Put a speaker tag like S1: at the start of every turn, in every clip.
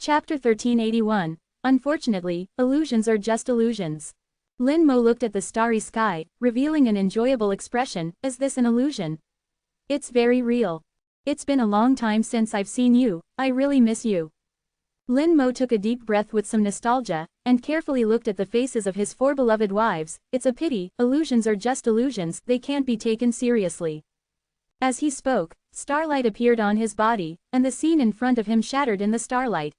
S1: Chapter 1381. Unfortunately, illusions are just illusions. Lin Mo looked at the starry sky, revealing an enjoyable expression. Is this an illusion? It's very real. It's been a long time since I've seen you, I really miss you. Lin Mo took a deep breath with some nostalgia, and carefully looked at the faces of his four beloved wives. It's a pity, illusions are just illusions, they can't be taken seriously. As he spoke, starlight appeared on his body, and the scene in front of him shattered in the starlight.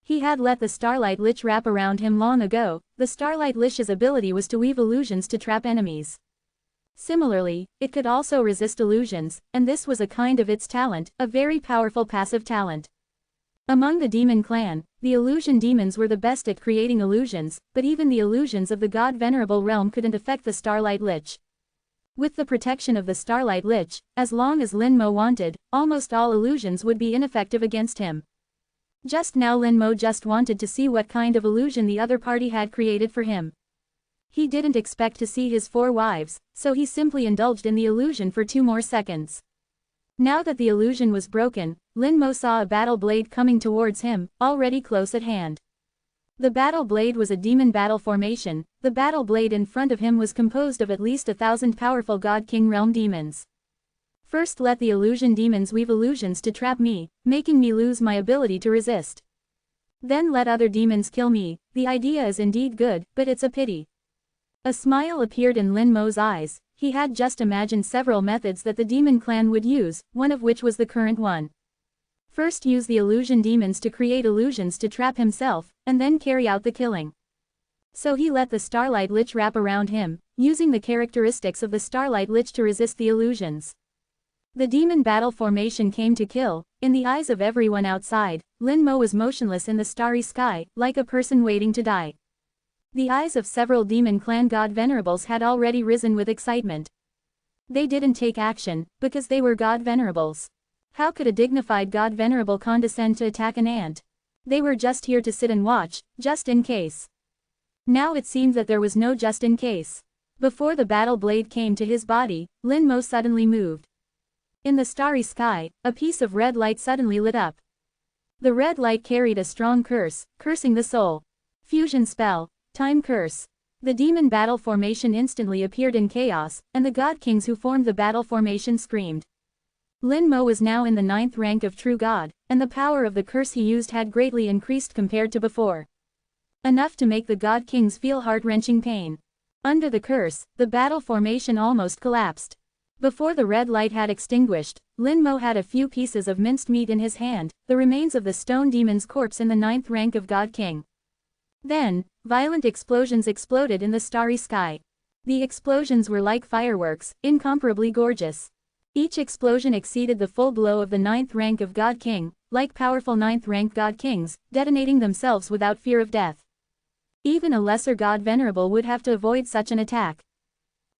S1: He had let the Starlight Lich wrap around him long ago. The Starlight Lich's ability was to weave illusions to trap enemies. Similarly, it could also resist illusions, and this was a kind of its talent, a very powerful passive talent. Among the demon clan, the illusion demons were the best at creating illusions, but even the illusions of the god Venerable realm couldn't affect the Starlight Lich. With the protection of the Starlight Lich, as long as Lin Mo wanted, almost all illusions would be ineffective against him. Just now Lin Mo just wanted to see what kind of illusion the other party had created for him. He didn't expect to see his four wives, so he simply indulged in the illusion for 2 more seconds. Now that the illusion was broken, Lin Mo saw a battle blade coming towards him, already close at hand. The battle blade was a demon battle formation. The battle blade in front of him was composed of at least 1,000 powerful God King realm demons. First let the illusion demons weave illusions to trap me, making me lose my ability to resist. Then let other demons kill me. The idea is indeed good, but it's a pity. A smile appeared in Lin Mo's eyes. He had just imagined several methods that the demon clan would use, one of which was the current one. First use the illusion demons to create illusions to trap himself, and then carry out the killing. So he let the Starlight Lich wrap around him, using the characteristics of the Starlight Lich to resist the illusions. The demon battle formation came to kill. In the eyes of everyone outside, Lin Mo was motionless in the starry sky, like a person waiting to die. The eyes of several demon clan god venerables had already risen with excitement. They didn't take action, because they were god venerables. How could a dignified god venerable condescend to attack an ant? They were just here to sit and watch, just in case. Now it seemed that there was no just in case. Before the battle blade came to his body, Lin Mo suddenly moved. In the starry sky, a piece of red light suddenly lit up. The red light carried a strong curse, cursing the soul. Fusion spell, time curse. The demon battle formation instantly appeared in chaos, and the god kings who formed the battle formation screamed. Lin Mo was now in the 9th rank of true god, and the power of the curse he used had greatly increased compared to before. Enough to make the god kings feel heart-wrenching pain. Under the curse, the battle formation almost collapsed. Before the red light had extinguished, Lin Mo had a few pieces of minced meat in his hand, the remains of the stone demon's corpse in the 9th rank of God King. Then, violent explosions exploded in the starry sky. The explosions were like fireworks, incomparably gorgeous. Each explosion exceeded the full blow of the 9th rank of God King, like powerful 9th rank God Kings, detonating themselves without fear of death. Even a lesser god venerable would have to avoid such an attack.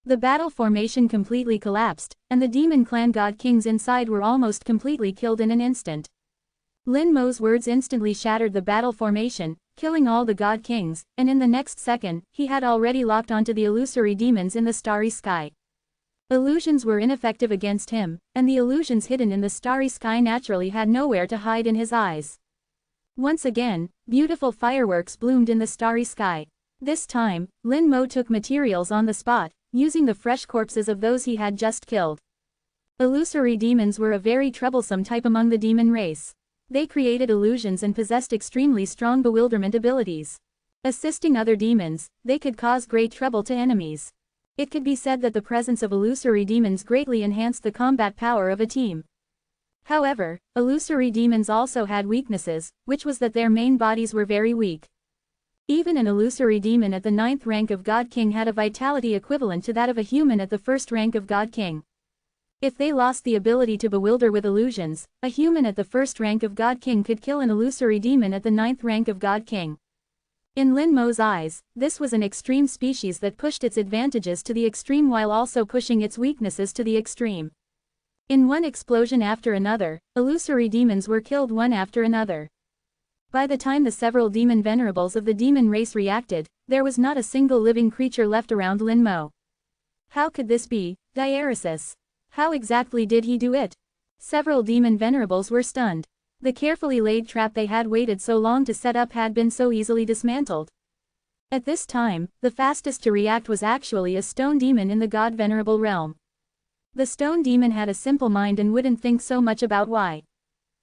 S1: The battle formation completely collapsed, and the demon clan god kings inside were almost completely killed in an instant. Lin Mo's words instantly shattered the battle formation, killing all the god kings, and in the next second, he had already locked onto the illusory demons in the starry sky. Illusions were ineffective against him, and the illusions hidden in the starry sky naturally had nowhere to hide in his eyes. Once again, beautiful fireworks bloomed in the starry sky. This time, Lin Mo took materials on the spot, using the fresh corpses of those he had just killed. Illusory demons were a very troublesome type among the demon race. They created illusions and possessed extremely strong bewilderment abilities. Assisting other demons, they could cause great trouble to enemies. It could be said that the presence of illusory demons greatly enhanced the combat power of a team. However, illusory demons also had weaknesses, which was that their main bodies were very weak. Even an illusory demon at the 9th rank of God King had a vitality equivalent to that of a human at the 1st rank of God King. If they lost the ability to bewilder with illusions, a human at the 1st rank of God King could kill an illusory demon at the 9th rank of God King. In Lin Mo's eyes, this was an extreme species that pushed its advantages to the extreme while also pushing its weaknesses to the extreme. In one explosion after another, illusory demons were killed one after another. By the time the several demon venerables of the demon race reacted, there was not a single living creature left around Lin Mo. How could this be? Diaresis. How exactly did he do it? Several demon venerables were stunned. The carefully laid trap they had waited so long to set up had been so easily dismantled. At this time, the fastest to react was actually a stone demon in the god Venerable realm. The stone demon had a simple mind and wouldn't think so much about why.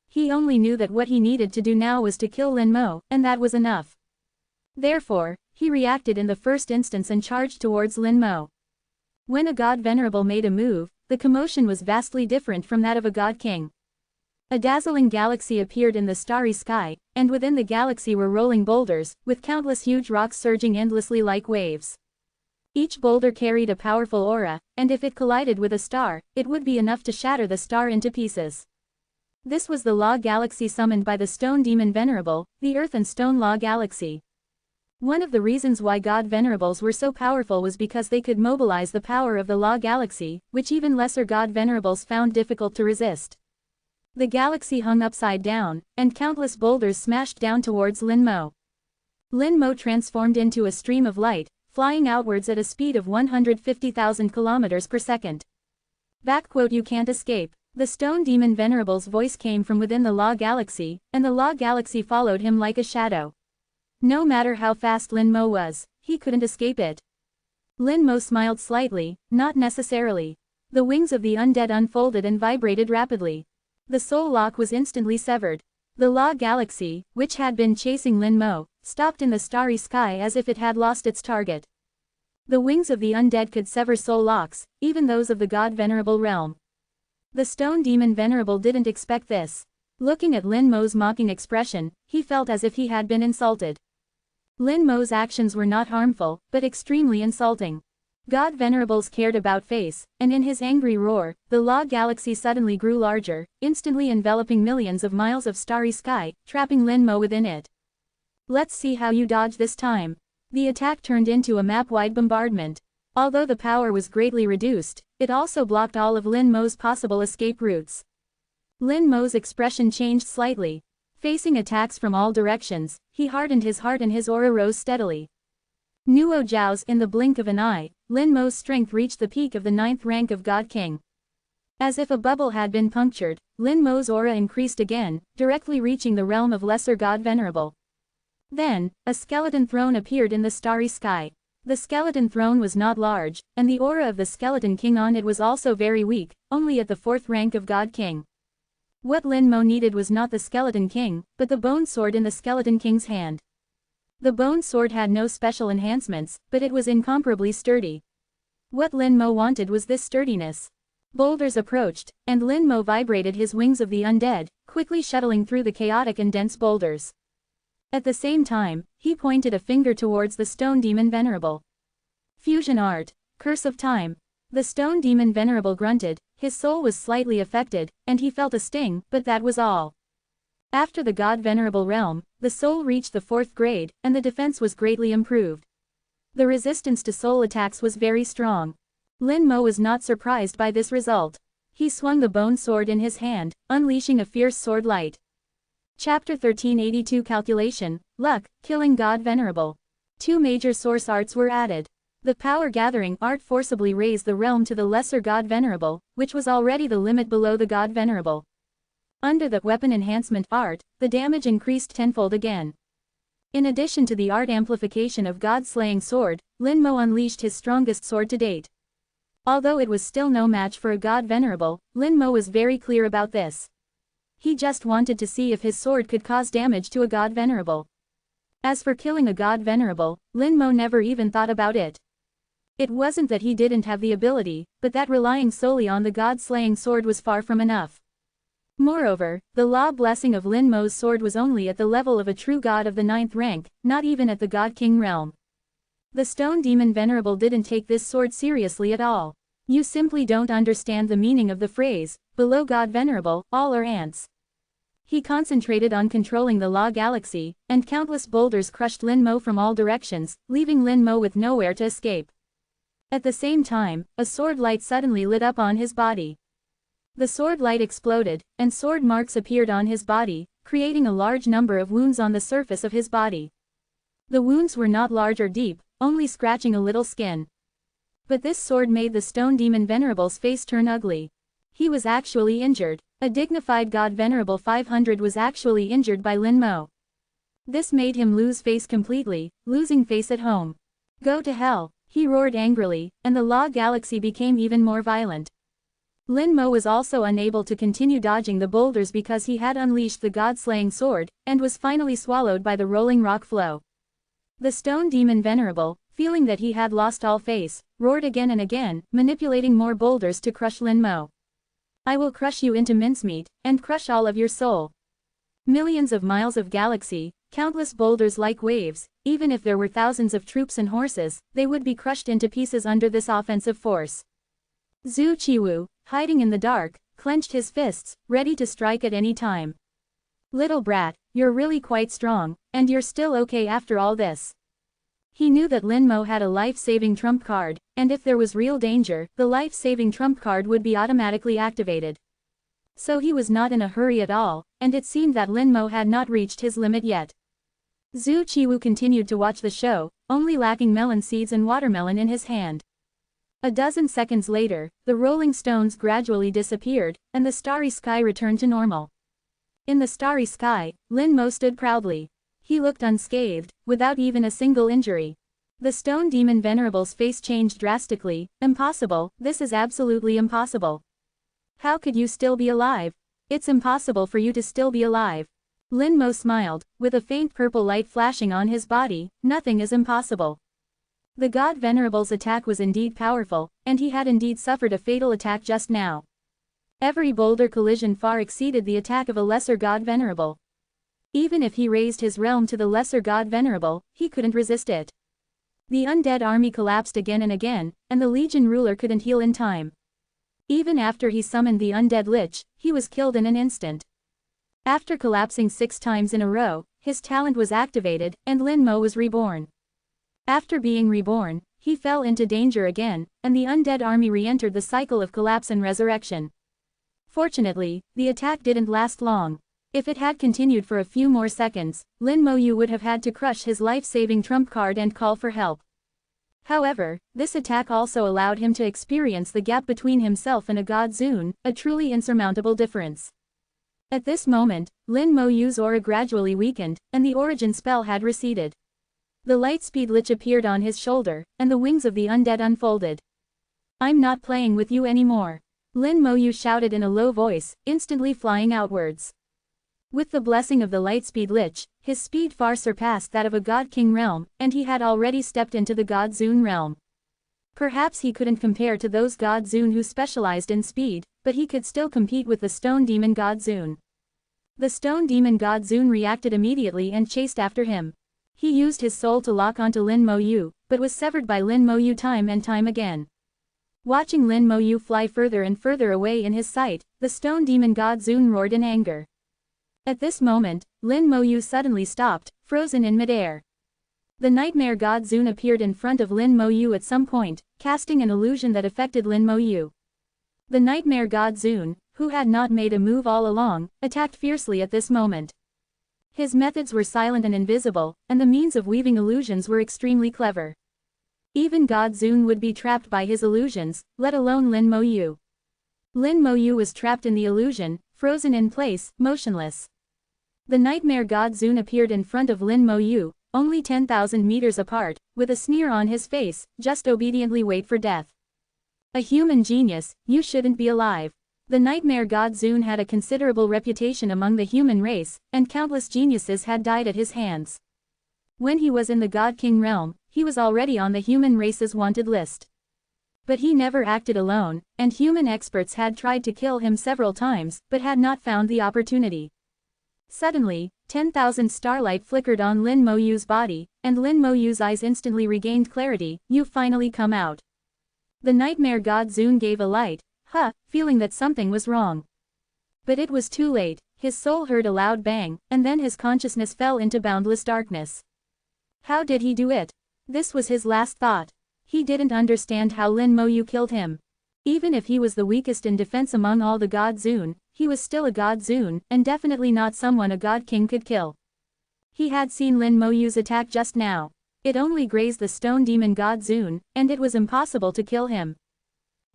S1: He only knew that what he needed to do now was to kill Lin Mo, and that was enough. Therefore, he reacted in the first instance and charged towards Lin Mo. When a god Venerable made a move, the commotion was vastly different from that of a god king. A dazzling galaxy appeared in the starry sky, and within the galaxy were rolling boulders, with countless huge rocks surging endlessly like waves. Each boulder carried a powerful aura, and if it collided with a star, it would be enough to shatter the star into pieces. This was the Law Galaxy summoned by the stone demon Venerable, the Earth and Stone Law Galaxy. One of the reasons why God Venerables were so powerful was because they could mobilize the power of the Law Galaxy, which even lesser God Venerables found difficult to resist. The galaxy hung upside down, and countless boulders smashed down towards Lin Mo. Lin Mo transformed into a stream of light, flying outwards at a speed of 150,000 kilometers per second. "You can't escape." The stone demon Venerable's voice came from within the Law Galaxy, and the Law Galaxy followed him like a shadow. No matter how fast Lin Mo was, he couldn't escape it. Lin Mo smiled slightly, not necessarily. The wings of the undead unfolded and vibrated rapidly. The soul lock was instantly severed. The Law Galaxy, which had been chasing Lin Mo, stopped in the starry sky as if it had lost its target. The wings of the undead could sever soul locks, even those of the god Venerable realm. The stone demon Venerable didn't expect this. Looking at Lin Mo's mocking expression, he felt as if he had been insulted. Lin Mo's actions were not harmful, but extremely insulting. God Venerables cared about face, and in his angry roar, the Law Galaxy suddenly grew larger, instantly enveloping millions of miles of starry sky, trapping Lin Mo within it. "Let's see how you dodge this time." The attack turned into a map-wide bombardment. Although the power was greatly reduced, it also blocked all of Lin Mo's possible escape routes. Lin Mo's expression changed slightly. Facing attacks from all directions, he hardened his heart and his aura rose steadily. Nuo Jiao's in the blink of an eye, Lin Mo's strength reached the peak of the 9th rank of God King. As if a bubble had been punctured, Lin Mo's aura increased again, directly reaching the realm of Lesser God Venerable. Then, a skeleton throne appeared in the starry sky. The skeleton throne was not large, and the aura of the skeleton king on it was also very weak, only at the 4th rank of God King. What Lin Mo needed was not the skeleton king, but the bone sword in the skeleton king's hand. The bone sword had no special enhancements, but it was incomparably sturdy. What Lin Mo wanted was this sturdiness. Boulders approached, and Lin Mo vibrated his wings of the undead, quickly shuttling through the chaotic and dense boulders. At the same time, he pointed a finger towards the stone demon Venerable. "Fusion art. Curse of time." The stone demon Venerable grunted, his soul was slightly affected, and he felt a sting, but that was all. After the god Venerable realm, the soul reached the 4th grade, and the defense was greatly improved. The resistance to soul attacks was very strong. Lin Mo was not surprised by this result. He swung the bone sword in his hand, unleashing a fierce sword light. Chapter 1382 Calculation, Luck, Killing God Venerable. 2 major source arts were added. The power-gathering art forcibly raised the realm to the lesser God Venerable, which was already the limit below the God Venerable. Under the weapon enhancement art, the damage increased tenfold again. In addition to the art amplification of God-slaying sword, Lin Mo unleashed his strongest sword to date. Although it was still no match for a God Venerable, Lin Mo was very clear about this. He just wanted to see if his sword could cause damage to a God Venerable. As for killing a God Venerable, Lin Mo never even thought about it. It wasn't that he didn't have the ability, but that relying solely on the God-slaying sword was far from enough. Moreover, the law blessing of Lin Mo's sword was only at the level of a true god of the 9th rank, not even at the God King realm. The stone demon Venerable didn't take this sword seriously at all. "You simply don't understand the meaning of the phrase, below God Venerable, all are ants." He concentrated on controlling the Law Galaxy, and countless boulders crushed Lin Mo from all directions, leaving Lin Mo with nowhere to escape. At the same time, a sword light suddenly lit up on his body. The sword light exploded, and sword marks appeared on his body, creating a large number of wounds on the surface of his body. The wounds were not large or deep, only scratching a little skin. But this sword made the stone demon Venerable's face turn ugly. He was actually injured. A dignified god Venerable 500 was actually injured by Lin Mo. This made him lose face completely, losing face at home. Go to hell, he roared angrily, and the Law Galaxy became even more violent. Lin Mo was also unable to continue dodging the boulders because he had unleashed the god-slaying sword, and was finally swallowed by the rolling rock flow. The stone demon Venerable, feeling that he had lost all face, roared again and again, manipulating more boulders to crush Lin Mo. I will crush you into mincemeat, and crush all of your soul. Millions of miles of galaxy, countless boulders like waves, even if there were thousands of troops and horses, they would be crushed into pieces under this offensive force. Zhu Qiwu, hiding in the dark, clenched his fists, ready to strike at any time. Little brat, you're really quite strong, and you're still okay after all this. He knew that Lin Mo had a life-saving trump card, and if there was real danger, the life-saving trump card would be automatically activated. So he was not in a hurry at all, and it seemed that Lin Mo had not reached his limit yet. Zhu Qiwu continued to watch the show, only lacking melon seeds and watermelon in his hand. A dozen seconds later, the rolling stones gradually disappeared, and the starry sky returned to normal. In the starry sky, Lin Mo stood proudly. He looked unscathed, without even a single injury. The stone demon Venerable's face changed drastically. Impossible, this is absolutely impossible. How could you still be alive? It's impossible for you to still be alive. Lin Mo smiled, with a faint purple light flashing on his body. Nothing is impossible. The god Venerable's attack was indeed powerful, and he had indeed suffered a fatal attack just now. Every boulder collision far exceeded the attack of a lesser god Venerable. Even if he raised his realm to the lesser god Venerable, he couldn't resist it. The undead army collapsed again and again, and the Legion ruler couldn't heal in time. Even after he summoned the undead lich, he was killed in an instant. After collapsing 6 times in a row, his talent was activated, and Lin Mo was reborn. After being reborn, he fell into danger again, and the undead army re-entered the cycle of collapse and resurrection. Fortunately, the attack didn't last long. If it had continued for a few more seconds, Lin Mo Yu would have had to crush his life-saving trump card and call for help. However, this attack also allowed him to experience the gap between himself and a god Zun, a truly insurmountable difference. At this moment, Lin Mo Yu's aura gradually weakened, and the origin spell had receded. The Lightspeed Lich appeared on his shoulder, and the wings of the undead unfolded. I'm not playing with you anymore. Lin Mo Yu shouted in a low voice, instantly flying outwards. With the blessing of the Lightspeed Lich, his speed far surpassed that of a God King realm, and he had already stepped into the God Zun realm. Perhaps he couldn't compare to those God Zun who specialized in speed, but he could still compete with the Stone Demon God Zun. The Stone Demon God Zun reacted immediately and chased after him. He used his soul to lock onto Lin Mo Yu, but was severed by Lin Mo Yu time and time again. Watching Lin Mo Yu fly further and further away in his sight, the Stone Demon God Zun roared in anger. At this moment, Lin Mo Yu suddenly stopped, frozen in midair. The Nightmare God Zun appeared in front of Lin Mo Yu at some point, casting an illusion that affected Lin Mo Yu. The Nightmare God Zun, who had not made a move all along, attacked fiercely at this moment. His methods were silent and invisible, and the means of weaving illusions were extremely clever. Even God Zun would be trapped by his illusions, let alone Lin Mo Yu. Lin Mo Yu was trapped in the illusion, frozen in place, motionless. The Nightmare God Zun appeared in front of Lin Mo Yu, only 10,000 meters apart, with a sneer on his face. Just obediently wait for death. A human genius, you shouldn't be alive. The Nightmare God Zun had a considerable reputation among the human race, and countless geniuses had died at his hands. When he was in the God King realm, he was already on the human race's wanted list. But he never acted alone, and human experts had tried to kill him several times, but had not found the opportunity. Suddenly, 10,000 starlight flickered on Lin Mo Yu's body, and Lin Mo Yu's eyes instantly regained clarity. You finally come out. The Nightmare God Zun gave a light, feeling that something was wrong. But it was too late. His soul heard a loud bang, and then his consciousness fell into boundless darkness. How did he do it? This was his last thought. He didn't understand how Lin Mo Yu killed him. Even if he was the weakest in defense among all the God Zun, he was still a God Zun, and definitely not someone a God King could kill. He had seen Lin Mo Yu's attack just now. It only grazed the Stone Demon God Zun, and it was impossible to kill him.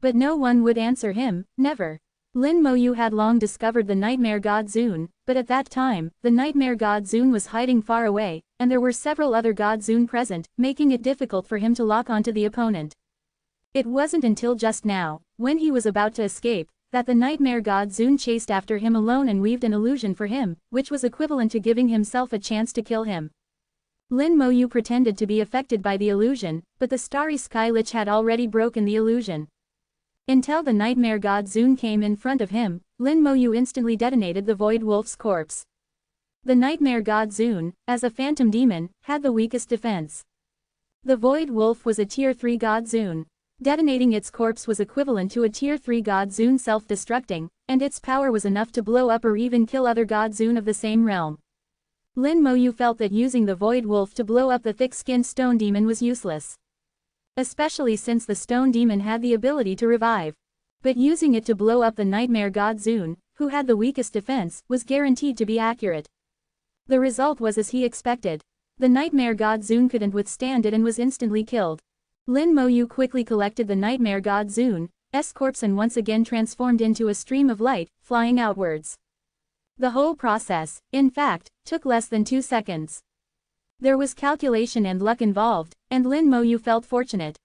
S1: But no one would answer him, never. Lin Moyu had long discovered the nightmare god Zun, but at that time, the nightmare god Zun was hiding far away, and there were several other god Zun present, making it difficult for him to lock onto the opponent. It wasn't until just now, when he was about to escape, that the nightmare god Zun chased after him alone and weaved an illusion for him, which was equivalent to giving himself a chance to kill him. Lin Moyu pretended to be affected by the illusion, but the starry sky lich had already broken the illusion. Until the nightmare god Zun came in front of him, Lin Moyu instantly detonated the void wolf's corpse. The nightmare god Zun, as a phantom demon, had the weakest defense. The void wolf was a tier 3 god Zun. Detonating its corpse was equivalent to a tier 3 god Zun self-destructing, and its power was enough to blow up or even kill other god Zun of the same realm. Lin Moyu felt that using the void wolf to blow up the thick-skinned stone demon was useless. Especially since the stone demon had the ability to revive. But using it to blow up the nightmare god Zun, who had the weakest defense, was guaranteed to be accurate. The result was as he expected. The nightmare god Zun couldn't withstand it and was instantly killed. Lin Moyu quickly collected the nightmare god Zun's corpse and once again transformed into a stream of light, flying outwards. The whole process, in fact, took less than 2 seconds. There was calculation and luck involved, and Lin Moyu felt fortunate.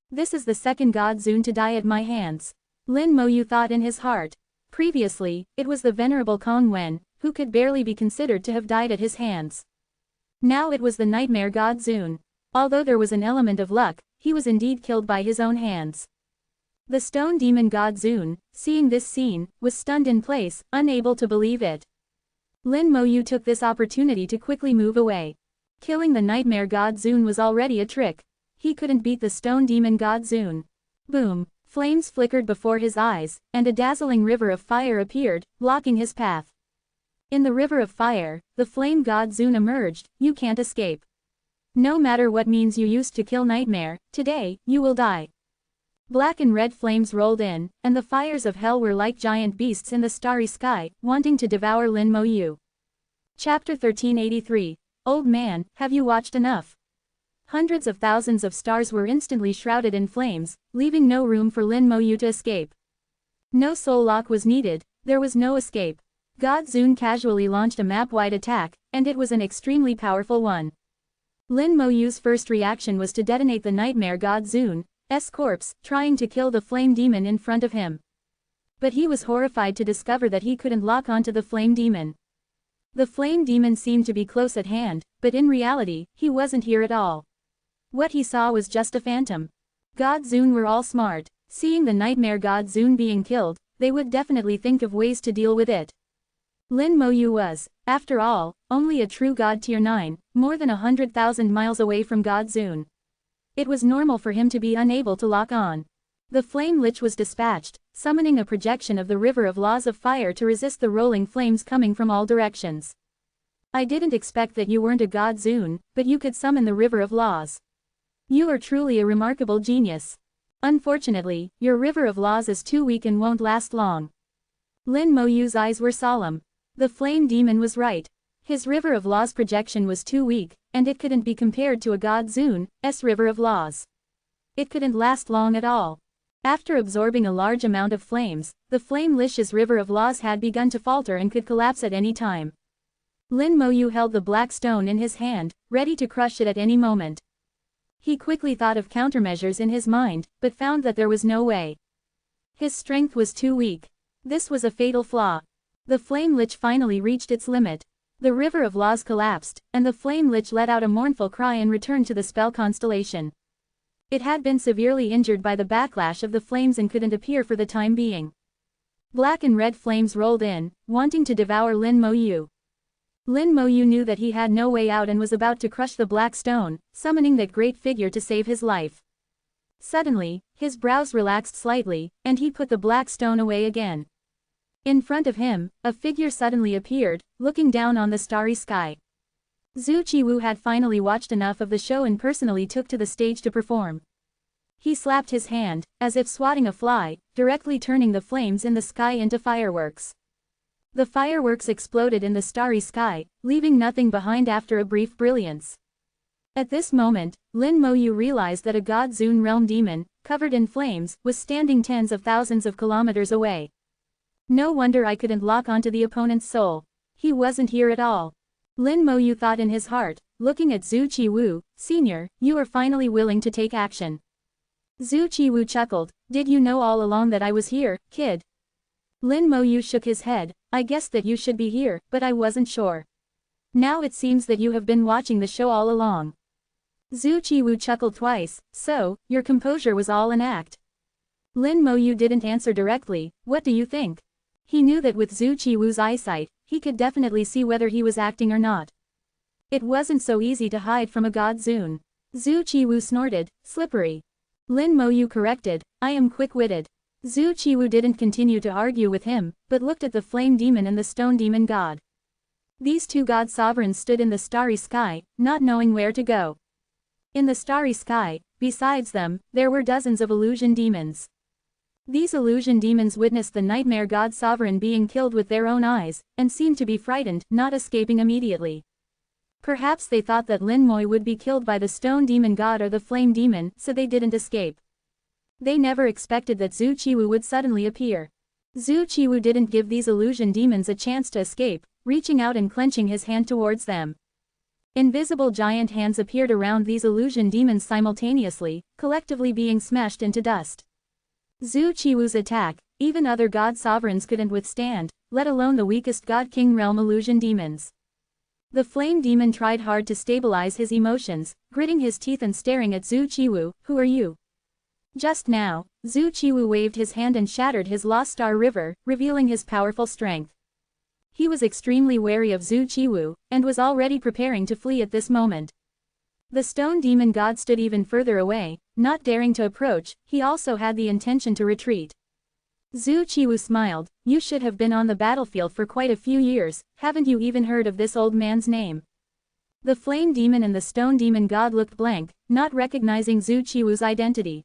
S1: This is the second god Zun to die at my hands. Lin Moyu thought in his heart. Previously, it was the Venerable Kong Wen, who could barely be considered to have died at his hands. Now it was the nightmare god Zun. Although there was an element of luck, he was indeed killed by his own hands. The stone demon god Zun, seeing this scene, was stunned in place, unable to believe it. Lin Moyu took this opportunity to quickly move away. Killing the nightmare god Zun was already a trick. He couldn't beat the stone demon god Zun. Boom! Flames flickered before his eyes, and a dazzling river of fire appeared, blocking his path. In the river of fire, the flame god Zun emerged. You can't escape. No matter what means you used to kill nightmare, today, you will die. Black and red flames rolled in, and the fires of hell were like giant beasts in the starry sky, wanting to devour Lin Moyu. Chapter 1383. Old man, have you watched enough? Hundreds of thousands of stars were instantly shrouded in flames, leaving no room for Lin Moyu to escape. No soul lock was needed, there was no escape. God Zun casually launched a map-wide attack, and it was an extremely powerful one. Lin Moyu's first reaction was to detonate the nightmare god Zun's corpse, trying to kill the flame demon in front of him. But he was horrified to discover that he couldn't lock onto the flame demon. The flame demon seemed to be close at hand, but in reality, he wasn't here at all. What he saw was just a phantom. God Zun were all smart. Seeing the nightmare god Zun being killed, they would definitely think of ways to deal with it. Lin Moyu was, after all, only a true god tier 9, more than 100,000 miles away from god Zun. It was normal for him to be unable to lock on. The flame lich was dispatched, summoning a projection of the river of laws of fire to resist the rolling flames coming from all directions. I didn't expect that you weren't a god Zun, but you could summon the river of laws. You are truly a remarkable genius. Unfortunately, your river of laws is too weak and won't last long. Lin Moyu's eyes were solemn. The flame demon was right. His river of laws projection was too weak, and it couldn't be compared to a god Zun's river of laws. It couldn't last long at all. After absorbing a large amount of flames, the flame lich's river of laws had begun to falter and could collapse at any time. Lin Moyu held the black stone in his hand, ready to crush it at any moment. He quickly thought of countermeasures in his mind, but found that there was no way. His strength was too weak. This was a fatal flaw. The flame lich finally reached its limit. The river of laws collapsed, and the flame lich let out a mournful cry and returned to the spell constellation. It had been severely injured by the backlash of the flames and couldn't appear for the time being. Black and red flames rolled in, wanting to devour Lin Moyu. Lin Moyu knew that he had no way out and was about to crush the black stone, summoning that great figure to save his life. Suddenly, his brows relaxed slightly, and he put the black stone away again. In front of him, a figure suddenly appeared, looking down on the starry sky. Zhu Qiwu had finally watched enough of the show and personally took to the stage to perform. He slapped his hand, as if swatting a fly, directly turning the flames in the sky into fireworks. The fireworks exploded in the starry sky, leaving nothing behind after a brief brilliance. At this moment, Lin Moyu realized that a god Zun realm demon, covered in flames, was standing tens of thousands of kilometers away. No wonder I couldn't lock onto the opponent's soul. He wasn't here at all. Lin Moyu thought in his heart, looking at Zhu Qiwu, Senior, you are finally willing to take action. Zhu Qiwu chuckled, did you know all along that I was here, kid? Lin Moyu shook his head, I guessed that you should be here, but I wasn't sure. Now it seems that you have been watching the show all along. Zhu Qiwu chuckled twice, so, your composure was all an act. Lin Moyu didn't answer directly, what do you think? He knew that with Zhu Qiwu's eyesight, he could definitely see whether he was acting or not. It wasn't so easy to hide from a god Zun. Zhu Qiwu snorted, slippery. Lin Moyu corrected, I am quick-witted. Zhu Qiwu didn't continue to argue with him, but looked at the flame demon and the stone demon god. These two god sovereigns stood in the starry sky, not knowing where to go. In the starry sky, besides them, there were dozens of illusion demons. These illusion demons witnessed the nightmare god sovereign being killed with their own eyes, and seemed to be frightened, not escaping immediately. Perhaps they thought that Lin Moyu would be killed by the stone demon god or the flame demon, so they didn't escape. They never expected that Zhu Qiwu would suddenly appear. Zhu Qiwu didn't give these illusion demons a chance to escape, reaching out and clenching his hand towards them. Invisible giant hands appeared around these illusion demons simultaneously, collectively being smashed into dust. Zhu Qiwu's attack, even other god sovereigns couldn't withstand, let alone the weakest god king realm illusion demons. The flame demon tried hard to stabilize his emotions, gritting his teeth and staring at Zhu Qiwu, who are you? Just now, Zhu Qiwu waved his hand and shattered his Lost Star River, revealing his powerful strength. He was extremely wary of Zhu Qiwu, and was already preparing to flee at this moment. The stone demon god stood even further away, not daring to approach, he also had the intention to retreat. Zhu Qiwu smiled, you should have been on the battlefield for quite a few years, haven't you even heard of this old man's name? The flame demon and the stone demon god looked blank, not recognizing Zhu Qiwu's identity.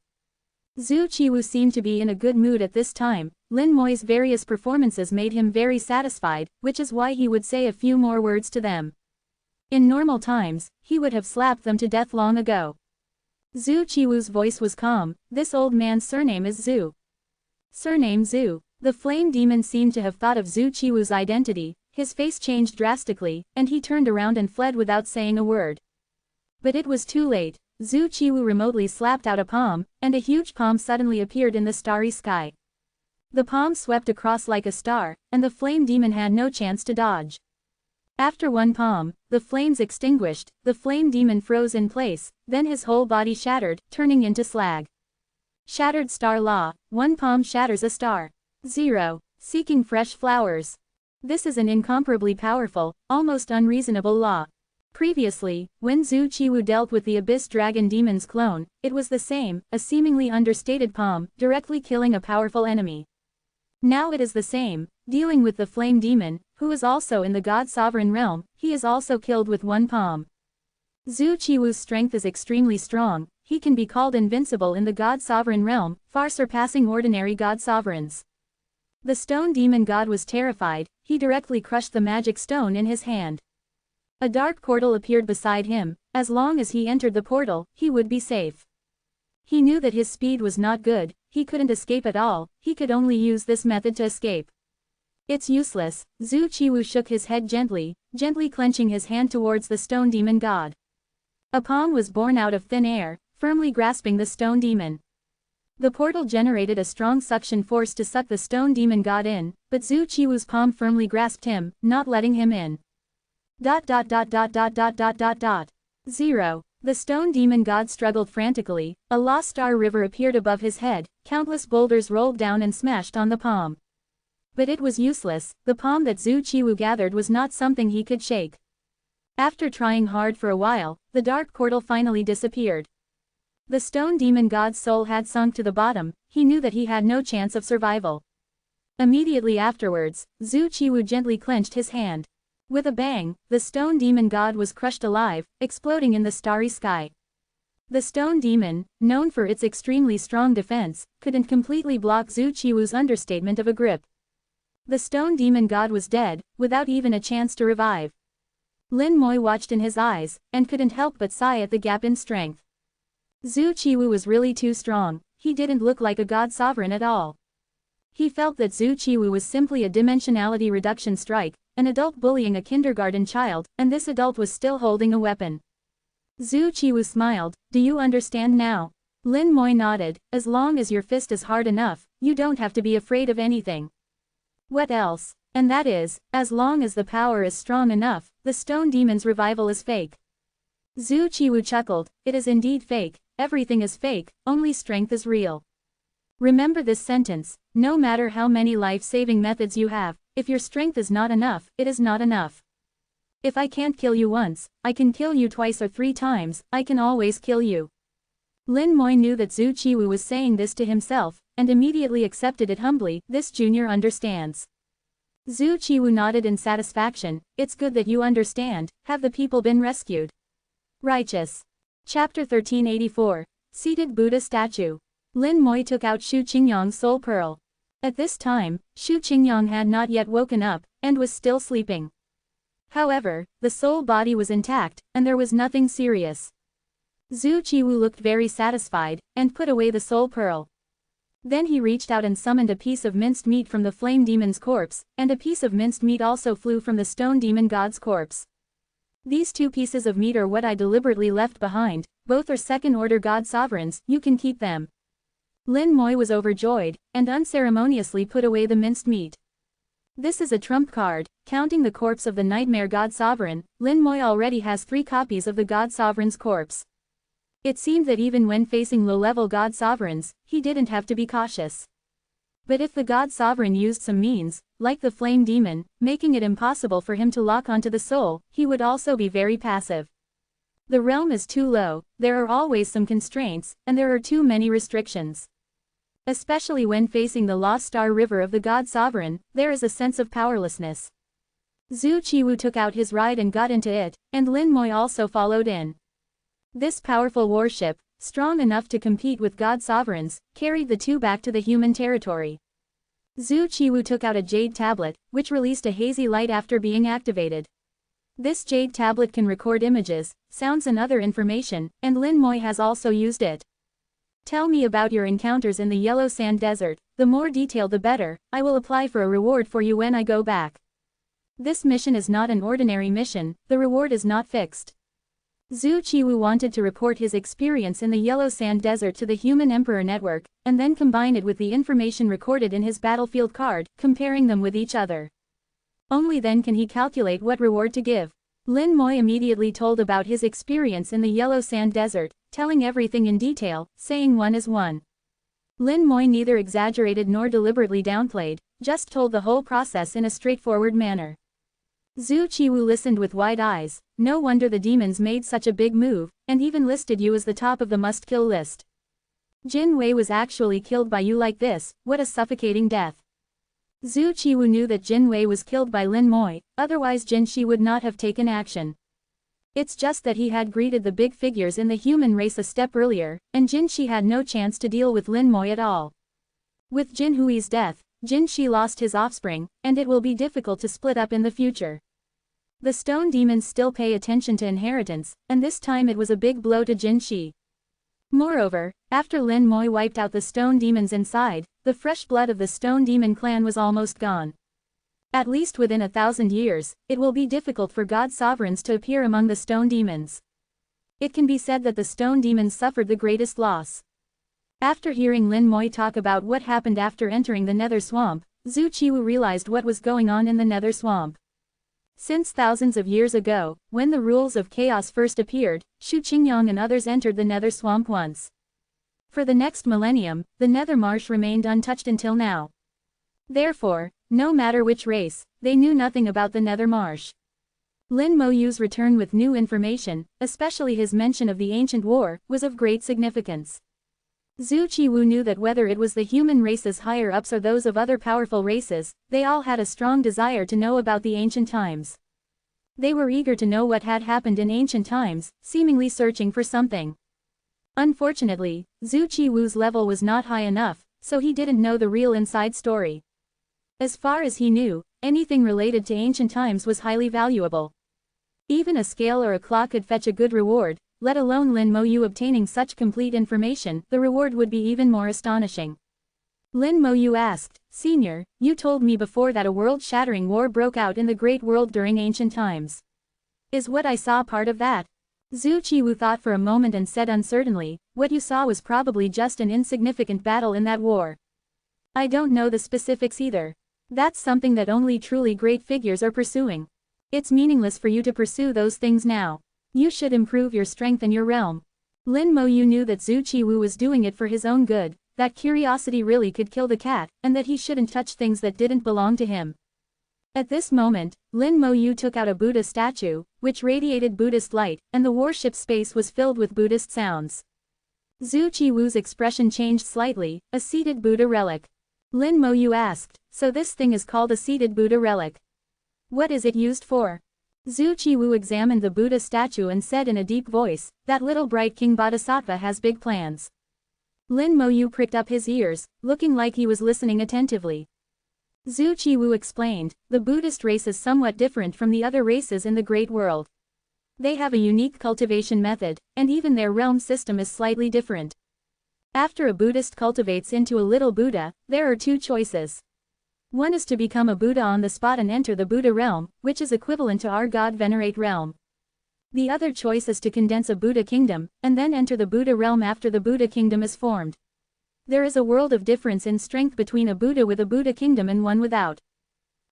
S1: Zhu Qiwu seemed to be in a good mood at this time, Lin Moyu's various performances made him very satisfied, which is why he would say a few more words to them. In normal times, he would have slapped them to death long ago. Zhu Qiwu's voice was calm, this old man's surname is Zhu. Surname Zhu. The flame demon seemed to have thought of Zhu Qiwu's identity, his face changed drastically, and he turned around and fled without saying a word. But it was too late. Zhu Qiwu remotely slapped out a palm, and a huge palm suddenly appeared in the starry sky. The palm swept across like a star, and the flame demon had no chance to dodge. After one palm, the flames extinguished, the flame demon froze in place, then his whole body shattered, turning into slag. Shattered star law, one palm shatters a star. 0. Seeking fresh flowers. This is an incomparably powerful, almost unreasonable law. Previously, when Zhu Qiwu dealt with the Abyss Dragon Demon's clone, it was the same, a seemingly understated palm, directly killing a powerful enemy. Now it is the same, dealing with the Flame Demon, who is also in the God Sovereign realm, he is also killed with one palm. Zhu Qiwu's strength is extremely strong, he can be called invincible in the God Sovereign realm, far surpassing ordinary God Sovereigns. The Stone Demon God was terrified, he directly crushed the magic stone in his hand. A dark portal appeared beside him, as long as he entered the portal, he would be safe. He knew that his speed was not good, he couldn't escape at all, he could only use this method to escape. It's useless, Zhu Qiwu shook his head gently clenching his hand towards the Stone Demon God. A palm was born out of thin air, firmly grasping the Stone Demon. The portal generated a strong suction force to suck the Stone Demon God in, but Zhu Qiwu's palm firmly grasped him, not letting him in. 0. The Stone Demon God struggled frantically, a Lost Star River appeared above his head, countless boulders rolled down and smashed on the palm. But it was useless, the palm that Zhu Qiwu gathered was not something he could shake. After trying hard for a while, the dark portal finally disappeared. The Stone Demon God's soul had sunk to the bottom, he knew that he had no chance of survival. Immediately afterwards, Zhu Qiwu gently clenched his hand. With a bang, the Stone Demon God was crushed alive, exploding in the starry sky. The Stone Demon, known for its extremely strong defense, couldn't completely block Zhu Qiwu's understatement of a grip. The Stone Demon God was dead, without even a chance to revive. Lin Moyu watched in his eyes, and couldn't help but sigh at the gap in strength. Zhu Qiwu was really too strong, he didn't look like a god sovereign at all. He felt that Zhu Qiwu was simply a dimensionality reduction strike, an adult bullying a kindergarten child, and this adult was still holding a weapon. Zhu Qiwu smiled. Do you understand now? Lin Moi nodded. As long as your fist is hard enough, you don't have to be afraid of anything. What else? And that is, as long as the power is strong enough, the stone demon's revival is fake. Zhu Qiwu chuckled. It is indeed fake, everything is fake, only strength is real. Remember this sentence, no matter how many life-saving methods you have, if your strength is not enough, it is not enough. If I can't kill you once, I can kill you twice or 3 times, I can always kill you. Lin Moi knew that Zhu Qiwu was saying this to himself, and immediately accepted it humbly. This junior understands. Zhu Qiwu nodded in satisfaction. It's good that you understand. Have the people been rescued? Righteous. Chapter 1384. Seated Buddha Statue. Lin Moi took out Shu Qingyang's soul pearl. At this time, Shu Qingyang had not yet woken up, and was still sleeping. However, the soul body was intact, and there was nothing serious. Zhu Qiwu looked very satisfied, and put away the soul pearl. Then he reached out and summoned a piece of minced meat from the flame demon's corpse, and a piece of minced meat also flew from the stone demon god's corpse. These 2 pieces of meat are what I deliberately left behind, both are second-order god sovereigns, you can keep them. Lin Moi was overjoyed, and unceremoniously put away the minced meat. This is a trump card, counting the corpse of the nightmare god sovereign. Lin Moi already has 3 copies of the god sovereign's corpse. It seemed that even when facing low-level god sovereigns, he didn't have to be cautious. But if the god sovereign used some means, like the flame demon, making it impossible for him to lock onto the soul, he would also be very passive. The realm is too low, there are always some constraints, and there are too many restrictions. Especially when facing the Lost Star River of the God Sovereign, there is a sense of powerlessness. Zhu Qiwu took out his ride and got into it, and Lin Moi also followed in. This powerful warship, strong enough to compete with God Sovereigns, carried the 2 back to the human territory. Zhu Qiwu took out a jade tablet, which released a hazy light after being activated. This jade tablet can record images, sounds and other information, and Lin Moi has also used it. Tell me about your encounters in the Yellow Sand Desert, the more detail the better, I will apply for a reward for you when I go back. This mission is not an ordinary mission, the reward is not fixed. Zhu Qiwu wanted to report his experience in the Yellow Sand Desert to the Human Emperor Network, and then combine it with the information recorded in his battlefield card, comparing them with each other. Only then can he calculate what reward to give. Lin Moi immediately told about his experience in the Yellow Sand Desert, telling everything in detail, saying 1 is 1. Lin Moi neither exaggerated nor deliberately downplayed, just told the whole process in a straightforward manner. Zhu Qiwu listened with wide eyes. No wonder the demons made such a big move, and even listed you as the top of the must-kill list. Jin Wei was actually killed by you like this, what a suffocating death. Zhu Qiwu knew that Jin Wei was killed by Lin Moi, otherwise Jin Shi would not have taken action. It's just that he had greeted the big figures in the human race a step earlier, and Jin Shi had no chance to deal with Lin Moi at all. With Jin Hui's death, Jin Shi lost his offspring, and it will be difficult to split up in the future. The stone demons still pay attention to inheritance, and this time it was a big blow to Jin Shi. Moreover, after Lin Moi wiped out the stone demons inside, the fresh blood of the stone demon clan was almost gone. At least within 1,000 years, it will be difficult for god sovereigns to appear among the stone demons. It can be said that the stone demons suffered the greatest loss. After hearing Lin Moi talk about what happened after entering the Nether Swamp, Zhu Qiwu realized what was going on in the Nether Swamp. Since thousands of years ago, when the rules of chaos first appeared, Shu Qingyang and others entered the Nether Swamp once. For the next millennium, the Nether Marsh remained untouched until now. Therefore, no matter which race, they knew nothing about the Nether Marsh. Lin Moyu's return with new information, especially his mention of the ancient war, was of great significance. Zhu Qiwu knew that whether it was the human race's higher-ups or those of other powerful races, they all had a strong desire to know about the ancient times. They were eager to know what had happened in ancient times, seemingly searching for something. Unfortunately, Zhu Qiwu's level was not high enough, so he didn't know the real inside story. As far as he knew, anything related to ancient times was highly valuable. Even a scale or a clock could fetch a good reward, let alone Lin Moyu obtaining such complete information, the reward would be even more astonishing. Lin Moyu asked, Senior, you told me before that a world-shattering war broke out in the Great World during ancient times. Is what I saw part of that? Zhu Qiwu thought for a moment and said uncertainly, what you saw was probably just an insignificant battle in that war. I don't know the specifics either. That's something that only truly great figures are pursuing. It's meaningless for you to pursue those things now. You should improve your strength and your realm. Lin Moyu knew that Zhu Qiwu was doing it for his own good, that curiosity really could kill the cat, and that he shouldn't touch things that didn't belong to him. At this moment, Lin Moyu took out a Buddha statue, which radiated Buddhist light, and the warship space was filled with Buddhist sounds. Zhu Qiwu's expression changed slightly, a seated Buddha relic. Lin Moyu asked, so this thing is called a seated Buddha relic. What is it used for? Zhu Qiwu examined the Buddha statue and said in a deep voice, that little bright King Bodhisattva has big plans. Lin Moyu pricked up his ears, looking like he was listening attentively. Zhu Qiwu explained, the Buddhist race is somewhat different from the other races in the Great World. They have a unique cultivation method, and even their realm system is slightly different. After a Buddhist cultivates into a little Buddha, there are two choices. One is to become a Buddha on the spot and enter the Buddha realm, which is equivalent to our God Venerate realm. The other choice is to condense a Buddha kingdom, and then enter the Buddha realm after the Buddha kingdom is formed. There is a world of difference in strength between a Buddha with a Buddha kingdom and one without.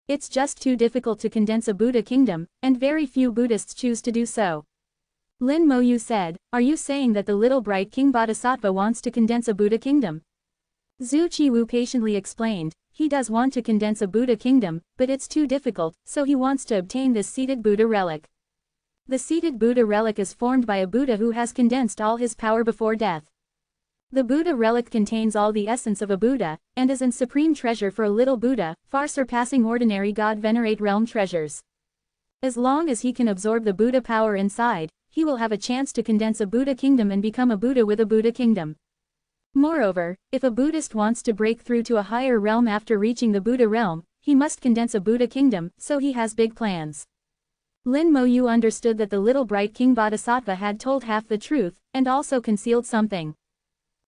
S1: It's just too difficult to condense a Buddha kingdom, and very few Buddhists choose to do so. Lin Moyu said, are you saying that the little bright King Bodhisattva wants to condense a Buddha kingdom? Zhu Qiwu patiently explained, he does want to condense a Buddha kingdom, but it's too difficult, so he wants to obtain this seated Buddha relic. The seated Buddha relic is formed by a Buddha who has condensed all his power before death. The Buddha relic contains all the essence of a Buddha, and is a supreme treasure for a little Buddha, far surpassing ordinary God Venerate realm treasures. As long as he can absorb the Buddha power inside, he will have a chance to condense a Buddha kingdom and become a Buddha with a Buddha kingdom. Moreover, if a Buddhist wants to break through to a higher realm after reaching the Buddha realm, he must condense a Buddha kingdom, so he has big plans. Lin Moyu understood that the little bright King Bodhisattva had told half the truth, and also concealed something.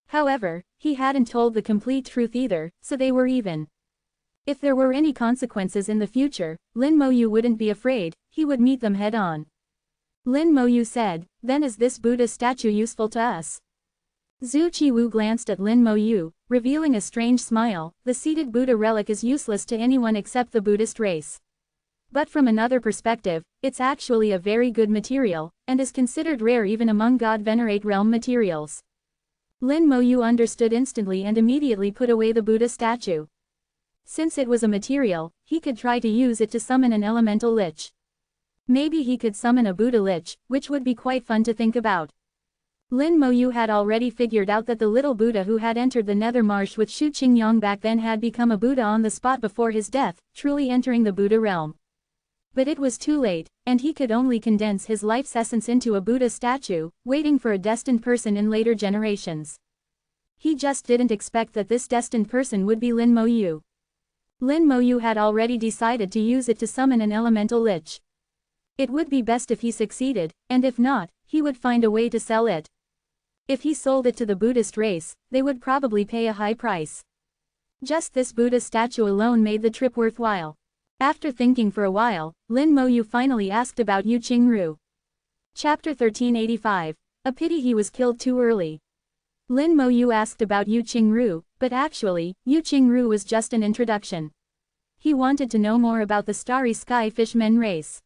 S1: However, he hadn't told the complete truth either, so they were even. If there were any consequences in the future, Lin Moyu wouldn't be afraid, he would meet them head-on. Lin Moyu said, then is this Buddha statue useful to us? Zhu Qiwu glanced at Lin Moyu, revealing a strange smile, the seated Buddha relic is useless to anyone except the Buddhist race. But from another perspective, it's actually a very good material, and is considered rare even among God Venerate realm materials. Lin Moyu understood instantly and immediately put away the Buddha statue. Since it was a material, he could try to use it to summon an elemental lich. Maybe he could summon a Buddha lich, which would be quite fun to think about. Lin Moyu had already figured out that the little Buddha who had entered the Nether Marsh with Shu Qingyang back then had become a Buddha on the spot before his death, truly entering the Buddha realm. But it was too late, and he could only condense his life's essence into a Buddha statue, waiting for a destined person in later generations. He just didn't expect that this destined person would be Lin Moyu. Lin Moyu had already decided to use it to summon an elemental lich. It would be best if he succeeded, and if not, he would find a way to sell it. If he sold it to the Buddhist race, they would probably pay a high price. Just this Buddha statue alone made the trip worthwhile. After thinking for a while, Lin Moyu finally asked about Yu Qingru. Chapter 1385. A pity he was killed too early. Lin Moyu asked about Yu Qingru, but actually, Yu Qingru was just an introduction. He wanted to know more about the Starry Sky Fishmen race.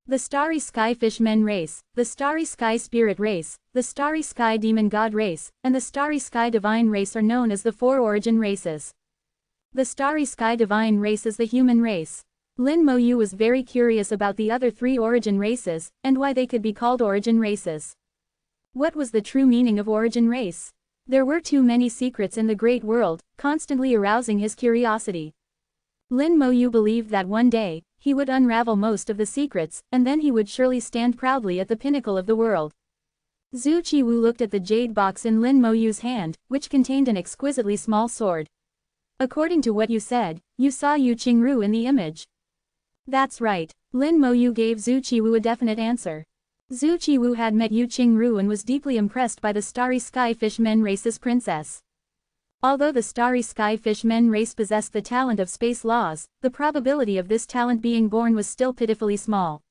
S1: The Starry Sky Fishmen race, the Starry Sky Spirit race, the Starry Sky Demon God race, and the Starry Sky Divine race are known as the four origin races. The Starry Sky Divine race is the human race. Lin Moyu was very curious about the other three origin races, and why they could be called origin races. What was the true meaning of origin race? There were too many secrets in the great world, constantly arousing his curiosity. Lin Moyu believed that one day, he would unravel most of the secrets, and then he would surely stand proudly at the pinnacle of the world. Zhu Qiwu looked at the jade box in Lin Moyu's hand, which contained an exquisitely small sword. According to what you said, you saw Yu Qingru in the image. That's right. Lin Moyu gave Zhu Qiwu a definite answer. Zhu Qiwu had met Yu Qingru and was deeply impressed by the Starry Sky Fishmen race's princess. Although the starry sky fishmen race possessed the talent of space laws, the probability of this talent being born was still pitifully small.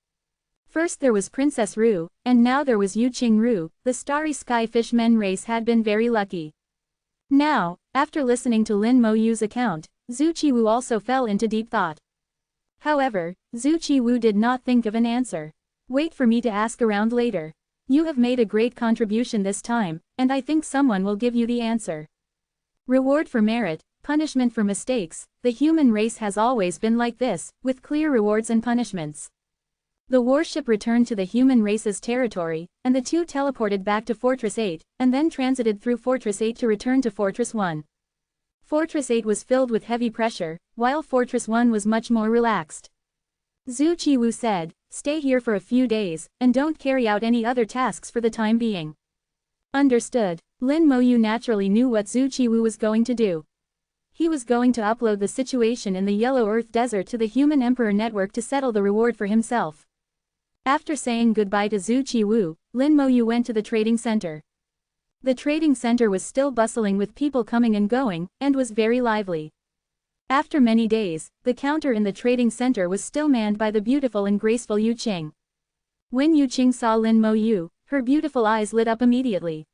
S1: First there was Princess Ru, and now there was Yu Qing Ru. The starry sky fishmen race had been very lucky. Now, after listening to Lin Mo Yu's account, Zhu Qiwu also fell into deep thought. However, Zhu Qiwu did not think of an answer. Wait for me to ask around later. You have made a great contribution this time, and I think someone will give you the answer. Reward for merit, punishment for mistakes. The human race has always been like this, with clear rewards and punishments. The warship returned to the human race's territory, and the two teleported back to Fortress 8, and then transited through Fortress 8 to return to Fortress 1. Fortress 8 was filled with heavy pressure, while Fortress 1 was much more relaxed. Zhu Qiwu said, "Stay here for a few days, and don't carry out any other tasks for the time being." Understood. Lin Mo Yu naturally knew what Zhu Qiwu was going to do. He was going to upload the situation in the Yellow Earth Desert to the Human Emperor Network to settle the reward for himself. After saying goodbye to Zhu Qiwu, Lin Mo Yu went to the trading center. The trading center was still bustling with people coming and going, and was very lively. After many days, the counter in the trading center was still manned by the beautiful and graceful Yu Qing. When Yu Qing saw Lin Mo Yu, her beautiful eyes lit up immediately.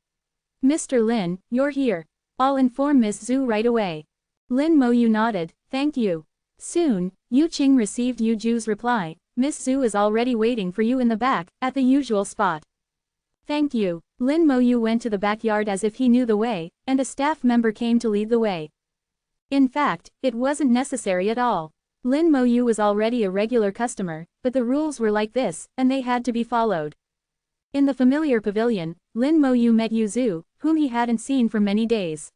S1: "Mr. Lin, you're here. I'll inform Miss Zhu right away." Lin Mo Yu nodded, "Thank you." Soon, Yu Qing received Yu Zhu's reply, "Miss Zhu is already waiting for you in the back, at the usual spot." "Thank you." Lin Mo Yu went to the backyard as if he knew the way, and a staff member came to lead the way. In fact, it wasn't necessary at all. Lin Mo Yu was already a regular customer, but the rules were like this, and they had to be followed. In the familiar pavilion, Lin Mo Yu met Yu Zhu, whom he hadn't seen for many days.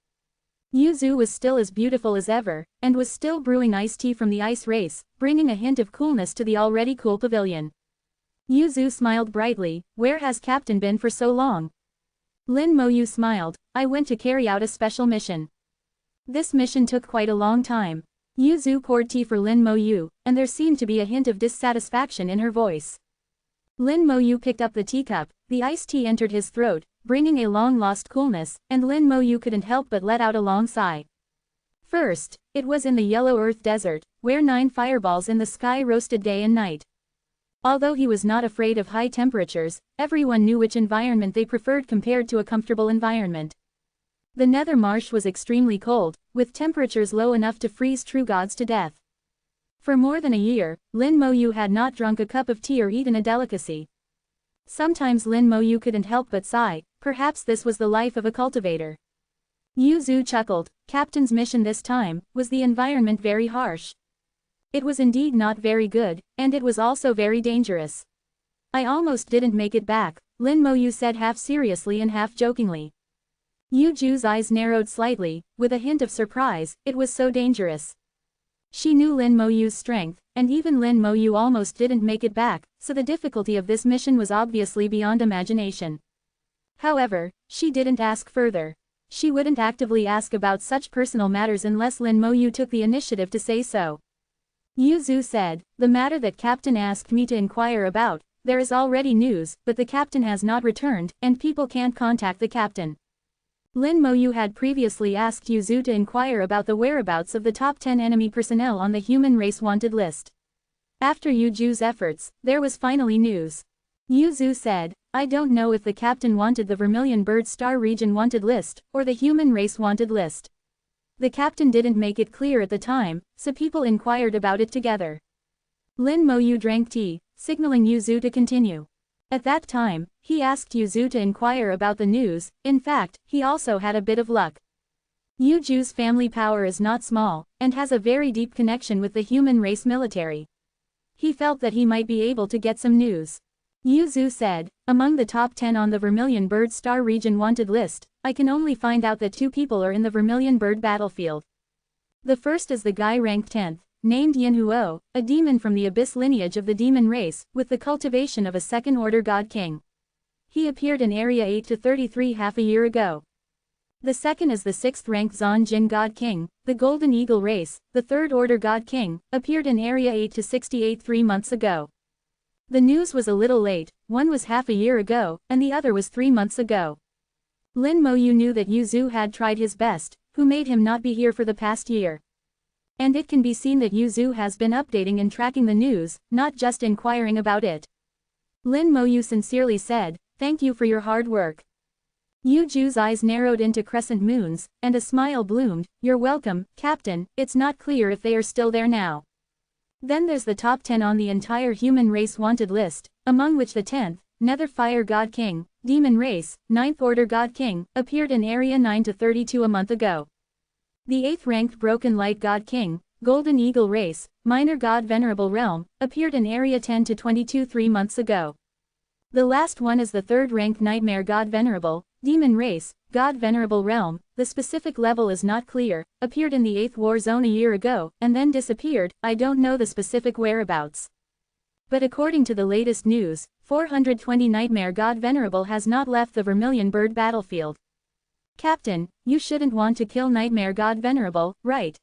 S1: Yu Zhu was still as beautiful as ever, and was still brewing iced tea from the ice race, bringing a hint of coolness to the already cool pavilion. Yu Zhu smiled brightly, "Where has Captain been for so long?" Lin Mo Yu smiled, "I went to carry out a special mission." This mission took quite a long time. Yu Zhu poured tea for Lin Mo Yu, and there seemed to be a hint of dissatisfaction in her voice. Lin Mo Yu picked up the teacup, the iced tea entered his throat, bringing a long-lost coolness, and Lin Mo Yu couldn't help but let out a long sigh. First, it was in the Yellow Earth Desert, where 9 fireballs in the sky roasted day and night. Although he was not afraid of high temperatures, everyone knew which environment they preferred compared to a comfortable environment. The Nether Marsh was extremely cold, with temperatures low enough to freeze true gods to death. For more than a year, Lin Mo Yu had not drunk a cup of tea or eaten a delicacy. Sometimes Lin Mo Yu couldn't help but sigh, perhaps this was the life of a cultivator. Yu Zhu chuckled, "Captain's mission this time, was the environment very harsh?" "It was indeed not very good, and it was also very dangerous. I almost didn't make it back," Lin Mo Yu said half seriously and half jokingly. Yu Zhu's eyes narrowed slightly, with a hint of surprise, "It was so dangerous." She knew Lin Mo Yu's strength, and even Lin Mo Yu almost didn't make it back, so the difficulty of this mission was obviously beyond imagination. However, she didn't ask further. She wouldn't actively ask about such personal matters unless Lin Mo Yu took the initiative to say so. Yu Zhu said, "The matter that Captain asked me to inquire about, there is already news, but the Captain has not returned, and people can't contact the Captain." Lin Mo Yu had previously asked Yu Zhu to inquire about the whereabouts of the top 10 enemy personnel on the human race wanted list. After Yu Zhu's efforts, there was finally news. Yu Zhu said, "I don't know if the Captain wanted the Vermilion Bird Star Region wanted list, or the human race wanted list. The Captain didn't make it clear at the time, so people inquired about it together." Lin Mo Yu drank tea, signaling Yu Zhu to continue. At that time, he asked Yu Zhu to inquire about the news. In fact, he also had a bit of luck. Yu Zhu's family power is not small, and has a very deep connection with the human race military. He felt that he might be able to get some news. Yu Zhu said, "Among the top 10 on the Vermilion Bird Star Region wanted list, I can only find out that 2 people are in the Vermilion Bird battlefield. The first is the guy ranked 10th, named Yin Huo, a demon from the Abyss lineage of the demon race, with the cultivation of a second-order god king. He appeared in Area 8 to 33 half a year ago. The second is the 6th-ranked Zan Jin god king, the Golden Eagle race, the third-order god king, appeared in Area 8 to 68 3 months ago. The news was a little late, one was half a year ago, and the other was 3 months ago." Lin Mo Yu knew that Yu Zhu had tried his best, who made him not be here for the past year. And it can be seen that Yuzu has been updating and tracking the news, not just inquiring about it. Lin Moyu sincerely said, "Thank you for your hard work." Yuju's eyes narrowed into crescent moons, and a smile bloomed. "You're welcome, Captain. It's not clear if they are still there now. Then there's the top 10 on the entire human race wanted list, among which the 10th, Nether Fire God King, Demon Race, 9th Order God King, appeared in Area 9 to 32 a month ago. The 8th ranked Broken Light God King, Golden Eagle Race, Minor God Venerable Realm, appeared in Area 10 to 22 3 months ago. The last one is the 3rd ranked Nightmare God Venerable, Demon Race, God Venerable Realm, the specific level is not clear, appeared in the 8th War Zone a year ago, and then disappeared. I don't know the specific whereabouts. But according to the latest news, 420 Nightmare God Venerable has not left the Vermilion Bird battlefield. Captain, you shouldn't want to kill Nightmare God Venerable, right?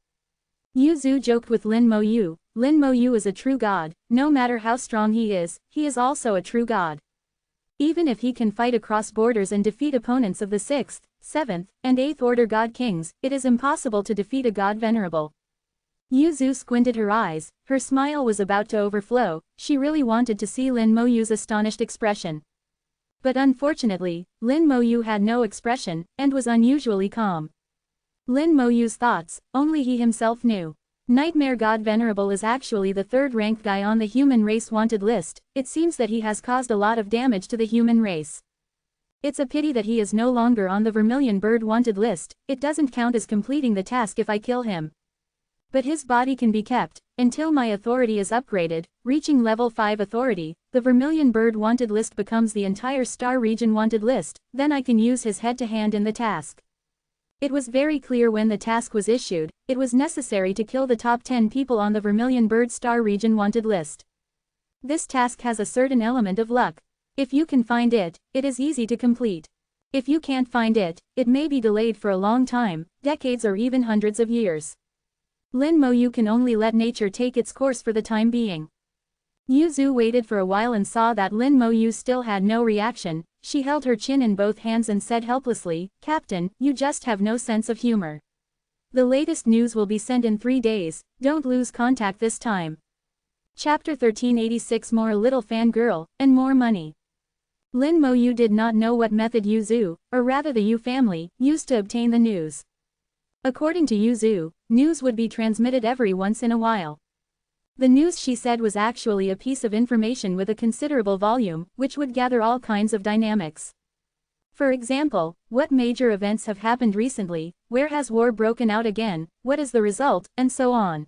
S1: Yuzu joked with Lin Moyu. Lin Moyu is a true god, no matter how strong he is also a true god. Even if he can fight across borders and defeat opponents of the 6th, 7th, and 8th Order God Kings, it is impossible to defeat a God Venerable. Yuzu squinted her eyes, her smile was about to overflow, she really wanted to see Lin Moyu's astonished expression. But unfortunately, Lin Moyu had no expression, and was unusually calm. Lin Moyu's thoughts, only he himself knew. Nightmare God Venerable is actually the 3rd ranked guy on the human race wanted list. It seems that he has caused a lot of damage to the human race. It's a pity that he is no longer on the Vermilion Bird wanted list. It doesn't count as completing the task if I kill him. But his body can be kept, until my authority is upgraded, reaching level 5 authority, the Vermilion Bird wanted list becomes the entire Star Region wanted list, then I can use his head to hand in the task. It was very clear when the task was issued, it was necessary to kill the top 10 people on the Vermilion Bird Star Region wanted list. This task has a certain element of luck. If you can find it, it is easy to complete. If you can't find it, it may be delayed for a long time, decades or even hundreds of years. Lin Moyu can only let nature take its course for the time being. Yuzu waited for a while and saw that Lin Moyu still had no reaction. She held her chin in both hands and said helplessly, "Captain, you just have no sense of humor. The latest news will be sent in 3 days, don't lose contact this time." Chapter 1386 More a little fangirl, and more money. Lin Moyu did not know what method Yuzu, or rather the Yu family, used to obtain the news. According to Yuzu, news would be transmitted every once in a while. The news, she said, was actually a piece of information with a considerable volume, which would gather all kinds of dynamics. For example, what major events have happened recently, where has war broken out again, what is the result, and so on.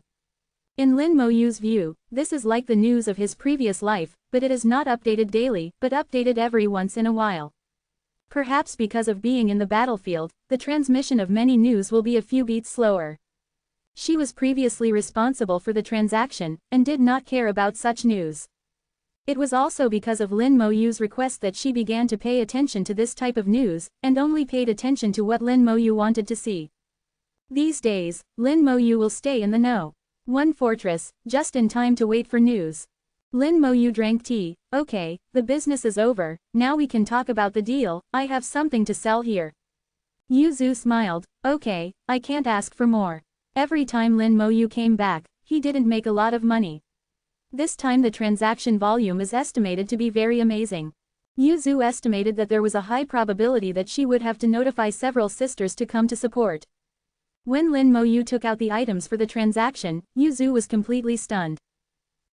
S1: In Lin Moyu's view, this is like the news of his previous life, but it is not updated daily, but updated every once in a while. Perhaps because of being in the battlefield, the transmission of many news will be a few beats slower. She was previously responsible for the transaction, and did not care about such news. It was also because of Lin Moyu's request that she began to pay attention to this type of news, and only paid attention to what Lin Moyu wanted to see. These days, Lin Moyu will stay in the know. One fortress, just in time to wait for news. Lin Moyu drank tea. "Okay, the business is over, now we can talk about the deal, I have something to sell here." Yuzu smiled. "Okay, I can't ask for more." Every time Lin Moyu came back, he didn't make a lot of money. This time the transaction volume is estimated to be very amazing. Yuzu estimated that there was a high probability that she would have to notify several sisters to come to support. When Lin Moyu took out the items for the transaction, Yuzu was completely stunned.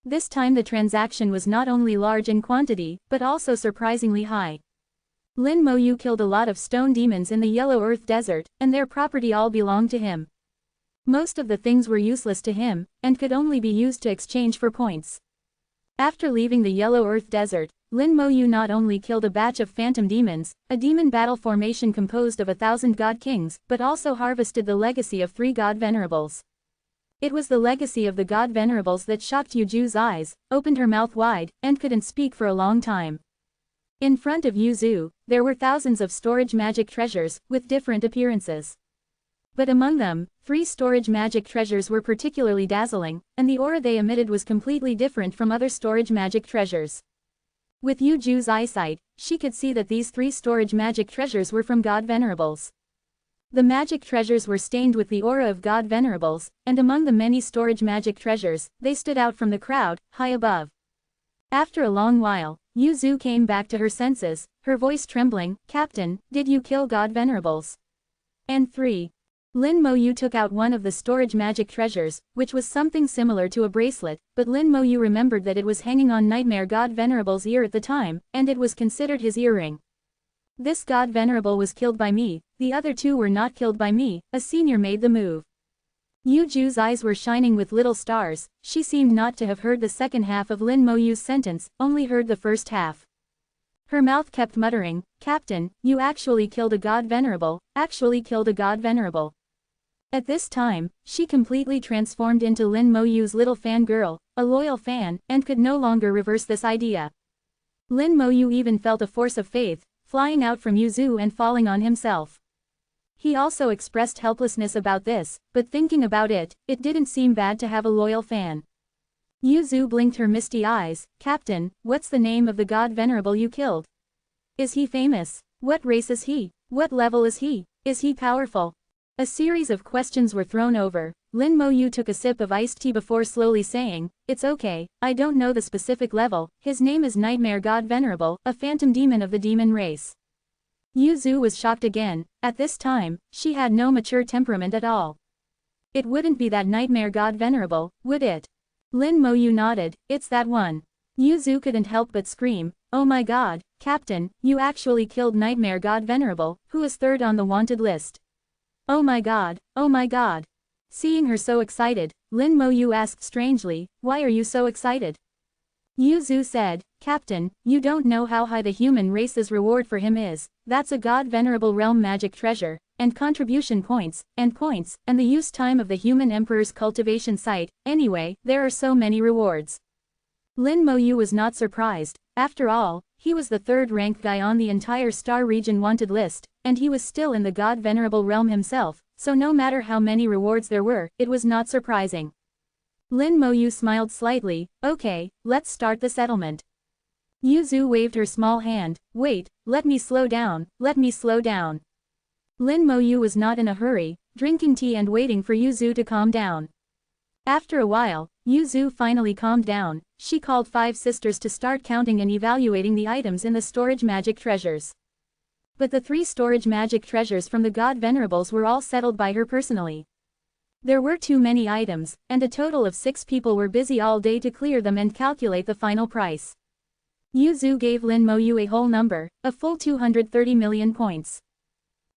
S1: This time the transaction was not only large in quantity, but also surprisingly high. Lin Moyu killed a lot of stone demons in the Yellow Earth Desert, and their property all belonged to him. Most of the things were useless to him, and could only be used to exchange for points. After leaving the Yellow Earth Desert, Lin Moyu not only killed a batch of phantom demons, a demon battle formation composed of 1,000 god kings, but also harvested the legacy of 3 god venerables. It was the legacy of the god venerables that shocked Yuju's eyes, opened her mouth wide, and couldn't speak for a long time. In front of Yuzu, there were thousands of storage magic treasures, with different appearances. But among them, 3 storage magic treasures were particularly dazzling, and the aura they emitted was completely different from other storage magic treasures. With Yuju's eyesight, she could see that these 3 storage magic treasures were from god venerables. The magic treasures were stained with the aura of God Venerables, and among the many storage magic treasures, they stood out from the crowd, high above. After a long while, Yuzu came back to her senses, her voice trembling. Captain, did you kill God Venerables? And 3. Lin Moyu took out one of the storage magic treasures, which was something similar to a bracelet, but Lin Moyu remembered that it was hanging on Nightmare God Venerable's ear at the time, and it was considered his earring. This God Venerable was killed by me, the other 2 were not killed by me, a senior made the move. Yuju's eyes were shining with little stars, she seemed not to have heard the second half of Lin Moyu's sentence, only heard the first half. Her mouth kept muttering, Captain, you actually killed a God Venerable, actually killed a God Venerable. At this time, she completely transformed into Lin Moyu's little fangirl, a loyal fan, and could no longer reverse this idea. Lin Moyu even felt a force of faith, flying out from Yuzu and falling on himself. He also expressed helplessness about this, but thinking about it, it didn't seem bad to have a loyal fan. Yuzu blinked her misty eyes. Captain, what's the name of the God Venerable you killed? Is he famous? What race is he? What level is he? Is he powerful? A series of questions were thrown over. Lin Moyu took a sip of iced tea before slowly saying, it's okay, I don't know the specific level, his name is Nightmare God Venerable, a phantom demon of the demon race. Yuzu was shocked again. At this time, she had no mature temperament at all. It wouldn't be that Nightmare God Venerable, would it? Lin Moyu nodded, it's that one. Yuzu couldn't help but scream, oh my god, Captain, you actually killed Nightmare God Venerable, who is 3rd on the wanted list. Oh my god, oh my god. Seeing her so excited, Lin Moyu asked strangely, why are you so excited? Yuzu said, Captain, you don't know how high the human race's reward for him is, that's a God Venerable realm magic treasure, and contribution points, and the use time of the human emperor's cultivation site, anyway, there are so many rewards. Lin Moyu was not surprised, after all, he was the 3rd-ranked guy on the entire Star Region wanted list, and he was still in the God Venerable realm himself, so no matter how many rewards there were, it was not surprising. Lin Moyu smiled slightly, okay, let's start the settlement. Yuzu waved her small hand, wait, let me slow down, let me slow down. Lin Moyu was not in a hurry, drinking tea and waiting for Yuzu to calm down. After a while, Yuzu finally calmed down. She called 5 sisters to start counting and evaluating the items in the storage magic treasures. But the 3 storage magic treasures from the God Venerables were all settled by her personally. There were too many items, and a total of 6 people were busy all day to clear them and calculate the final price. Yuzu gave Lin Moyu a whole number, a full 230 million points.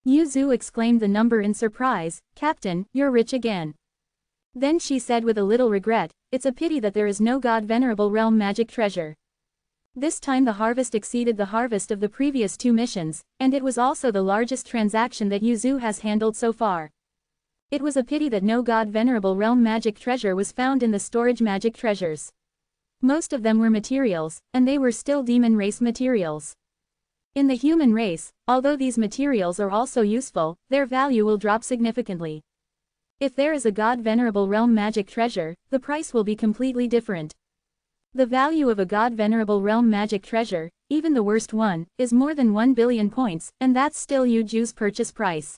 S1: Yuzu exclaimed the number in surprise, Captain, you're rich again. Then she said with a little regret, it's a pity that there is no God Venerable realm magic treasure. This time the harvest exceeded the harvest of the previous 2 missions, and it was also the largest transaction that Yuzu has handled so far. It was a pity that no God Venerable realm magic treasure was found in the storage magic treasures. Most of them were materials, and they were still demon race materials. In the human race, although these materials are also useful, their value will drop significantly. If there is a God Venerable realm magic treasure, the price will be completely different. The value of a God Venerable realm magic treasure, even the worst one, is more than 1 billion points, and that's still Yuju's purchase price.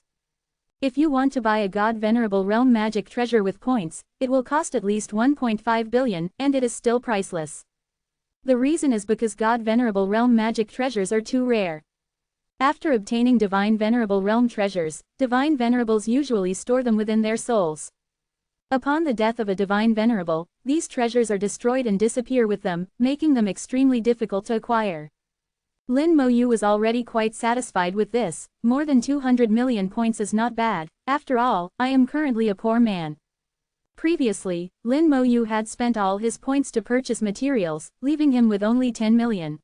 S1: If you want to buy a God Venerable realm magic treasure with points, it will cost at least 1.5 billion, and it is still priceless. The reason is because God Venerable realm magic treasures are too rare. After obtaining Divine Venerable realm treasures, Divine Venerables usually store them within their souls. Upon the death of a Divine Venerable, these treasures are destroyed and disappear with them, making them extremely difficult to acquire. Lin Moyu was already quite satisfied with this. More than 200 million points is not bad, after all, I am currently a poor man. Previously, Lin Moyu had spent all his points to purchase materials, leaving him with only 10 million.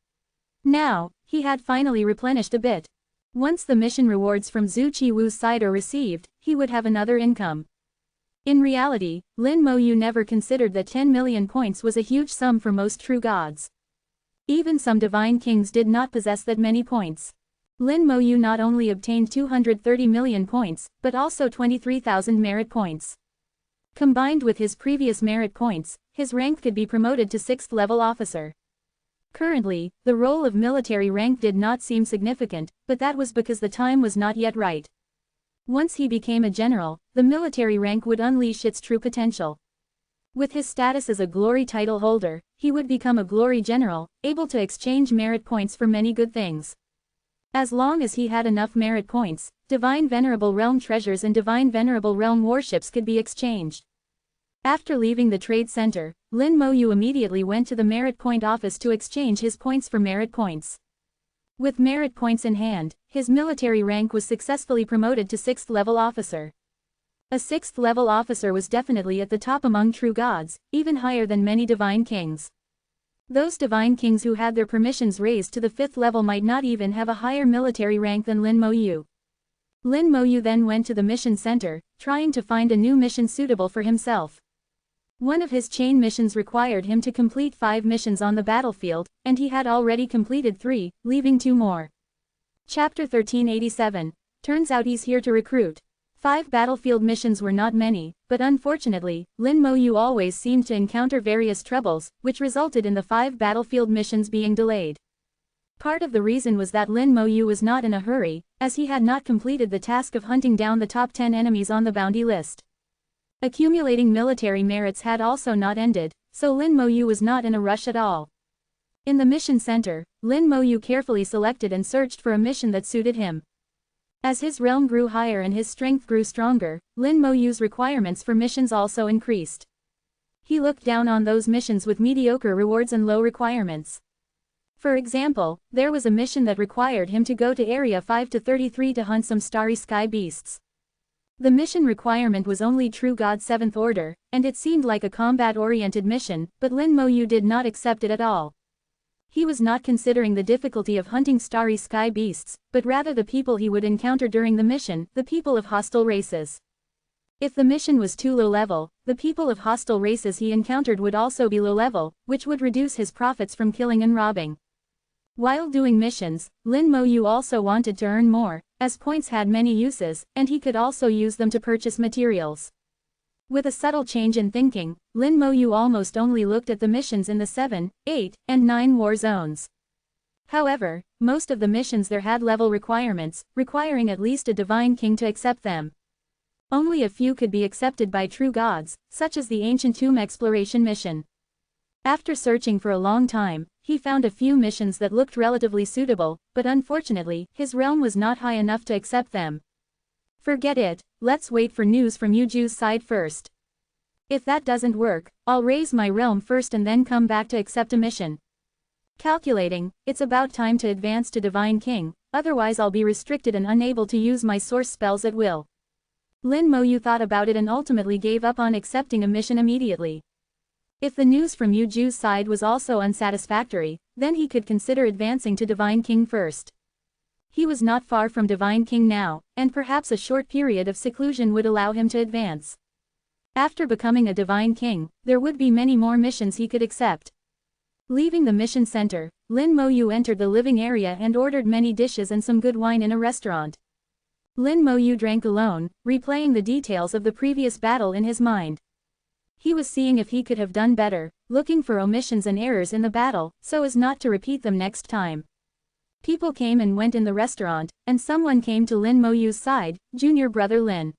S1: Now, he had finally replenished a bit. Once the mission rewards from Zhu Qiwu's side are received, he would have another income. In reality, Lin Moyu never considered that 10 million points was a huge sum for most true gods. Even some divine kings did not possess that many points. Lin Moyu not only obtained 230 million points, but also 23,000 merit points. Combined with his previous merit points, his rank could be promoted to 6th level officer. Currently, the role of military rank did not seem significant, but that was because the time was not yet right. Once he became a general, the military rank would unleash its true potential. With his status as a glory title holder, he would become a glory general, able to exchange merit points for many good things. As long as he had enough merit points, divine Venerable realm treasures and divine Venerable realm warships could be exchanged. After leaving the trade center, Lin Moyu immediately went to the merit point office to exchange his points for merit points. With merit points in hand, his military rank was successfully promoted to 6th level officer. A 6th level officer was definitely at the top among true gods, even higher than many divine kings. Those divine kings who had their permissions raised to the 5th level might not even have a higher military rank than Lin Moyu. Lin Moyu then went to the mission center, trying to find a new mission suitable for himself. One of his chain missions required him to complete 5 missions on the battlefield, and he had already completed 3, leaving 2 more. Chapter 1387. Turns out he's here to recruit. 5 battlefield missions were not many, but unfortunately, Lin Moyu always seemed to encounter various troubles, which resulted in the 5 battlefield missions being delayed. Part of the reason was that Lin Moyu was not in a hurry, as he had not completed the task of hunting down the top 10 enemies on the bounty list. Accumulating military merits had also not ended, so Lin Moyu was not in a rush at all. In the mission center, Lin Moyu carefully selected and searched for a mission that suited him. As his realm grew higher and his strength grew stronger, Lin Moyu's requirements for missions also increased. He looked down on those missions with mediocre rewards and low requirements. For example, there was a mission that required him to go to Area 5-33 to hunt some starry sky beasts. The mission requirement was only True God 7th Order, and it seemed like a combat-oriented mission, but Lin Moyu did not accept it at all. He was not considering the difficulty of hunting starry sky beasts, but rather the people he would encounter during the mission, the people of hostile races. If the mission was too low level, the people of hostile races he encountered would also be low level, which would reduce his profits from killing and robbing. While doing missions, Lin Moyu also wanted to earn more, as points had many uses, and he could also use them to purchase materials. With a subtle change in thinking, Lin Moyu almost only looked at the missions in the 7, 8, and 9 war zones. However, most of the missions there had level requirements, requiring at least a divine king to accept them. Only a few could be accepted by true gods, such as the ancient tomb exploration mission. After searching for a long time, he found a few missions that looked relatively suitable, but unfortunately, his realm was not high enough to accept them. Forget it, let's wait for news from Yuju's side first. If that doesn't work, I'll raise my realm first and then come back to accept a mission. Calculating, it's about time to advance to Divine King, otherwise I'll be restricted and unable to use my source spells at will. Lin Moyu thought about it and ultimately gave up on accepting a mission immediately. If the news from Yuju's side was also unsatisfactory, then he could consider advancing to Divine King first. He was not far from Divine King now, and perhaps a short period of seclusion would allow him to advance. After becoming a Divine King, there would be many more missions he could accept. Leaving the mission center, Lin Moyu entered the living area and ordered many dishes and some good wine in a restaurant. Lin Moyu drank alone, replaying the details of the previous battle in his mind. He was seeing if he could have done better, looking for omissions and errors in the battle, so as not to repeat them next time. People came and went in the restaurant, and someone came to Lin Moyu's side, junior brother Lin.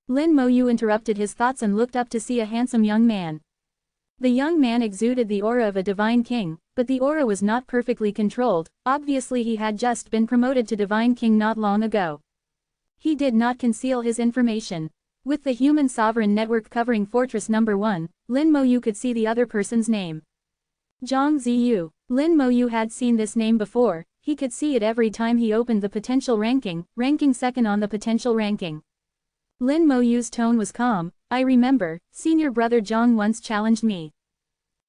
S1: Lin Moyu interrupted his thoughts and looked up to see a handsome young man. The young man exuded the aura of a divine king, but the aura was not perfectly controlled, obviously he had just been promoted to divine king not long ago. He did not conceal his information. With the human sovereign network covering Fortress No. 1, Lin Moyu could see the other person's name. Zhang Ziyu. Lin Moyu had seen this name before, he could see it every time he opened the potential ranking second on the potential ranking. Lin Moyu's tone was calm. I remember, senior brother Zhang once challenged me.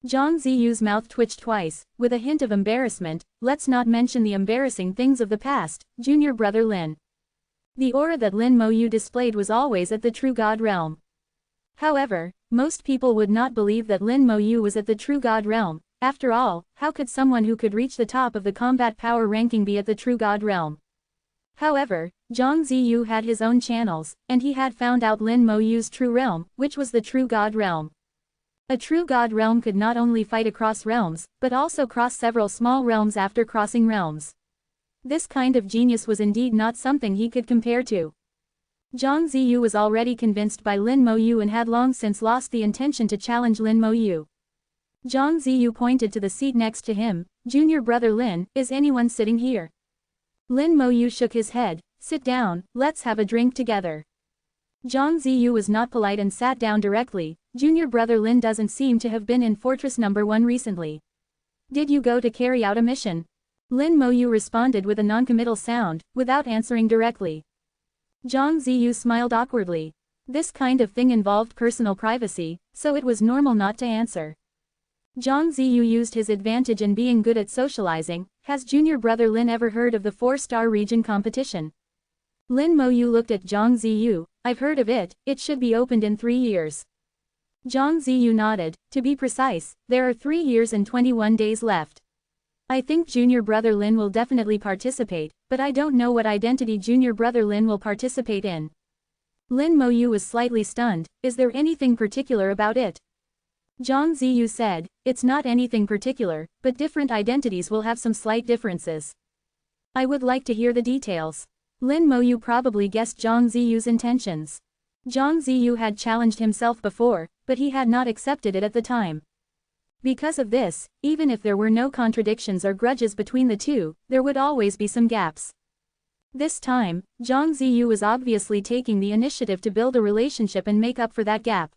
S1: Zhang Ziyu's mouth twitched twice, with a hint of embarrassment. Let's not mention the embarrassing things of the past, junior brother Lin. The aura that Lin Moyu displayed was always at the True God realm. However, most people would not believe that Lin Moyu was at the True God realm. After all, how could someone who could reach the top of the combat power ranking be at the True God realm? However, Zhang Ziyu had his own channels, and he had found out Lin Moyu's true realm, which was the True God realm. A True God realm could not only fight across realms, but also cross several small realms after crossing realms. This kind of genius was indeed not something he could compare to. Zhang Ziyu was already convinced by Lin Moyu and had long since lost the intention to challenge Lin Moyu. Zhang Ziyu pointed to the seat next to him. Junior brother Lin, is anyone sitting here? Lin Moyu shook his head. Sit down, let's have a drink together. Zhang Ziyu was not polite and sat down directly. Junior brother Lin doesn't seem to have been in Fortress Number 1 recently. Did you go to carry out a mission? Lin Moyu responded with a noncommittal sound, without answering directly. Zhang Ziyu smiled awkwardly. This kind of thing involved personal privacy, so it was normal not to answer. Zhang Ziyu used his advantage in being good at socializing. Has junior brother Lin ever heard of the 4-star region competition? Lin Moyu looked at Zhang Ziyu. I've heard of it, it should be opened in 3 years. Zhang Ziyu nodded. To be precise, there are 3 years and 21 days left. I think junior brother Lin will definitely participate, but I don't know what identity junior brother Lin will participate in. Lin Moyu was slightly stunned. Is there anything particular about it? Zhang Ziyu said, it's not anything particular, but different identities will have some slight differences. I would like to hear the details. Lin Moyu probably guessed Zhang Ziyu's intentions. Zhang Ziyu had challenged himself before, but he had not accepted it at the time. Because of this, even if there were no contradictions or grudges between the two, there would always be some gaps. This time, Zhang Ziyu was obviously taking the initiative to build a relationship and make up for that gap.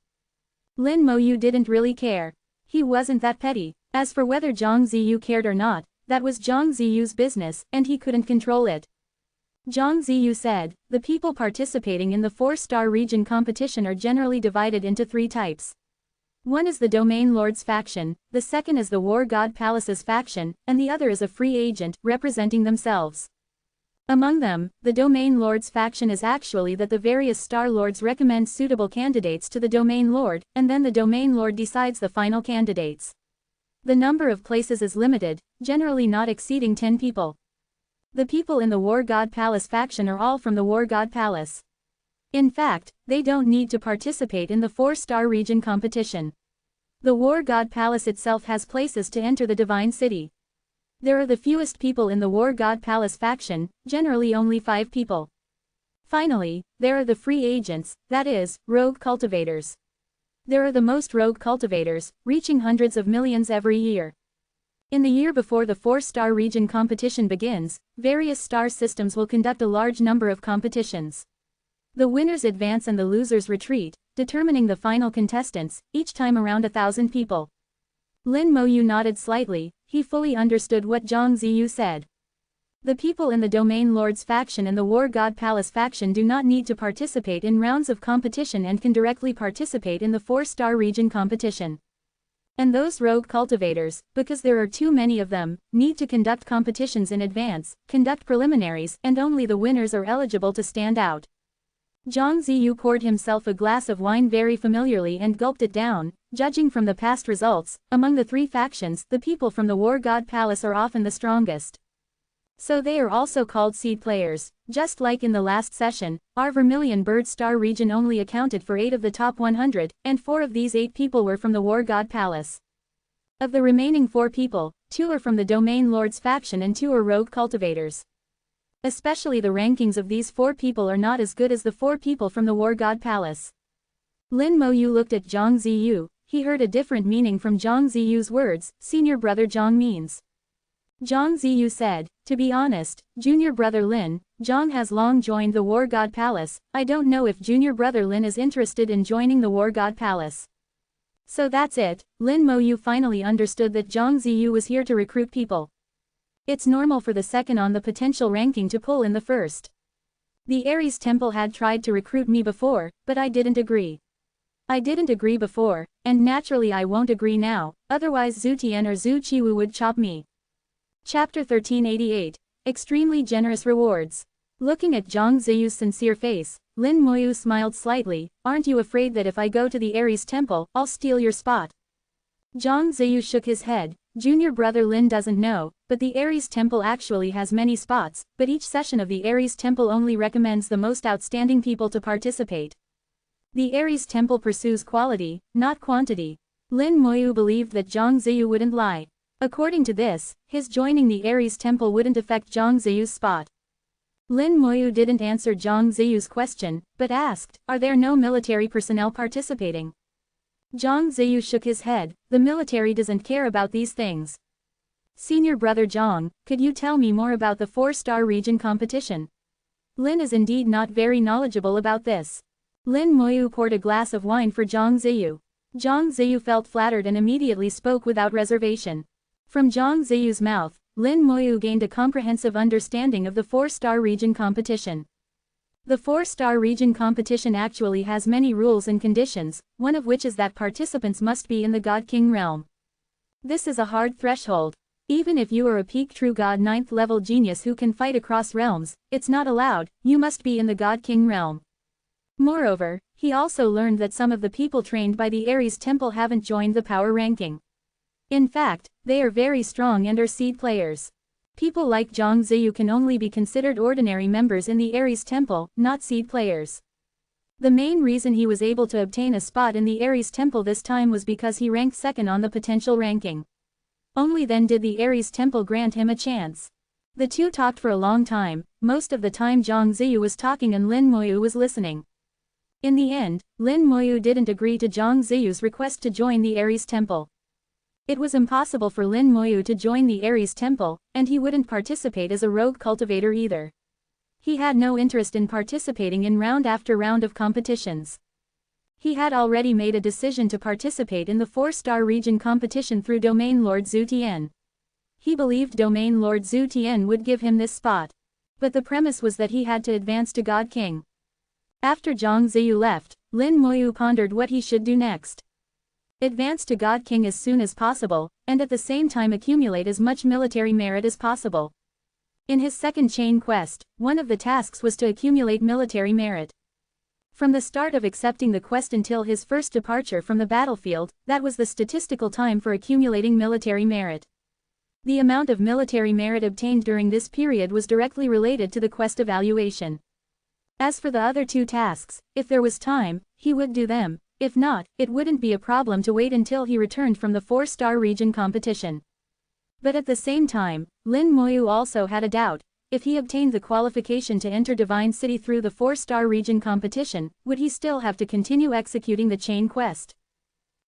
S1: Lin Moyu didn't really care. He wasn't that petty. As for whether Zhang Ziyu cared or not, that was Zhang Ziyu's business, and he couldn't control it. Zhang Ziyu said, the people participating in the 4-star region competition are generally divided into 3 types. One is the Domain Lord's faction, the second is the War God Palace's faction, and the other is a free agent, representing themselves. Among them, the Domain Lord's faction is actually that the various Star Lords recommend suitable candidates to the Domain Lord, and then the Domain Lord decides the final candidates. The number of places is limited, generally not exceeding 10 people. The people in the War God Palace faction are all from the War God Palace. In fact, they don't need to participate in the 4-star region competition. The War God Palace itself has places to enter the Divine City. There are the fewest people in the War God Palace faction, generally only 5 people. Finally, there are the free agents, that is, rogue cultivators. There are the most rogue cultivators, reaching hundreds of millions every year. In the year before the 4-star region competition begins, various star systems will conduct a large number of competitions. The winners advance and the losers retreat, determining the final contestants, each time around 1,000 people. Lin Moyu nodded slightly. He fully understood what Zhang Ziyu said. The people in the Domain Lord's faction and the War God Palace faction do not need to participate in rounds of competition and can directly participate in the 4-star region competition. And those rogue cultivators, because there are too many of them, need to conduct competitions in advance, conduct preliminaries, and only the winners are eligible to stand out. Zhang Ziyu poured himself a glass of wine very familiarly and gulped it down. Judging from the past results, among the 3 factions, the people from the War God Palace are often the strongest. So they are also called seed players. Just like in the last session, our Vermilion Bird Star region only accounted for 8 of the top 100, and 4 of these 8 people were from the War God Palace. Of the remaining 4 people, 2 are from the Domain Lord's faction and 2 are rogue cultivators. Especially the rankings of these 4 people are not as good as the 4 people from the War God Palace. Lin Moyu looked at Zhang Ziyu. He heard a different meaning from Zhang Ziyu's words. Senior brother Zhang means. Zhang Ziyu said, to be honest, junior brother Lin, Zhang has long joined the War God Palace. I don't know if junior brother Lin is interested in joining the War God Palace. So that's it. Lin Moyu finally understood that Zhang Ziyu was here to recruit people. It's normal for the second on the potential ranking to pull in the first. The Ares Temple had tried to recruit me before, but I didn't agree. I didn't agree before, and naturally I won't agree now, otherwise Zhu Tian or Zhu Qiwu would chop me. Chapter 1388. Extremely Generous Rewards. Looking at Zhang Ziyu's sincere face, Lin Moyu smiled slightly. Aren't you afraid that if I go to the Ares Temple, I'll steal your spot? Zhang Ziyu shook his head. Junior brother Lin doesn't know, but the Ares Temple actually has many spots, but each session of the Ares Temple only recommends the most outstanding people to participate. The Ares Temple pursues quality, not quantity. Lin Moyu believed that Zhang Ziyu wouldn't lie. According to this, his joining the Ares Temple wouldn't affect Zhang Ziyu's spot. Lin Moyu didn't answer Zhang Ziyu's question, but asked, "Are there no military personnel participating?" Zhang Ziyu shook his head. "The military doesn't care about these things." "Senior brother Zhang, could you tell me more about the 4-star region competition?" Lin is indeed not very knowledgeable about this. Lin Moyu poured a glass of wine for Zhang Ziyu. Zhang Ziyu felt flattered and immediately spoke without reservation. From Zhang Ziyu's mouth, Lin Moyu gained a comprehensive understanding of the 4-star region competition. The 4-star region competition actually has many rules and conditions, one of which is that participants must be in the God King realm. This is a hard threshold. Even if you are a peak true God 9th level genius who can fight across realms, it's not allowed, you must be in the God King realm. Moreover, he also learned that some of the people trained by the Ares Temple haven't joined the power ranking. In fact, they are very strong and are seed players. People like Zhang Ziyu can only be considered ordinary members in the Ares Temple, not seed players. The main reason he was able to obtain a spot in the Ares Temple this time was because he ranked second on the potential ranking. Only then did the Ares Temple grant him a chance. The two talked for a long time, most of the time Zhang Ziyu was talking and Lin Moyu was listening. In the end, Lin Moyu didn't agree to Zhang Ziyu's request to join the Ares Temple. It was impossible for Lin Moyu to join the Ares Temple, and he wouldn't participate as a rogue cultivator either. He had no interest in participating in round after round of competitions. He had already made a decision to participate in the 4-star region competition through Domain Lord Zhu Tian. He believed Domain Lord Zhu Tian would give him this spot. But the premise was that he had to advance to God King. After Zhang Ziyu left, Lin Moyu pondered what he should do next. Advance to God King as soon as possible, and at the same time accumulate as much military merit as possible. In his second chain quest, one of the tasks was to accumulate military merit. From the start of accepting the quest until his first departure from the battlefield, that was the statistical time for accumulating military merit. The amount of military merit obtained during this period was directly related to the quest evaluation. As for the other two tasks, if there was time, he would do them. If not, it wouldn't be a problem to wait until he returned from the 4-star region competition. But at the same time, Lin Moyu also had a doubt. If he obtained the qualification to enter Divine City through the 4-star region competition, would he still have to continue executing the chain quest?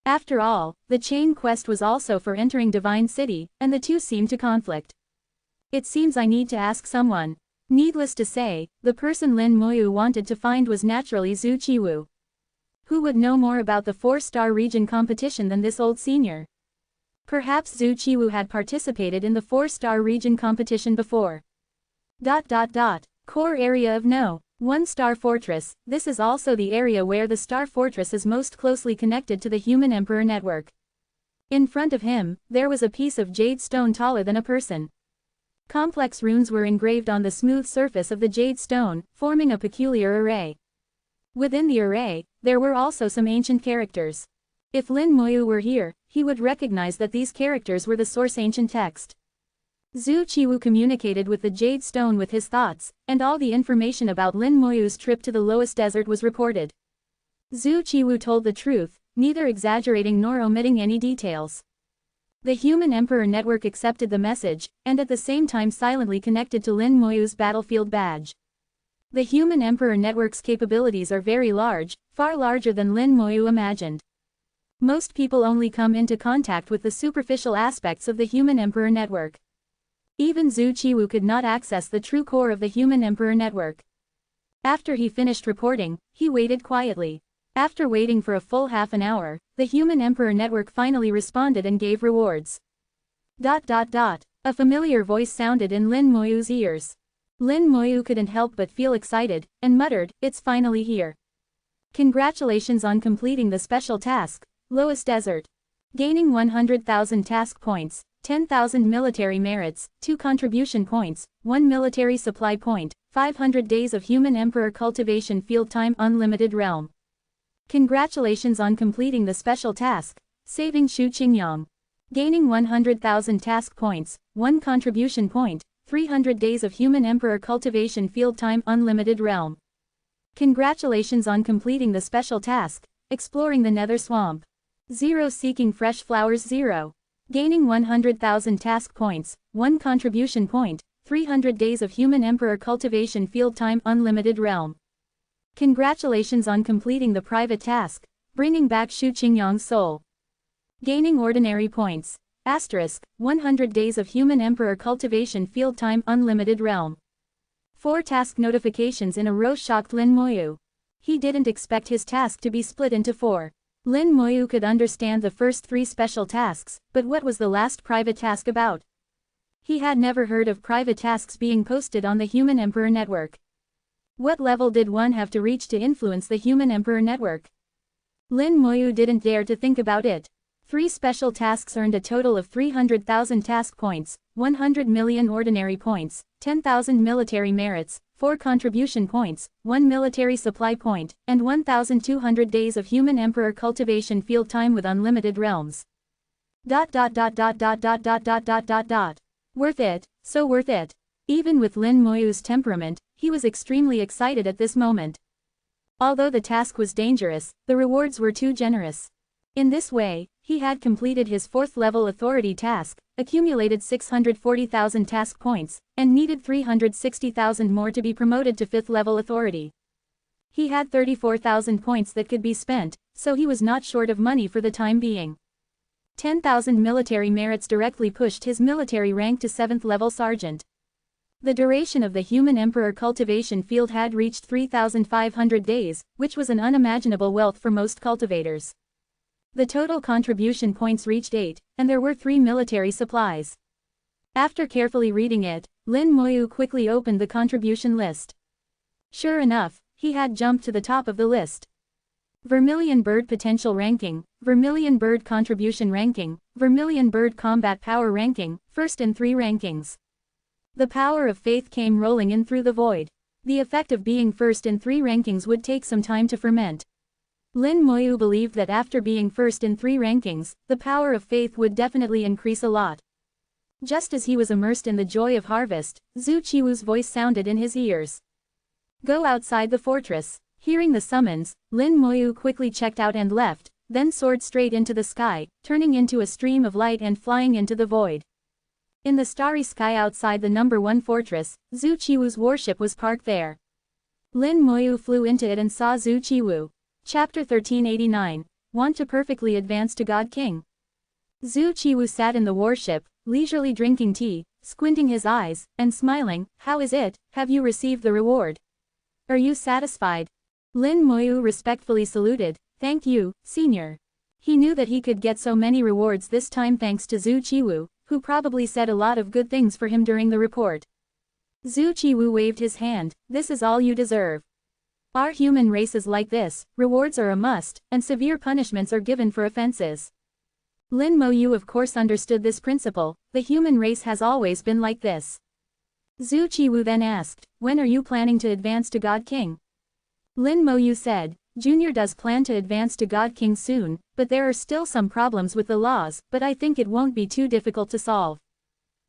S1: After all, the chain quest was also for entering Divine City, and the two seemed to conflict. It seems I need to ask someone. Needless to say, the person Lin Moyu wanted to find was naturally Zhu Qiwu. Who would know more about the 4-star region competition than this old senior? Perhaps Zhu Qiwu had participated in the 4-star region competition before. Core area of No. 1-star fortress. This is also the area where the star fortress is most closely connected to the human emperor network. In front of him, there was a piece of jade stone taller than a person. Complex runes were engraved on the smooth surface of the jade stone, forming a peculiar array. Within the array, there were also some ancient characters. If Lin Moyu were here, he would recognize that these characters were the source ancient text. Zhu Qiwu communicated with the jade stone with his thoughts, and all the information about Lin Moyu's trip to the lowest desert was reported. Zhu Qiwu told the truth, neither exaggerating nor omitting any details. The human emperor network accepted the message, and at the same time silently connected to Lin Moyu's battlefield badge. The human emperor network's capabilities are very large, far larger than Lin Moyu imagined. Most people only come into contact with the superficial aspects of the human emperor network. Even Zhu Qiwu could not access the true core of the human emperor network. After he finished reporting, he waited quietly. After waiting for a full half an hour, the human emperor network finally responded and gave rewards. A familiar voice sounded in Lin Moyu's ears. Lin Moyu couldn't help but feel excited, and muttered, "It's finally here. Congratulations on completing the special task, Lowest Desert. Gaining 100,000 task points, 10,000 military merits, 2 contribution points, 1 military supply point, 500 days of human emperor cultivation field time unlimited realm. Congratulations on completing the special task, saving Xu Qingyang. Gaining 100,000 task points, 1 contribution point, 300 days of human emperor cultivation field time unlimited realm. Congratulations on completing the special task, exploring the nether swamp. 0 seeking fresh flowers 0. Gaining 100,000 task points, 1 contribution point, 300 days of Human Emperor Cultivation Field Time Unlimited Realm. Congratulations on completing the private task, bringing back Shu Qingyang's soul. Gaining ordinary points. Asterisk, 100 days of Human Emperor Cultivation Field Time Unlimited Realm. 4 task notifications in a row shocked Lin Moyu. He didn't expect his task to be split into 4. Lin Moyu could understand the first 3 special tasks, but what was the last private task about? He had never heard of private tasks being posted on the Human Emperor Network. What level did one have to reach to influence the Human Emperor Network? Lin Moyu didn't dare to think about it. 3 special tasks earned a total of 300,000 task points, 100 million ordinary points, 10,000 military merits, 4 contribution points, 1 military supply point, and 1,200 days of Human Emperor Cultivation Field Time with unlimited realms. ... Worth it, so worth it. Even with Lin Moyu's temperament, he was extremely excited at this moment. Although the task was dangerous, the rewards were too generous. In this way, he had completed his 4th level authority task, accumulated 640,000 task points, and needed 360,000 more to be promoted to 5th level authority. He had 34,000 points that could be spent, so he was not short of money for the time being. 10,000 military merits directly pushed his military rank to 7th level sergeant. The duration of the Human Emperor Cultivation Field had reached 3,500 days, which was an unimaginable wealth for most cultivators. The total contribution points reached 8, and there were 3 military supplies. After carefully reading it, Lin Moyu quickly opened the contribution list. Sure enough, he had jumped to the top of the list. Vermilion Bird Potential Ranking, Vermilion Bird Contribution Ranking, Vermilion Bird Combat Power Ranking, first in 3 rankings. The power of faith came rolling in through the void. The effect of being first in 3 rankings would take some time to ferment. Lin Moyu believed that after being first in 3 rankings, the power of faith would definitely increase a lot. Just as he was immersed in the joy of harvest, Zhu Qiwu's voice sounded in his ears. Go outside the fortress. Hearing the summons, Lin Moyu quickly checked out and left, then soared straight into the sky, turning into a stream of light and flying into the void. In the starry sky outside the number 1 fortress, Zhu Qiwu's warship was parked there. Lin Moyu flew into it and saw Zhu Qiwu. Chapter 1389. Want to perfectly advance to God King. Zhu Qiwu sat in the warship, leisurely drinking tea, squinting his eyes, and smiling. How is it? Have you received the reward? Are you satisfied? Lin Moyu respectfully saluted. Thank you, senior. He knew that he could get so many rewards this time thanks to Zhu Qiwu, who probably said a lot of good things for him during the report. Zhu Qiwu waved his hand. This is all you deserve. Our human race is like this, rewards are a must, and severe punishments are given for offenses. Lin Moyu of course understood this principle, the human race has always been like this. Zhu Qiwu then asked, when are you planning to advance to God King? Lin Moyu said, Junior does plan to advance to God King soon, but there are still some problems with the laws, but I think it won't be too difficult to solve.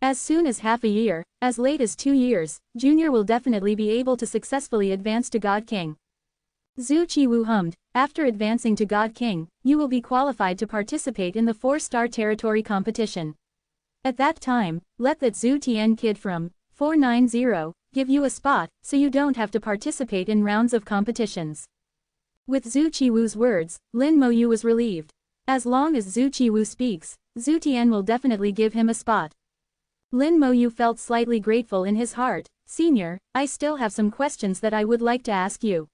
S1: As soon as half a year, as late as 2 years, Junior will definitely be able to successfully advance to God King. Zhu Qiwu hummed, after advancing to God King, you will be qualified to participate in the 4-star territory competition. At that time, let that Zhu Tian kid from 490 give you a spot, so you don't have to participate in rounds of competitions. With Zhu Qiwu's words, Lin Moyu was relieved. As long as Zhu Qiwu speaks, Zhu Tian will definitely give him a spot. Lin Moyu felt slightly grateful in his heart. Senior, I still have some questions that I would like to ask you.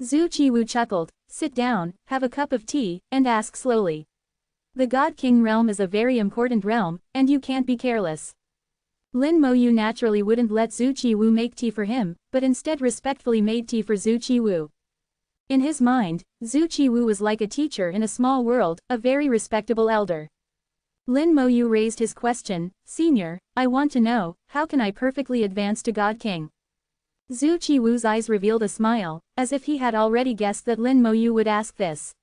S1: Zhu Qiwu chuckled. Sit down, have a cup of tea, and ask slowly. The God King realm is a very important realm, and you can't be careless. Lin Moyu naturally wouldn't let Zhu Qiwu make tea for him, but instead respectfully made tea for Zhu Qiwu. In his mind, Zhu Qiwu was like a teacher in a small world, a very respectable elder. Lin Moyu raised his question, Senior, I want to know, how can I perfectly advance to God King? Zhu Qiwu's eyes revealed a smile, as if he had already guessed that Lin Moyu would ask this.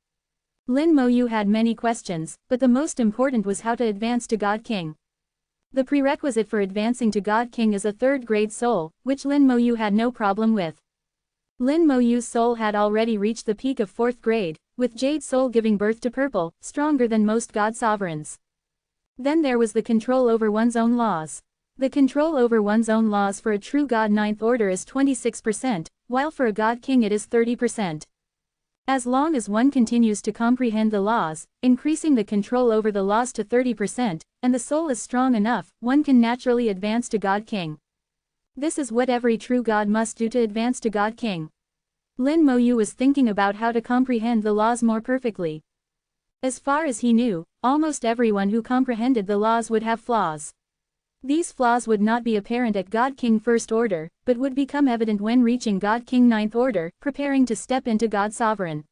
S1: Lin Moyu had many questions, but the most important was how to advance to God King. The prerequisite for advancing to God King is a 3rd-grade soul, which Lin Moyu had no problem with. Lin Moyu's soul had already reached the peak of 4th grade, with Jade Soul giving birth to Purple, stronger than most God Sovereigns. Then there was the control over one's own laws. The control over one's own laws for a true God ninth order is 26%, while for a God king it is 30%. As long as one continues to comprehend the laws, increasing the control over the laws to 30%, and the soul is strong enough, one can naturally advance to God king. This is what every true God must do to advance to God king. Lin Moyu was thinking about how to comprehend the laws more perfectly. As far as he knew, almost everyone who comprehended the laws would have flaws. These flaws would not be apparent at God King First Order, but would become evident when reaching God King Ninth Order, preparing to step into God Sovereign.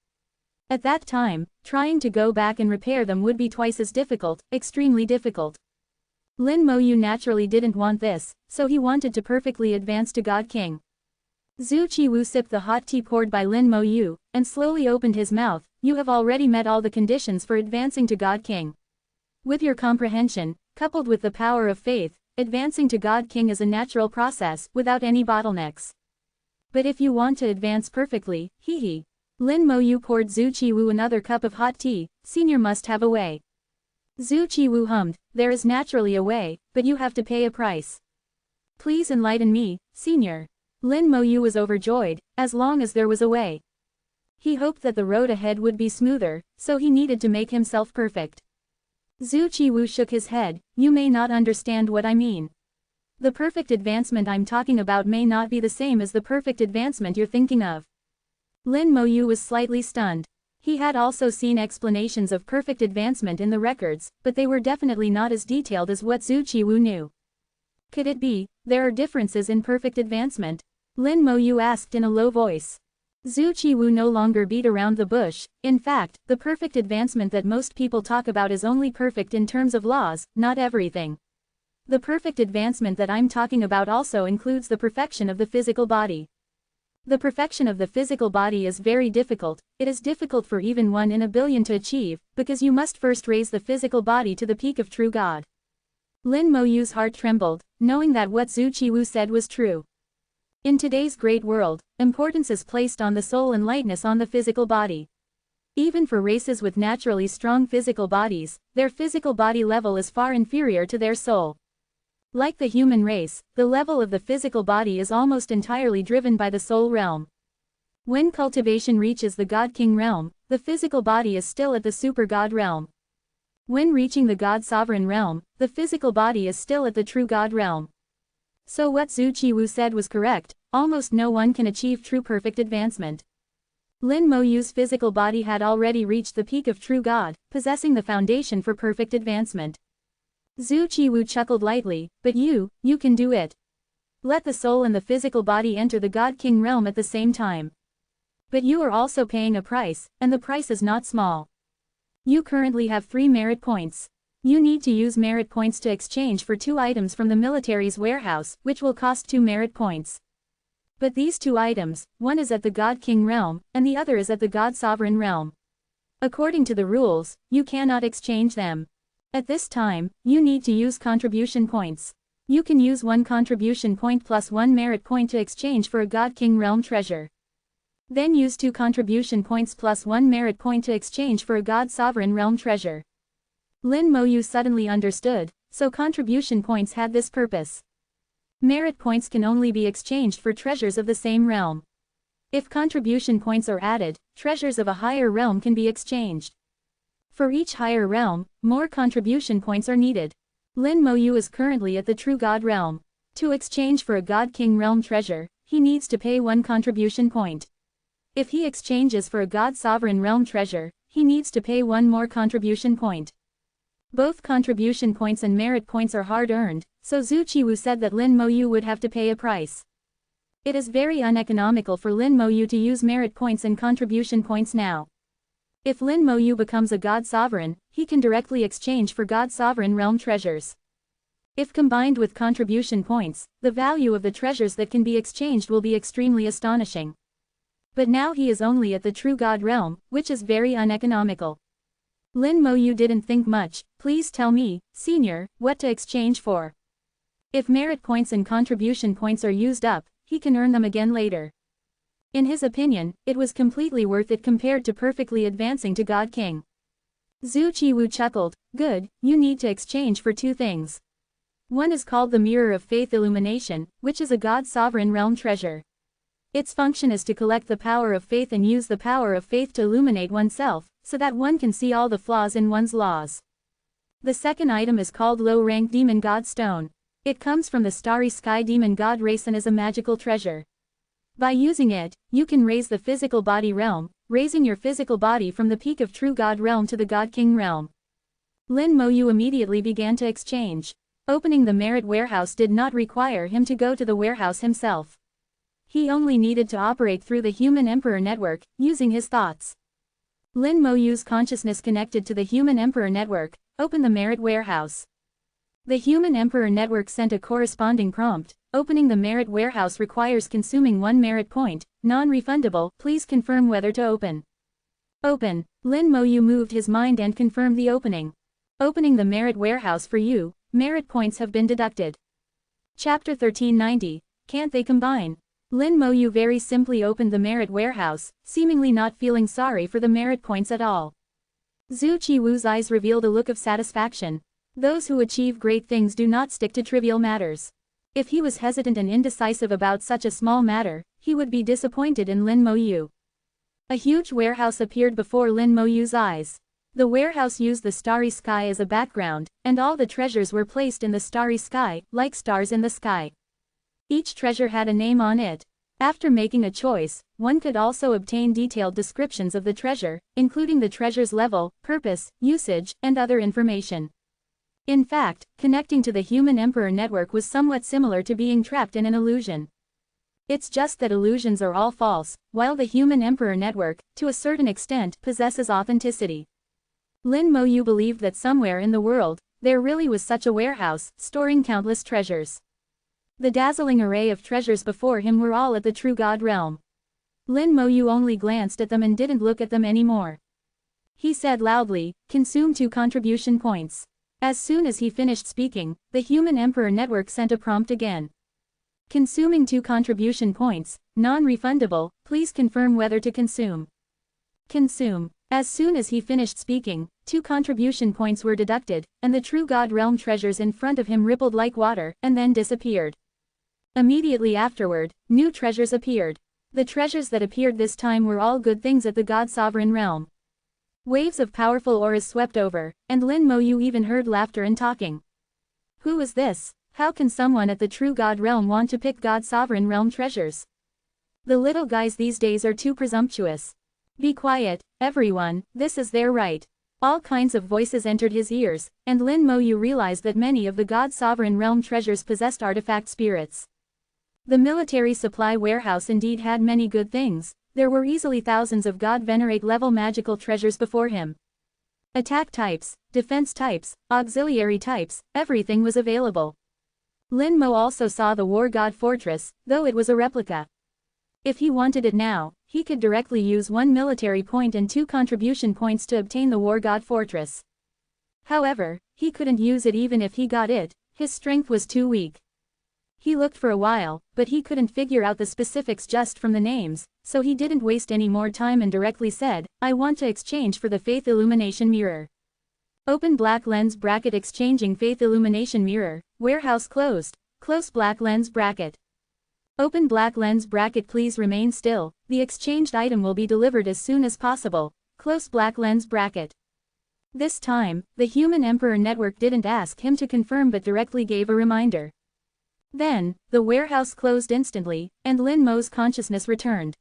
S1: At that time, trying to go back and repair them would be twice as difficult, extremely difficult. Lin Moyu naturally didn't want this, so he wanted to perfectly advance to God King. Zhu Qiwu sipped the hot tea poured by Lin Moyu, and slowly opened his mouth. You have already met all the conditions for advancing to God King. With your comprehension, coupled with the power of faith, advancing to God King is a natural process, without any bottlenecks. But if you want to advance perfectly, Lin Moyu poured Zhu Qiwu another cup of hot tea. Senior must have a way. Zhu Qiwu hummed, there is naturally a way, but you have to pay a price. Please enlighten me, Senior. Lin Moyu was overjoyed, as long as there was a way. He hoped that the road ahead would be smoother, so he needed to make himself perfect. Zhu Qiwu shook his head, you may not understand what I mean. The perfect advancement I'm talking about may not be the same as the perfect advancement you're thinking of. Lin Moyu was slightly stunned. He had also seen explanations of perfect advancement in the records, but they were definitely not as detailed as what Zhu Qiwu knew. Could it be, there are differences in perfect advancement? Lin Moyu asked in a low voice. Zhu Qiwu no longer beat around the bush. In fact, the perfect advancement that most people talk about is only perfect in terms of laws, not everything. The perfect advancement that I'm talking about also includes the perfection of the physical body. The perfection of the physical body is very difficult. It is difficult for even 1 in a billion to achieve, because you must first raise the physical body to the peak of true God. Lin Moyu's heart trembled, knowing that what Zhu Qiwu said was true. In today's great world, importance is placed on the soul and lightness on the physical body. Even for races with naturally strong physical bodies, their physical body level is far inferior to their soul. Like the human race, the level of the physical body is almost entirely driven by the soul realm. When cultivation reaches the God King realm, the physical body is still at the Super God realm. When reaching the God Sovereign realm, the physical body is still at the True God realm. So what Zhu Qiwu said was correct, almost no one can achieve true perfect advancement. Lin Moyu's physical body had already reached the peak of true God, possessing the foundation for perfect advancement. Zhu Qiwu chuckled lightly, but you can do it. Let the soul and the physical body enter the God King realm at the same time. But you are also paying a price, and the price is not small. You currently have 3 merit points. You need to use merit points to exchange for 2 items from the military's warehouse, which will cost 2 merit points. But these 2 items, one is at the God King realm, and the other is at the God Sovereign realm. According to the rules, you cannot exchange them. At this time, you need to use contribution points. You can use 1 contribution point plus 1 merit point to exchange for a God King realm treasure. Then use 2 contribution points plus 1 merit point to exchange for a God Sovereign realm treasure. Lin Moyu suddenly understood, so contribution points had this purpose. Merit points can only be exchanged for treasures of the same realm. If contribution points are added, treasures of a higher realm can be exchanged. For each higher realm, more contribution points are needed. Lin Moyu is currently at the True God realm. To exchange for a God King realm treasure, he needs to pay 1 contribution point. If he exchanges for a God Sovereign realm treasure, he needs to pay 1 more contribution point. Both contribution points and merit points are hard-earned, so Zhu Qiwu said that Lin Moyu would have to pay a price. It is very uneconomical for Lin Moyu to use merit points and contribution points now. If Lin Moyu becomes a God Sovereign, he can directly exchange for God Sovereign realm treasures. If combined with contribution points, the value of the treasures that can be exchanged will be extremely astonishing. But now he is only at the True God realm, which is very uneconomical. Lin Moyu didn't think much. Please tell me, Senior, what to exchange for. If merit points and contribution points are used up, he can earn them again later. In his opinion, it was completely worth it compared to perfectly advancing to God King. Zhu Qiwu chuckled, good, you need to exchange for 2 things. One is called the Mirror of Faith Illumination, which is a God sovereign realm treasure. Its function is to collect the power of faith and use the power of faith to illuminate oneself, so that one can see all the flaws in one's laws. The second item is called Low-Rank Demon God Stone. It comes from the Starry Sky Demon God race and is a magical treasure. By using it, you can raise the physical body realm, raising your physical body from the peak of True God realm to the God King realm. Lin Moyu immediately began to exchange. Opening the merit warehouse did not require him to go to the warehouse himself. He only needed to operate through the Human Emperor network, using his thoughts. Lin Moyu's consciousness connected to the Human Emperor network, opened the merit warehouse. The Human Emperor network sent a corresponding prompt. Opening the merit warehouse requires consuming 1 merit point, non-refundable, please confirm whether to open. Open. Lin Moyu moved his mind and confirmed the opening. Opening the merit warehouse for you, merit points have been deducted. Chapter 1390, Can't They Combine? Lin Moyu very simply opened the merit warehouse, seemingly not feeling sorry for the merit points at all. Zhu Qiwu's eyes revealed a look of satisfaction. Those who achieve great things do not stick to trivial matters. If he was hesitant and indecisive about such a small matter, he would be disappointed in Lin Moyu. A huge warehouse appeared before Lin Moyu's eyes. The warehouse used the starry sky as a background, and all the treasures were placed in the starry sky, like stars in the sky. Each treasure had a name on it. After making a choice, one could also obtain detailed descriptions of the treasure, including the treasure's level, purpose, usage, and other information. In fact, connecting to the Human Emperor network was somewhat similar to being trapped in an illusion. It's just that illusions are all false, while the Human Emperor network, to a certain extent, possesses authenticity. Lin Moyu believed that somewhere in the world, there really was such a warehouse, storing countless treasures. The dazzling array of treasures before him were all at the True God realm. Lin Moyu only glanced at them and didn't look at them anymore. He said loudly, "Consume 2 contribution points." As soon as he finished speaking, the Human Emperor network sent a prompt again. Consuming 2 contribution points, non-refundable, please confirm whether to consume. Consume. As soon as he finished speaking, 2 contribution points were deducted, and the True God realm treasures in front of him rippled like water, and then disappeared. Immediately afterward, new treasures appeared. The treasures that appeared this time were all good things at the God Sovereign realm. Waves of powerful auras swept over, and Lin Moyu even heard laughter and talking. Who is this? How can someone at the True God realm want to pick God Sovereign realm treasures? The little guys these days are too presumptuous. Be quiet, everyone, this is their right. All kinds of voices entered his ears, and Lin Moyu realized that many of the God Sovereign realm treasures possessed artifact spirits. The military supply warehouse indeed had many good things. There were easily thousands of God Venerate level magical treasures before him. Attack types, defense types, auxiliary types, everything was available. Lin Mo also saw the War God Fortress, though it was a replica. If he wanted it now, he could directly use 1 military point and 2 contribution points to obtain the War God Fortress. However, he couldn't use it even if he got it, his strength was too weak. He looked for a while, but he couldn't figure out the specifics just from the names, so he didn't waste any more time and directly said, "I want to exchange for the Faith Illumination Mirror." Open black lens bracket exchanging Faith Illumination Mirror, warehouse closed, close black lens bracket. Open black lens bracket please remain still, the exchanged item will be delivered as soon as possible, close black lens bracket. This time, the Human Emperor network didn't ask him to confirm but directly gave a reminder. Then, the warehouse closed instantly, and Lin Mo's consciousness returned.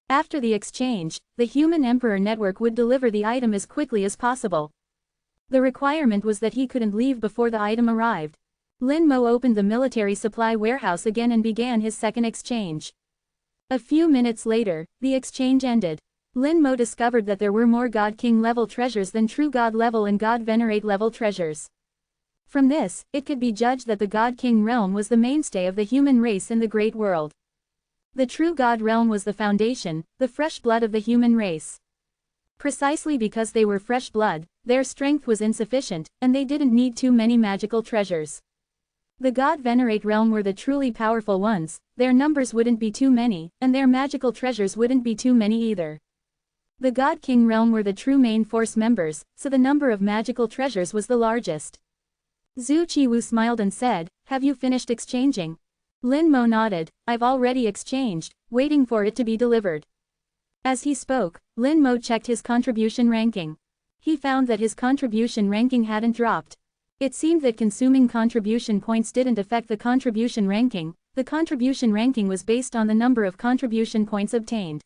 S1: After the exchange, the Human Emperor network would deliver the item as quickly as possible. The requirement was that he couldn't leave before the item arrived. Lin Mo opened the military supply warehouse again and began his second exchange. A few minutes later, the exchange ended. Lin Mo discovered that there were more God King level treasures than True God level and God Venerate level treasures. From this, it could be judged that the God King realm was the mainstay of the human race in the great world. The True God realm was the foundation, the fresh blood of the human race. Precisely because they were fresh blood, their strength was insufficient, and they didn't need too many magical treasures. The God Venerate realm were the truly powerful ones, their numbers wouldn't be too many, and their magical treasures wouldn't be too many either. The God King realm were the true main force members, so the number of magical treasures was the largest. Zhu Qiwu smiled and said, "Have you finished exchanging?" Lin Mo nodded, "I've already exchanged, waiting for it to be delivered." As he spoke, Lin Mo checked his contribution ranking. He found that his contribution ranking hadn't dropped. It seemed that consuming contribution points didn't affect the contribution ranking. The contribution ranking was based on the number of contribution points obtained.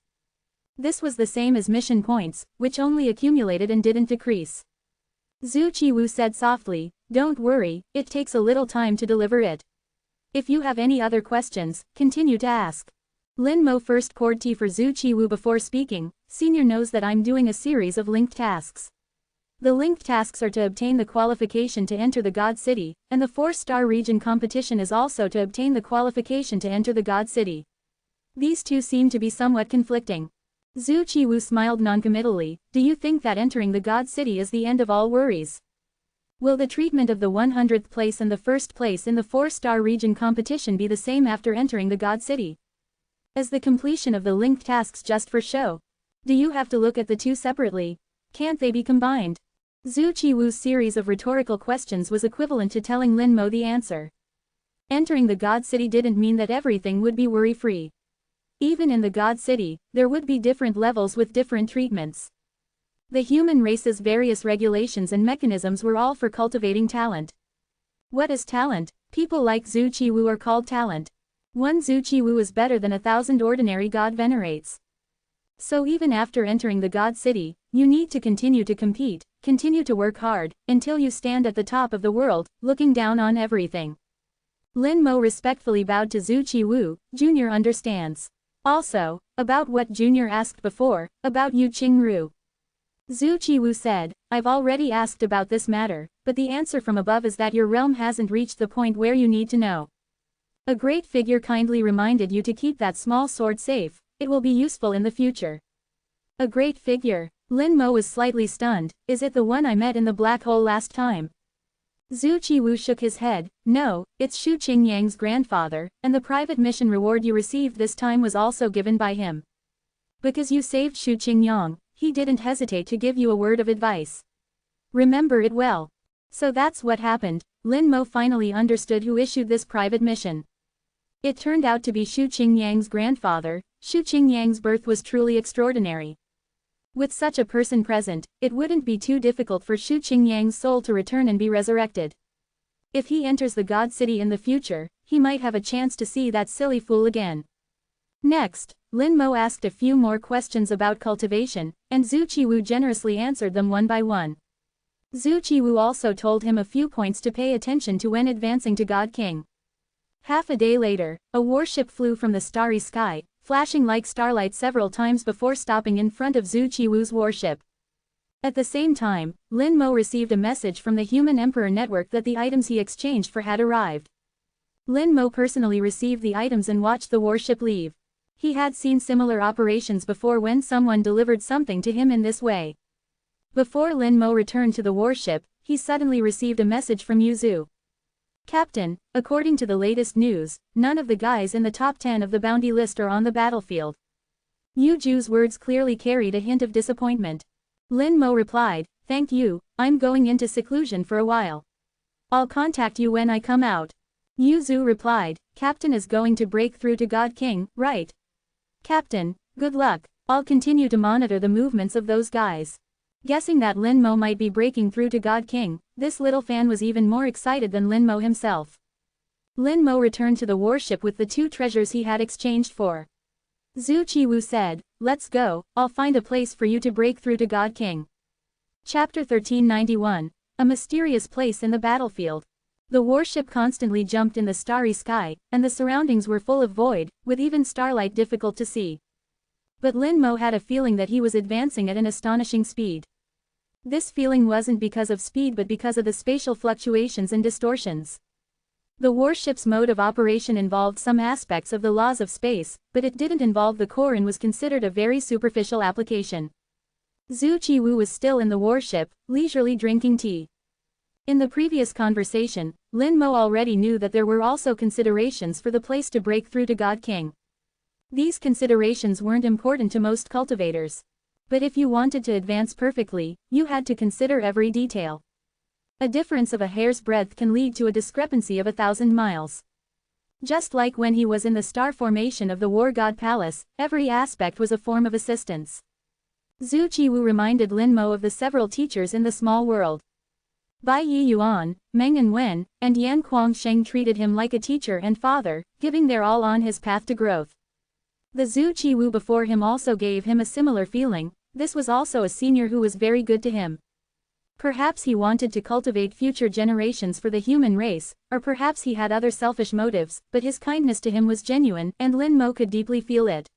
S1: This was the same as mission points, which only accumulated and didn't decrease. Zhu Qiwu said softly, "Don't worry, it takes a little time to deliver it. If you have any other questions, continue to ask." Lin Mo first poured tea for Zhu Qiwu before speaking. "Senior knows that I'm doing a series of linked tasks. The linked tasks are to obtain the qualification to enter the God City, and the 4-star region competition is also to obtain the qualification to enter the God City. These two seem to be somewhat conflicting." Zhu Qiwu smiled noncommittally. "Do you think that entering the God City is the end of all worries? Will the treatment of the 100th place and the 1st place in the 4-star region competition be the same after entering the God City? Is the completion of the linked tasks just for show? Do you have to look at the two separately? Can't they be combined?" Zhu Qiwu's series of rhetorical questions was equivalent to telling Lin Mo the answer. Entering the God City didn't mean that everything would be worry-free. Even in the God City, there would be different levels with different treatments. The human race's various regulations and mechanisms were all for cultivating talent. What is talent? People like Zhu Qiwu are called talent. One Zhu Qiwu is better than 1,000 ordinary God venerates. So even after entering the God City, you need to continue to compete, continue to work hard, until you stand at the top of the world, looking down on everything. Lin Mo respectfully bowed to Zhu Qiwu. "Junior understands. Also, about what Junior asked before, about Yu Qingru." Zhu Qiwu said, "I've already asked about this matter, but the answer from above is that your realm hasn't reached the point where you need to know. A great figure kindly reminded you to keep that small sword safe. It will be useful in the future." A great figure? Lin Mo was slightly stunned. "Is it the one I met in the black hole last time?" Zhu Qiwu shook his head. "No, it's Shu Qingyang's grandfather, and the private mission reward you received this time was also given by him. Because you saved Shu Qingyang, he didn't hesitate to give you a word of advice. Remember it well." So that's what happened. Lin Mo finally understood who issued this private mission. It turned out to be Shu Qingyang's grandfather. Shu Qingyang's birth was truly extraordinary. With such a person present, it wouldn't be too difficult for Shu Qingyang's soul to return and be resurrected. If he enters the God City in the future, he might have a chance to see that silly fool again. Next, Lin Mo asked a few more questions about cultivation, and Zhu Qiwu generously answered them one by one. Zhu Qiwu also told him a few points to pay attention to when advancing to God King. Half a day later, a warship flew from the starry sky, flashing like starlight several times before stopping in front of Zhu Qiwu's warship. At the same time, Lin Mo received a message from the Human Emperor Network that the items he exchanged for had arrived. Lin Mo personally received the items and watched the warship leave. He had seen similar operations before when someone delivered something to him in this way. Before Lin Mo returned to the warship, he suddenly received a message from Yu Zhu. "Captain, according to the latest news, none of the guys in the top 10 of the bounty list are on the battlefield." Yu Zhu's words clearly carried a hint of disappointment. Lin Mo replied, "Thank you, I'm going into seclusion for a while. I'll contact you when I come out." Yu Zhu replied, "Captain is going to break through to God King, right?" "Captain, good luck. I'll continue to monitor the movements of those guys." Guessing that Lin Mo might be breaking through to God King, this little fan was even more excited than Lin Mo himself. Lin Mo returned to the warship with the 2 treasures he had exchanged for. Zhu Qiwu said, "Let's go, I'll find a place for you to break through to God King." Chapter 1391. A mysterious place in the battlefield. The warship constantly jumped in the starry sky, and the surroundings were full of void, with even starlight difficult to see. But Lin Mo had a feeling that he was advancing at an astonishing speed. This feeling wasn't because of speed but because of the spatial fluctuations and distortions. The warship's mode of operation involved some aspects of the laws of space, but it didn't involve the core and was considered a very superficial application. Zhu Qiwu was still in the warship, leisurely drinking tea. In the previous conversation, Lin Mo already knew that there were also considerations for the place to break through to God King. These considerations weren't important to most cultivators. But if you wanted to advance perfectly, you had to consider every detail. A difference of a hair's breadth can lead to a discrepancy of 1,000 miles. Just like when he was in the star formation of the War God Palace, every aspect was a form of assistance. Zhu Qiwu reminded Lin Mo of the several teachers in the small world. Bai Yi Yuan, Meng and Wen, and Yan Kuangsheng treated him like a teacher and father, giving their all on his path to growth. The Zhu Qiwu before him also gave him a similar feeling. This was also a senior who was very good to him. Perhaps he wanted to cultivate future generations for the human race, or perhaps he had other selfish motives, but his kindness to him was genuine, and Lin Mo could deeply feel it.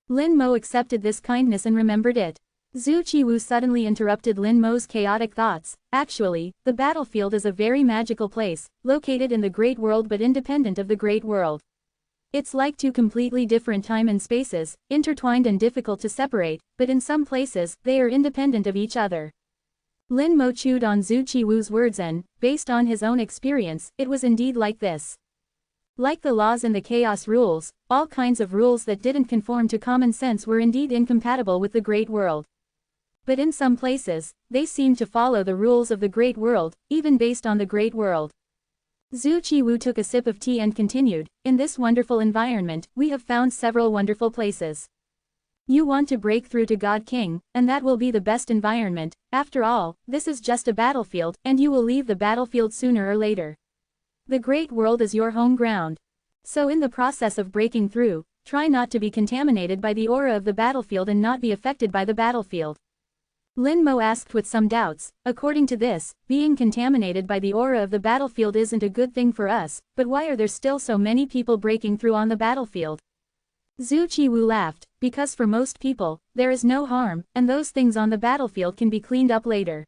S1: Lin Mo accepted this kindness and remembered it. Zhu Qiwu suddenly interrupted Lin Mo's chaotic thoughts. Actually, the battlefield is a very magical place, located in the Great World but independent of the Great World. It's like two completely different time and spaces, intertwined and difficult to separate, but in some places, they are independent of each other. Lin Mo chewed on Zhu Qiwu's words and, based on his own experience, it was indeed like this. Like the laws and the chaos rules, all kinds of rules that didn't conform to common sense were indeed incompatible with the Great World. But in some places, they seemed to follow the rules of the Great World, even based on the Great World. Zhu Qiwu took a sip of tea and continued, in this wonderful environment, we have found several wonderful places. You want to break through to God King, and that will be the best environment. After all, this is just a battlefield, and you will leave the battlefield sooner or later. The Great World is your home ground. So in the process of breaking through, try not to be contaminated by the aura of the battlefield and not be affected by the battlefield. Lin Mo asked with some doubts. According to this, being contaminated by the aura of the battlefield isn't a good thing for us, but why are there still so many people breaking through on the battlefield? Zhu Qiwu laughed, because for most people, there is no harm, and those things on the battlefield can be cleaned up later.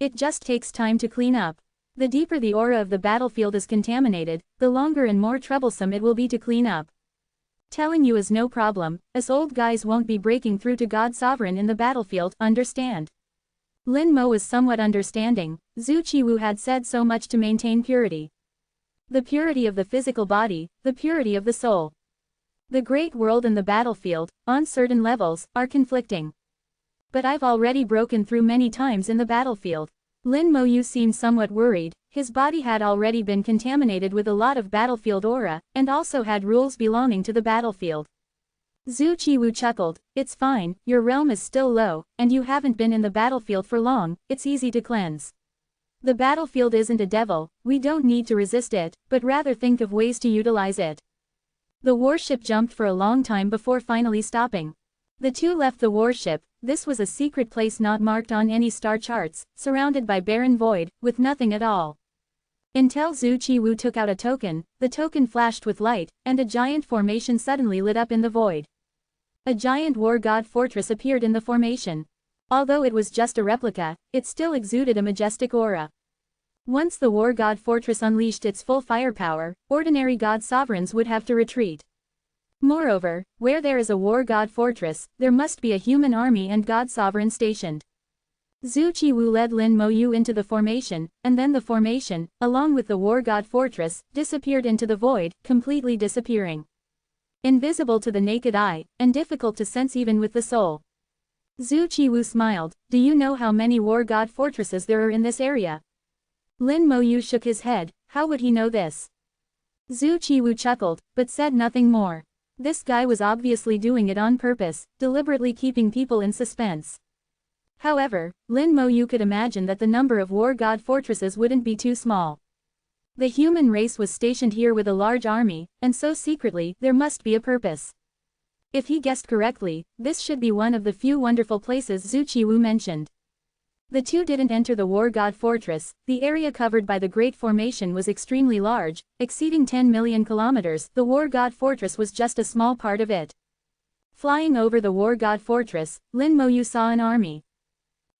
S1: It just takes time to clean up. The deeper the aura of the battlefield is contaminated, the longer and more troublesome it will be to clean up. Telling you is no problem, us old guys won't be breaking through to God Sovereign in the battlefield, understand? Lin Mo was somewhat understanding. Zhu Qiwu had said so much to maintain purity. The purity of the physical body, the purity of the soul. The Great World and the battlefield, on certain levels, are conflicting. But I've already broken through many times in the battlefield. Lin Mo Yu seemed somewhat worried. His body had already been contaminated with a lot of battlefield aura, and also had rules belonging to the battlefield. Zhu Qiwu chuckled, it's fine, your realm is still low, and you haven't been in the battlefield for long, it's easy to cleanse. The battlefield isn't a devil, we don't need to resist it, but rather think of ways to utilize it. The warship jumped for a long time before finally stopping. The two left the warship. This was a secret place not marked on any star charts, surrounded by barren void, with nothing at all. Until Zhu Qiwu took out a token, the token flashed with light, and a giant formation suddenly lit up in the void. A giant war god fortress appeared in the formation. Although it was just a replica, it still exuded a majestic aura. Once the war god fortress unleashed its full firepower, ordinary god sovereigns would have to retreat. Moreover, where there is a war god fortress, there must be a human army and god sovereign stationed. Zhu Qiwu led Lin Mo Yu into the formation, and then the formation, along with the war god fortress, disappeared into the void, completely disappearing. Invisible to the naked eye, and difficult to sense even with the soul. Zhu Qiwu smiled. Do you know how many war god fortresses there are in this area? Lin Mo Yu shook his head. How would he know this? Zhu Qiwu chuckled, but said nothing more. This guy was obviously doing it on purpose, deliberately keeping people in suspense. However, Lin Mo Yu could imagine that the number of war god fortresses wouldn't be too small. The human race was stationed here with a large army, and so secretly, there must be a purpose. If he guessed correctly, this should be one of the few wonderful places Zhu Qiwu mentioned. The two didn't enter the war god fortress. The area covered by the Great Formation was extremely large, exceeding 10 million kilometers. The war god fortress was just a small part of it. Flying over the war god fortress, Lin Mo Yu saw an army.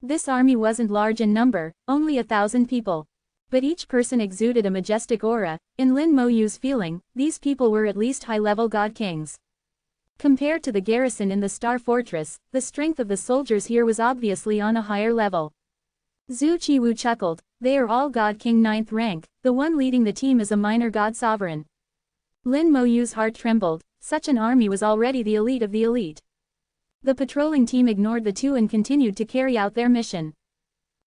S1: This army wasn't large in number, only 1,000 people. But each person exuded a majestic aura. In Lin Mo Yu's feeling, these people were at least high-level god kings. Compared to the garrison in the Star Fortress, the strength of the soldiers here was obviously on a higher level. Zhu Qiwu chuckled. They are all God King 9th rank, the one leading the team is a minor god sovereign. Lin Mo Yu's heart trembled. Such an army was already the elite of the elite. The patrolling team ignored the two and continued to carry out their mission.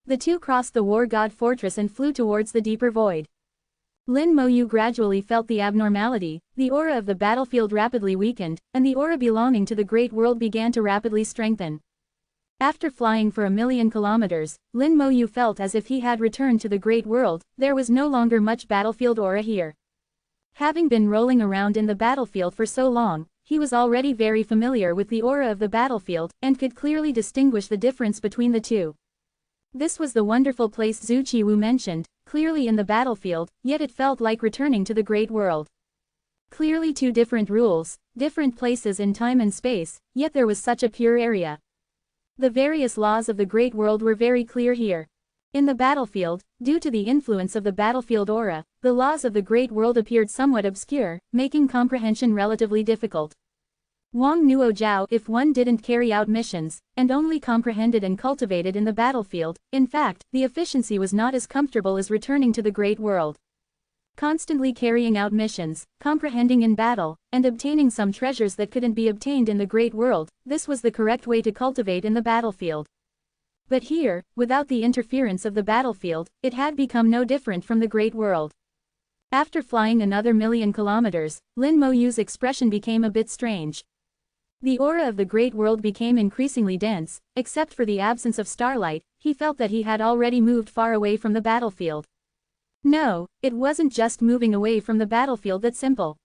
S1: The two crossed the war god fortress and flew towards the deeper void. Lin Moyu gradually felt the abnormality, the aura of the battlefield rapidly weakened, and the aura belonging to the great world began to rapidly strengthen. After flying for 1,000,000 kilometers, Lin Moyu felt as if he had returned to the great world. There was no longer much battlefield aura here. Having been rolling around in the battlefield for so long, he was already very familiar with the aura of the battlefield, and could clearly distinguish the difference between the two. This was the wonderful place Zhu Qiwu mentioned, clearly in the battlefield, yet it felt like returning to the great world. Clearly two different rules, different places in time and space, yet there was such a pure area. The various laws of the great world were very clear here. In the battlefield, due to the influence of the battlefield aura, the laws of the great world appeared somewhat obscure, making comprehension relatively difficult. Wang Nuo Zhao, if one didn't carry out missions, and only comprehended and cultivated in the battlefield, in fact, the efficiency was not as comfortable as returning to the great world. Constantly carrying out missions, comprehending in battle, and obtaining some treasures that couldn't be obtained in the great world, this was the correct way to cultivate in the battlefield. But here, without the interference of the battlefield, it had become no different from the great world. After flying another 1,000,000 kilometers, Lin Moyu's expression became a bit strange. The aura of the great world became increasingly dense. Except for the absence of starlight, he felt that he had already moved far away from the battlefield. No, it wasn't just moving away from the battlefield that simple.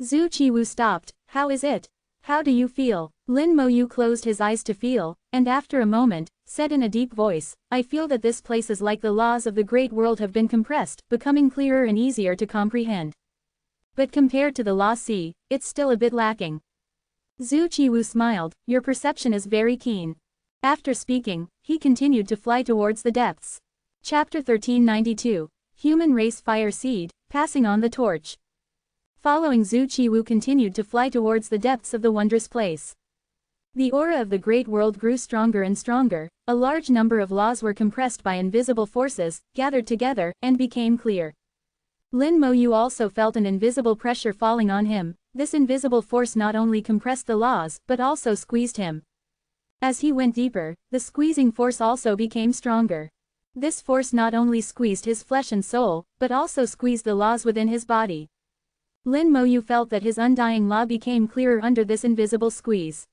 S1: Zhu Qiwu stopped. How is it? How do you feel? Lin Moyu closed his eyes to feel, and after a moment, said in a deep voice, I feel that this place is like the laws of the great world have been compressed, becoming clearer and easier to comprehend. But compared to the Law Sea, it's still a bit lacking. Zhu Qiwu smiled, your perception is very keen. After speaking, he continued to fly towards the depths. Chapter 1392, Human Race Fire Seed, Passing on the Torch. Following Zhu Qiwu continued to fly towards the depths of the wondrous place. The aura of the great world grew stronger and stronger, a large number of laws were compressed by invisible forces, gathered together, and became clear. Lin Moyu also felt an invisible pressure falling on him. This invisible force not only compressed the laws, but also squeezed him. As he went deeper, the squeezing force also became stronger. This force not only squeezed his flesh and soul, but also squeezed the laws within his body. Lin Moyu felt that his undying law became clearer under this invisible squeeze.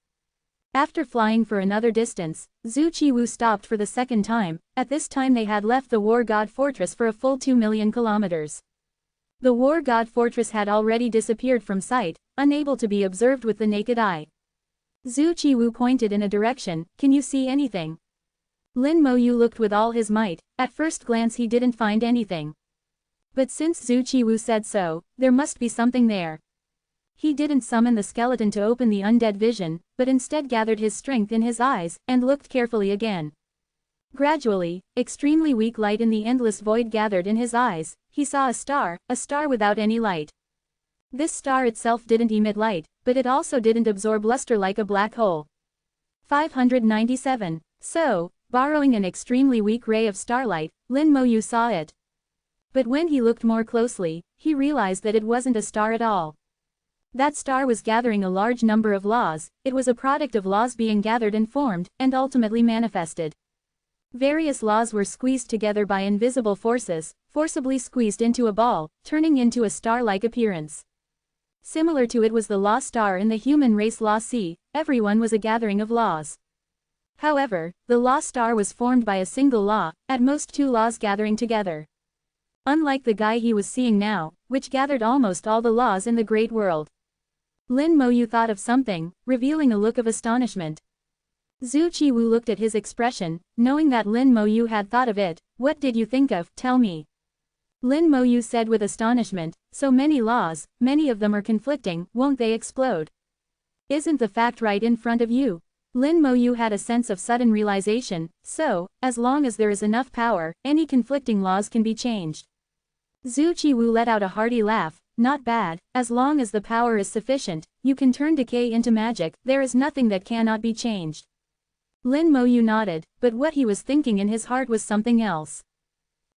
S1: After flying for another distance, Zhu Qiwu stopped for the second time. At this time they had left the war god fortress for a full 2,000,000 kilometers. The war god fortress had already disappeared from sight, unable to be observed with the naked eye. Zhu Qiwu pointed in a direction, can you see anything? Lin Moyu looked with all his might. At first glance he didn't find anything. But since Zhu Qiwu said so, there must be something there. He didn't summon the skeleton to open the undead vision, but instead gathered his strength in his eyes, and looked carefully again. Gradually, extremely weak light in the endless void gathered in his eyes. He saw a star without any light. This star itself didn't emit light, but it also didn't absorb luster like a black hole. 597. So, borrowing an extremely weak ray of starlight, Lin Moyu saw it. But when he looked more closely, he realized that it wasn't a star at all. That star was gathering a large number of laws. It was a product of laws being gathered and formed, and ultimately manifested. Various laws were squeezed together by invisible forces, forcibly squeezed into a ball, turning into a star-like appearance. Similar to it was the law star in the human race Law Sea. Everyone was a gathering of laws. However, the law star was formed by a single law, at most two laws gathering together. Unlike the guy he was seeing now, which gathered almost all the laws in the great world. Lin Moyu thought of something, revealing a look of astonishment. Zhu Qiwu looked at his expression, knowing that Lin Moyu had thought of it. What did you think of? Tell me. Lin Moyu said with astonishment, so many laws, many of them are conflicting, won't they explode? Isn't the fact right in front of you? Lin Moyu had a sense of sudden realization, so, as long as there is enough power, any conflicting laws can be changed. Zhu Qiwu let out a hearty laugh, not bad, as long as the power is sufficient, you can turn decay into magic, there is nothing that cannot be changed. Lin Moyu nodded, but what he was thinking in his heart was something else.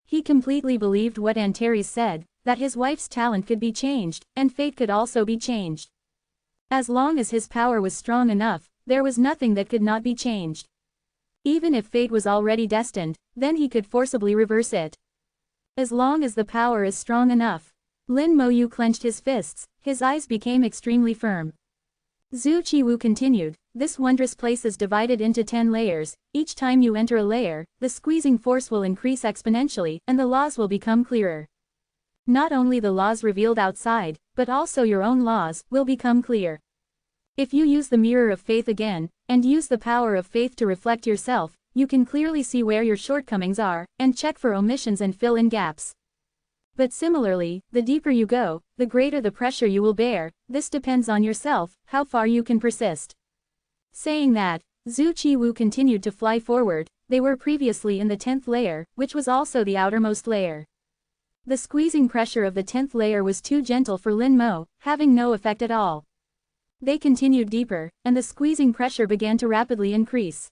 S1: He completely believed what Antares said, that his wife's talent could be changed, and fate could also be changed. As long as his power was strong enough, there was nothing that could not be changed. Even if fate was already destined, then he could forcibly reverse it. As long as the power is strong enough. Lin Mo clenched his fists, his eyes became extremely firm. Zhu Qiwu continued, this wondrous place is divided into 10 layers, each time you enter a layer, the squeezing force will increase exponentially and the laws will become clearer. Not only the laws revealed outside, but also your own laws, will become clear. If you use the mirror of faith again, and use the power of faith to reflect yourself, you can clearly see where your shortcomings are, and check for omissions and fill in gaps. But similarly, the deeper you go, the greater the pressure you will bear, this depends on yourself, how far you can persist. Saying that, Zhu Qiwu continued to fly forward. They were previously in the 10th layer, which was also the outermost layer. The squeezing pressure of the 10th layer was too gentle for Lin Mo, having no effect at all. They continued deeper, and the squeezing pressure began to rapidly increase.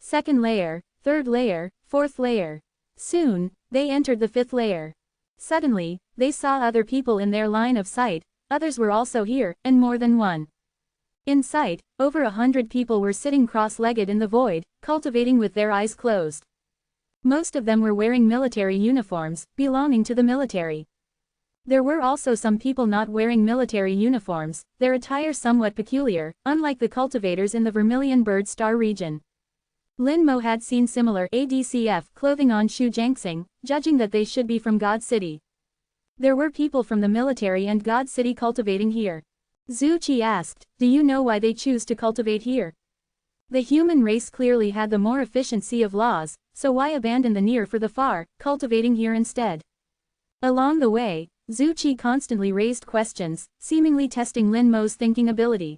S1: 2nd layer, 3rd layer, 4th layer. Soon, they entered the 5th layer. Suddenly, they saw other people in their line of sight, others were also here, and more than one. In sight, over 100 people were sitting cross-legged in the void, cultivating with their eyes closed. Most of them were wearing military uniforms, belonging to the military. There were also some people not wearing military uniforms, their attire somewhat peculiar, unlike the cultivators in the Vermilion Bird Star region. Lin Mo had seen similar ADCF clothing on Shu Jiangxing, judging that they should be from God City. There were people from the military and God City cultivating here. Zhu Qi asked, do you know why they choose to cultivate here? The human race clearly had the more efficiency of laws, so why abandon the near for the far, cultivating here instead? Along the way, Zhu Qi constantly raised questions, seemingly testing Lin Mo's thinking ability.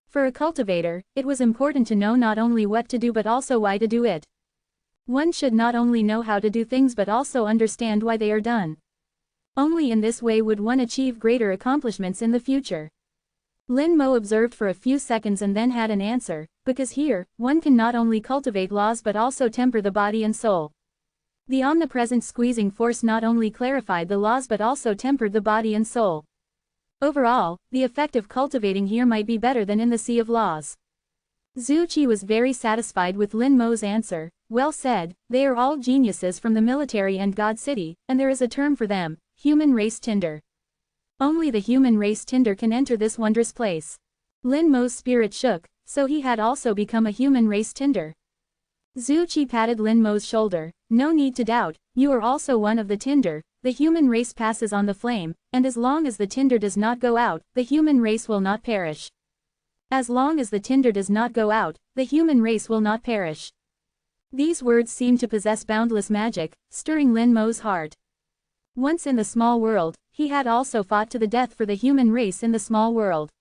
S1: For a cultivator, it was important to know not only what to do but also why to do it. One should not only know how to do things but also understand why they are done. Only in this way would one achieve greater accomplishments in the future. Lin Mo observed for a few seconds and then had an answer, because here, one can not only cultivate laws but also temper the body and soul. The omnipresent squeezing force not only clarified the laws but also tempered the body and soul. Overall, the effect of cultivating here might be better than in the sea of laws. Zhu Qi was very satisfied with Lin Mo's answer. Well said, they are all geniuses from the military and God City, and there is a term for them, human race tinder. Only the human race tinder can enter this wondrous place. Lin Mo's spirit shook, so he had also become a human race tinder. Zhu Qi patted Lin Mo's shoulder. No need to doubt, you are also one of the tinder. The human race passes on the flame, and as long as the tinder does not go out, the human race will not perish. As long as the tinder does not go out, the human race will not perish. These words seemed to possess boundless magic, stirring Lin Mo's heart. Once in the small world, he had also fought to the death for the human race in the small world.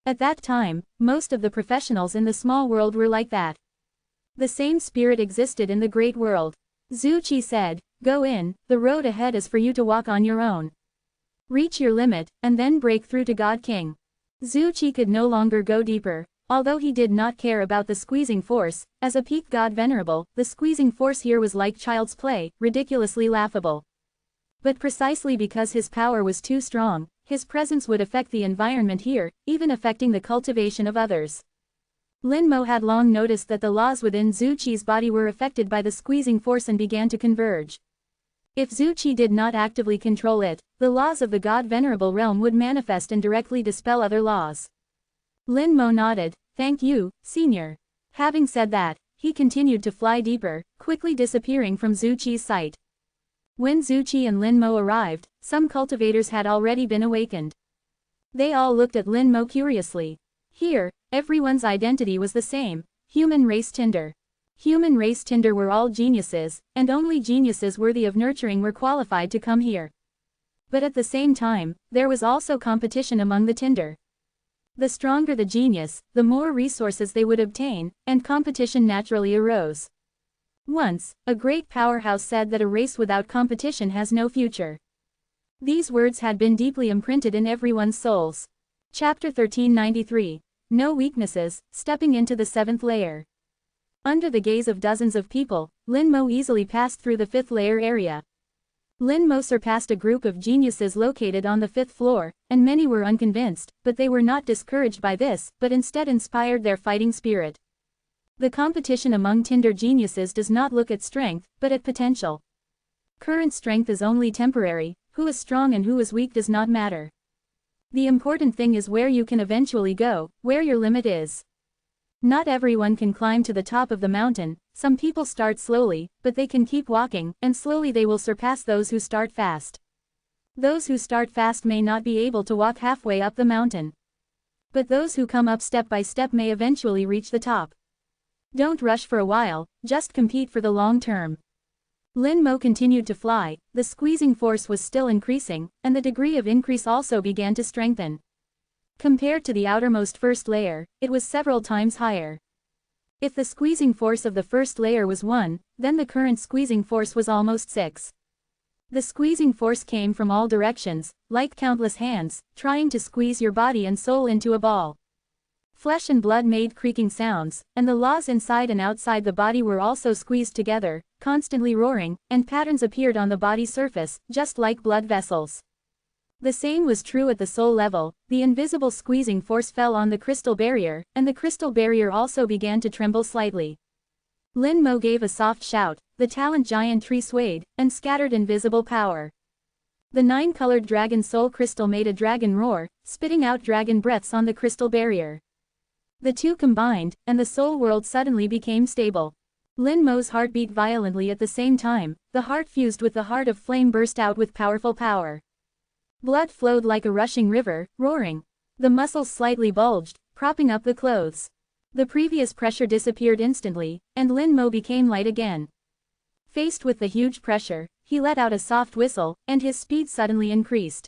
S1: At that time, most of the professionals in the small world were like that. The same spirit existed in the great world. Zhu Qi said, go in, the road ahead is for you to walk on your own. Reach your limit, and then break through to God King. Zhu Qi could no longer go deeper, although he did not care about the squeezing force. As a peak god Venerable, the squeezing force here was like child's play, ridiculously laughable. But precisely because his power was too strong, his presence would affect the environment here, even affecting the cultivation of others. Lin Mo had long noticed that the laws within Zhu Qi's body were affected by the squeezing force and began to converge. If Zhu Qi did not actively control it, the laws of the God Venerable realm would manifest and directly dispel other laws. Lin Mo nodded, thank you, senior. Having said that, he continued to fly deeper, quickly disappearing from Zhu Qi's sight. When Zhu Qi and Lin Mo arrived, some cultivators had already been awakened. They all looked at Lin Mo curiously. Here, everyone's identity was the same, human race tinder. Human race tinder were all geniuses, and only geniuses worthy of nurturing were qualified to come here. But at the same time, there was also competition among the tinder. The stronger the genius, the more resources they would obtain, and competition naturally arose. Once, a great powerhouse said that a race without competition has no future. These words had been deeply imprinted in everyone's souls. Chapter 1393. No weaknesses, stepping into the 7th layer. Under the gaze of dozens of people, Lin Mo easily passed through the 5th layer area. Lin Mo surpassed a group of geniuses located on the 5th floor, and many were unconvinced, but they were not discouraged by this, but instead inspired their fighting spirit. The competition among Tinder geniuses does not look at strength, but at potential. Current strength is only temporary, who is strong and who is weak does not matter. The important thing is where you can eventually go, where your limit is. Not everyone can climb to the top of the mountain, some people start slowly, but they can keep walking, and slowly they will surpass those who start fast. Those who start fast may not be able to walk halfway up the mountain. But those who come up step by step may eventually reach the top. Don't rush for a while, just compete for the long term. Lin Mo continued to fly, the squeezing force was still increasing, and the degree of increase also began to strengthen. Compared to the outermost first layer, it was several times higher. If the squeezing force of the first layer was 1, then the current squeezing force was almost 6. The squeezing force came from all directions, like countless hands, trying to squeeze your body and soul into a ball. Flesh and blood made creaking sounds, and the laws inside and outside the body were also squeezed together, constantly roaring, and patterns appeared on the body's surface, just like blood vessels. The same was true at the soul level, the invisible squeezing force fell on the crystal barrier, and the crystal barrier also began to tremble slightly. Lin Mo gave a soft shout, the talent giant tree swayed, and scattered invisible power. The 9-colored dragon soul crystal made a dragon roar, spitting out dragon breaths on the crystal barrier. The two combined, and the soul world suddenly became stable. Lin Mo's heart beat violently at the same time, the heart fused with the heart of flame burst out with powerful power. Blood flowed like a rushing river, roaring. The muscles slightly bulged, propping up the clothes. The previous pressure disappeared instantly, and Lin Mo became light again. Faced with the huge pressure, he let out a soft whistle, and his speed suddenly increased.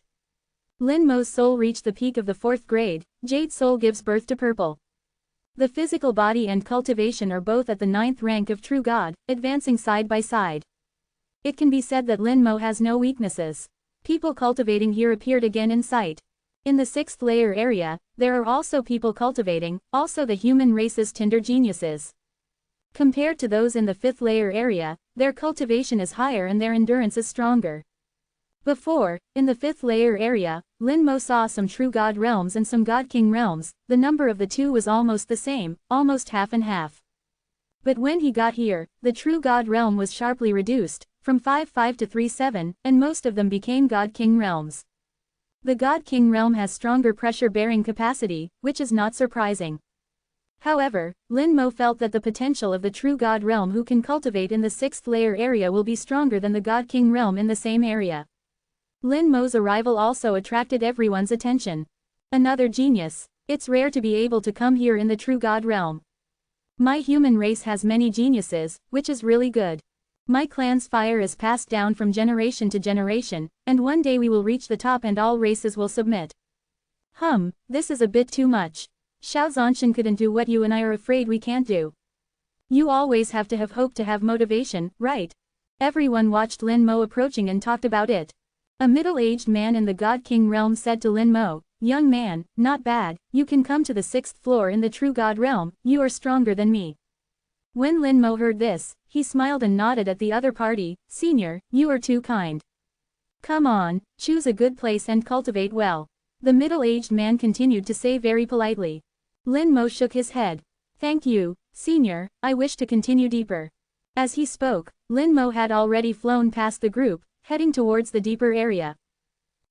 S1: Lin Mo's soul reached the peak of the 4th grade, Jade soul gives birth to purple. The physical body and cultivation are both at the 9th rank of true God, advancing side by side. It can be said that Lin Mo has no weaknesses. People cultivating here appeared again in sight. In the 6th layer area, there are also people cultivating, also the human race's Tinder geniuses. Compared to those in the 5th layer area, their cultivation is higher and their endurance is stronger. Before, in the 5th layer area, Lin Mo saw some true God realms and some God King realms, the number of the two was almost the same, almost half and half. But when he got here, the true God realm was sharply reduced, from 5-5 to 3-7, and most of them became God King realms. The God King realm has stronger pressure-bearing capacity, which is not surprising. However, Lin Mo felt that the potential of the true God realm who can cultivate in the 6th layer area will be stronger than the God King realm in the same area. Lin Mo's arrival also attracted everyone's attention. Another genius. It's rare to be able to come here in the true God realm. My human race has many geniuses, which is really good. My clan's fire is passed down from generation to generation, and one day we will reach the top and all races will submit. This is a bit too much. Xiao Zhanshan couldn't do what you and I are afraid we can't do. You always have to have hope to have motivation, right? Everyone watched Lin Mo approaching and talked about it. A middle-aged man in the God King realm said to Lin Mo, "Young man, not bad, you can come to the 6th floor in the true God realm, you are stronger than me." When Lin Mo heard this, he smiled and nodded at the other party, "Senior, you are too kind. Come on, choose a good place and cultivate well." The middle-aged man continued to say very politely. Lin Mo shook his head. "Thank you, Senior, I wish to continue deeper." As he spoke, Lin Mo had already flown past the group, heading towards the deeper area.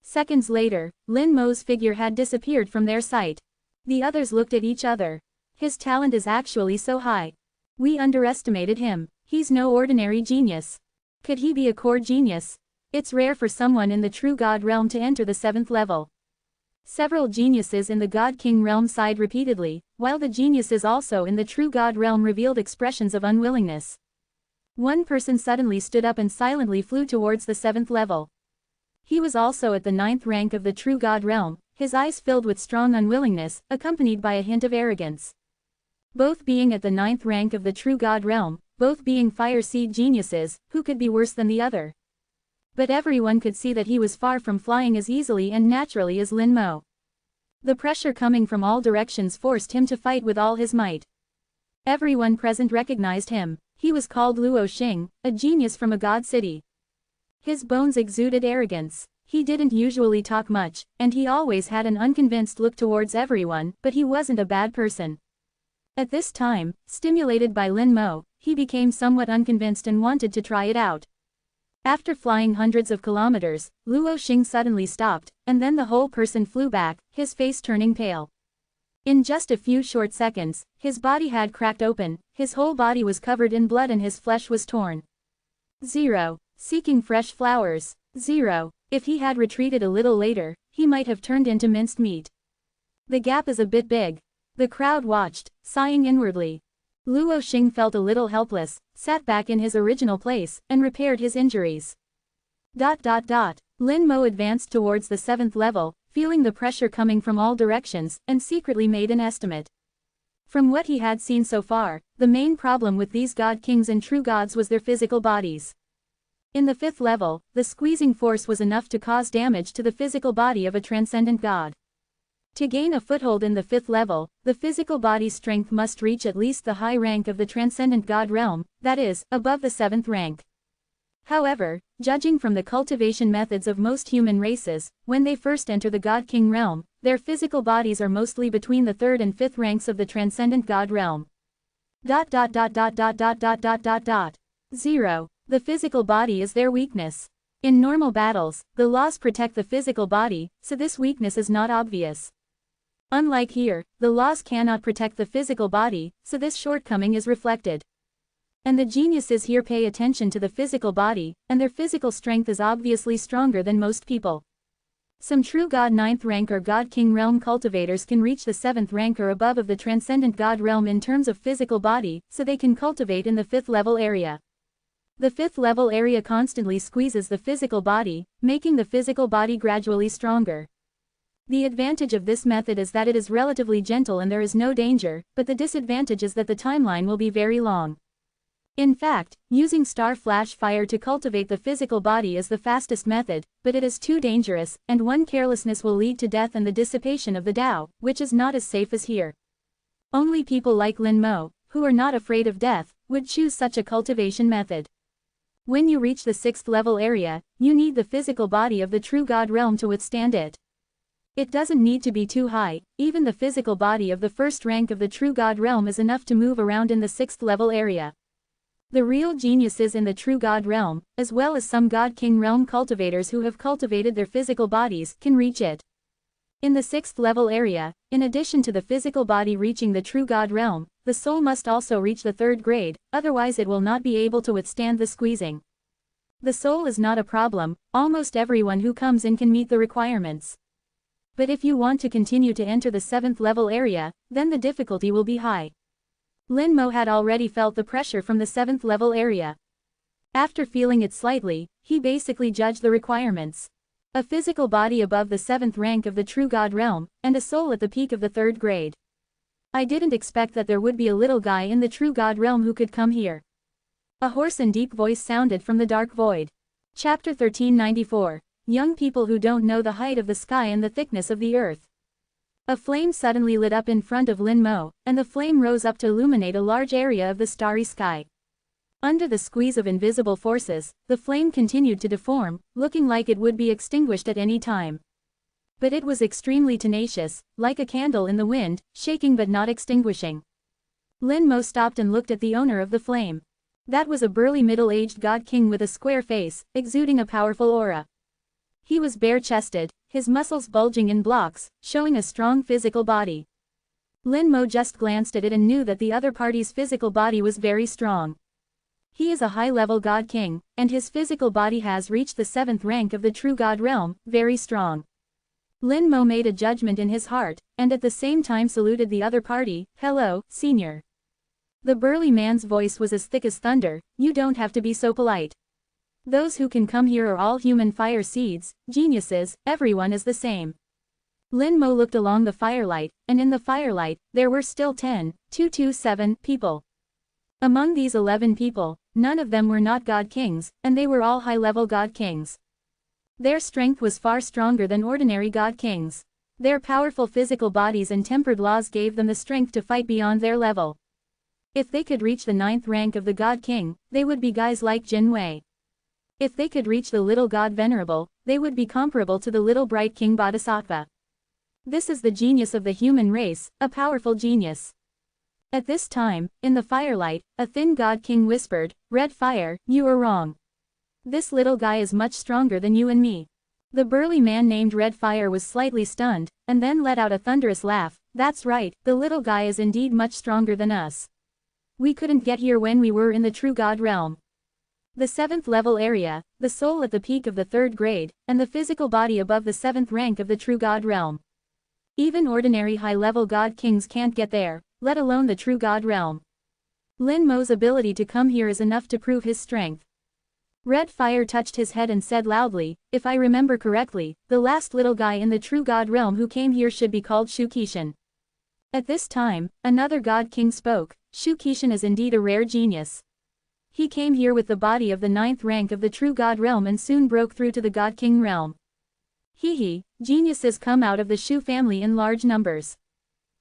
S1: Seconds later, Lin Mo's figure had disappeared from their sight. The others looked at each other. His talent is actually so high. We underestimated him. He's no ordinary genius. Could he be a core genius? It's rare for someone in the true God realm to enter the 7th level. Several geniuses in the God King realm sighed repeatedly, while the geniuses also in the true God realm revealed expressions of unwillingness. One person suddenly stood up and silently flew towards the 7th level. He was also at the 9th rank of the true God realm, his eyes filled with strong unwillingness, accompanied by a hint of arrogance. Both being at the 9th rank of the true God realm, both being fire seed geniuses, who could be worse than the other? But everyone could see that he was far from flying as easily and naturally as Lin Mo. The pressure coming from all directions forced him to fight with all his might. Everyone present recognized him. He was called Luo Xing, a genius from a god city. His bones exuded arrogance. He didn't usually talk much, and he always had an unconvinced look towards everyone, but he wasn't a bad person. At this time, stimulated by Lin Mo, he became somewhat unconvinced and wanted to try it out. After flying hundreds of kilometers, Luo Xing suddenly stopped, and then the whole person flew back, his face turning pale. In just a few short seconds, his body had cracked open, his whole body was covered in blood and his flesh was torn. 0. Seeking fresh flowers. 0. If he had retreated a little later, he might have turned into minced meat. The gap is a bit big. The crowd watched, sighing inwardly. Luo Xing felt a little helpless, sat back in his original place, and repaired his injuries. Lin Mo advanced towards the 7th level, feeling the pressure coming from all directions, and secretly made an estimate. From what he had seen so far, the main problem with these god kings and true gods was their physical bodies. In the 5th level, the squeezing force was enough to cause damage to the physical body of a transcendent god. To gain a foothold in the 5th level, the physical body's strength must reach at least the high rank of the transcendent god realm, that is, above the 7th rank. However, judging from the cultivation methods of most human races, when they first enter the God King realm, their physical bodies are mostly between the 3rd and 5th ranks of the transcendent God realm. 0. The physical body is their weakness. In normal battles, the laws protect the physical body, so this weakness is not obvious. Unlike here, the laws cannot protect the physical body, so this shortcoming is reflected. And the geniuses here pay attention to the physical body, and their physical strength is obviously stronger than most people. Some true God 9th rank or God King realm cultivators can reach the 7th rank or above of the transcendent God realm in terms of physical body, so they can cultivate in the 5th level area. The 5th level area constantly squeezes the physical body, making the physical body gradually stronger. The advantage of this method is that it is relatively gentle and there is no danger, but the disadvantage is that the timeline will be very long. In fact, using star flash fire to cultivate the physical body is the fastest method, but it is too dangerous, and one carelessness will lead to death and the dissipation of the Tao, which is not as safe as here. Only people like Lin Mo, who are not afraid of death, would choose such a cultivation method. When you reach the 6th level area, you need the physical body of the true God realm to withstand it. It doesn't need to be too high, even the physical body of the 1st rank of the true God realm is enough to move around in the 6th level area. The real geniuses in the true God realm, as well as some God King realm cultivators who have cultivated their physical bodies, can reach it. In the 6th level area, in addition to the physical body reaching the true God realm, the soul must also reach the 3rd grade, otherwise it will not be able to withstand the squeezing. The soul is not a problem, almost everyone who comes in can meet the requirements. But if you want to continue to enter the 7th level area, then the difficulty will be high. Lin Mo had already felt the pressure from the 7th level area. After feeling it slightly, he basically judged the requirements. A physical body above the 7th rank of the true God realm, and a soul at the peak of the 3rd grade. I didn't expect that there would be a little guy in the true God realm who could come here. A hoarse and deep voice sounded from the dark void. Chapter 1394. Young people who don't know the height of the sky and the thickness of the earth. A flame suddenly lit up in front of Lin Mo, and the flame rose up to illuminate a large area of the starry sky. Under the squeeze of invisible forces, the flame continued to deform, looking like it would be extinguished at any time. But it was extremely tenacious, like a candle in the wind, shaking but not extinguishing. Lin Mo stopped and looked at the owner of the flame. That was a burly middle-aged god king with a square face, exuding a powerful aura. He was bare-chested, his muscles bulging in blocks, showing a strong physical body. Lin Mo just glanced at it and knew that the other party's physical body was very strong. He is a high-level god king, and his physical body has reached the 7th rank of the true god realm, very strong. Lin Mo made a judgment in his heart, and at the same time saluted the other party. "Hello, senior." The burly man's voice was as thick as thunder. "You don't have to be so polite. Those who can come here are all human fire seeds, geniuses, everyone is the same." Lin Mo looked along the firelight, and in the firelight, there were still 227 people. Among these 11 people, none of them were not god kings, and they were all high-level god kings. Their strength was far stronger than ordinary god kings. Their powerful physical bodies and tempered laws gave them the strength to fight beyond their level. If they could reach the 9th rank of the god king, they would be guys like Jin Wei. If they could reach the little god Venerable, they would be comparable to the little bright king Bodhisattva. This is the genius of the human race, a powerful genius. At this time, in the firelight, a thin god king whispered, "Red Fire, you are wrong. This little guy is much stronger than you and me." The burly man named Red Fire was slightly stunned, and then let out a thunderous laugh. "That's right, the little guy is indeed much stronger than us. We couldn't get here when we were in the true god realm. The 7th level area, the soul at the peak of the 3rd grade, and the physical body above the 7th rank of the true god realm. Even ordinary high-level god kings can't get there, let alone the true god realm. Lin Mo's ability to come here is enough to prove his strength." Red Fire touched his head and said loudly, "If I remember correctly, the last little guy in the true god realm who came here should be called Shu Kishan." At this time, another god king spoke. "Shu Kishan is indeed a rare genius. He came here with the body of the 9th rank of the true god realm and soon broke through to the god king realm. Hehe, geniuses come out of the Shu family in large numbers.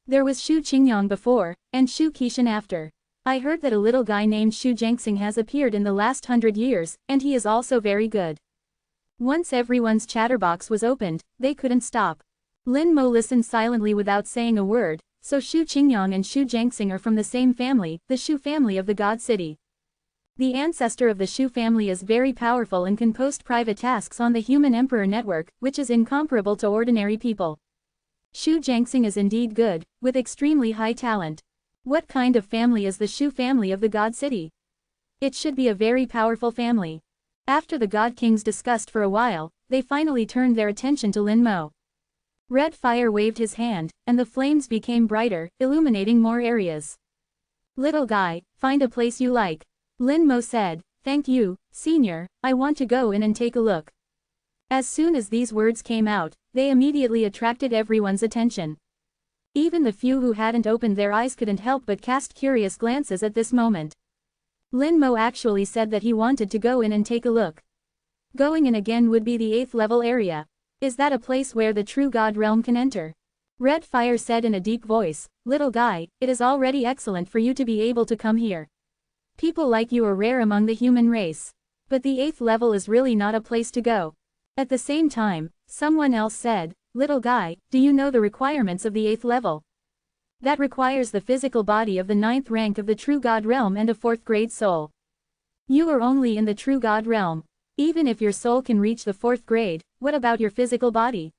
S1: There was Shu Qingyang before, and Shu Kishan after. I heard that a little guy named Shu Jiangxing has appeared in the last 100 years, and he is also very good." Once everyone's chatterbox was opened, they couldn't stop. Lin Mo listened silently without saying a word. So Shu Qingyang and Shu Jiangxing are from the same family, the Shu family of the God City. The ancestor of the Shu family is very powerful and can post private tasks on the Human Emperor network, which is incomparable to ordinary people. Shu Jiangxing is indeed good, with extremely high talent. What kind of family is the Shu family of the God City? It should be a very powerful family. After the God Kings discussed for a while, they finally turned their attention to Lin Mo. Red Fire waved his hand, and the flames became brighter, illuminating more areas. "Little guy, find a place you like." Lin Mo said, "Thank you, senior, I want to go in and take a look." As soon as these words came out, they immediately attracted everyone's attention. Even the few who hadn't opened their eyes couldn't help but cast curious glances at this moment. Lin Mo actually said that he wanted to go in and take a look. Going in again would be the 8th level area. Is that a place where the true God realm can enter? Red Fire said in a deep voice, "Little guy, it is already excellent for you to be able to come here. People like you are rare among the human race. But the 8th level is really not a place to go." At the same time, someone else said, "Little guy, do you know the requirements of the 8th level? That requires the physical body of the 9th rank of the true God realm and a 4th grade soul. You are only in the true God realm. Even if your soul can reach the 4th grade, what about your physical body?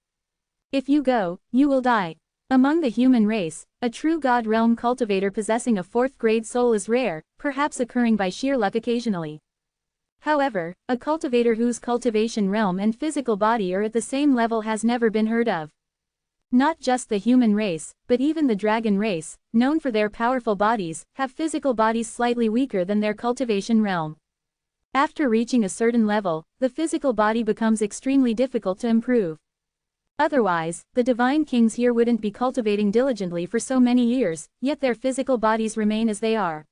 S1: If you go, you will die. Among the human race, a true God realm cultivator possessing a 4th grade soul is rare, perhaps occurring by sheer luck occasionally. However, a cultivator whose cultivation realm and physical body are at the same level has never been heard of. Not just the human race, but even the dragon race, known for their powerful bodies, have physical bodies slightly weaker than their cultivation realm. After reaching a certain level, the physical body becomes extremely difficult to improve. Otherwise, the divine kings here wouldn't be cultivating diligently for so many years, yet their physical bodies remain as they are.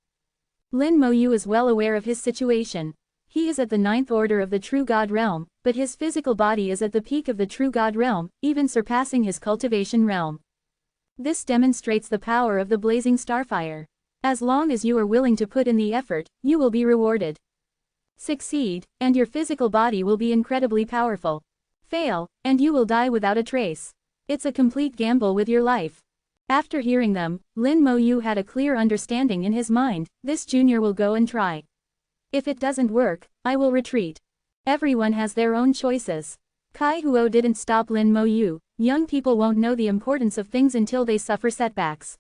S1: Lin Mo Yu is well aware of his situation. He is at the 9th order of the true God realm, but his physical body is at the peak of the true God realm, even surpassing his cultivation realm. This demonstrates the power of the blazing starfire. As long as you are willing to put in the effort, you will be rewarded. Succeed, and your physical body will be incredibly powerful. Fail, and you will die without a trace. It's a complete gamble with your life. After hearing them, Lin Mo Yu had a clear understanding in his mind, this junior will go and try. If it doesn't work, I will retreat. Everyone has their own choices. Kai Huo didn't stop Lin Mo Yu. Young people won't know the importance of things until they suffer setbacks.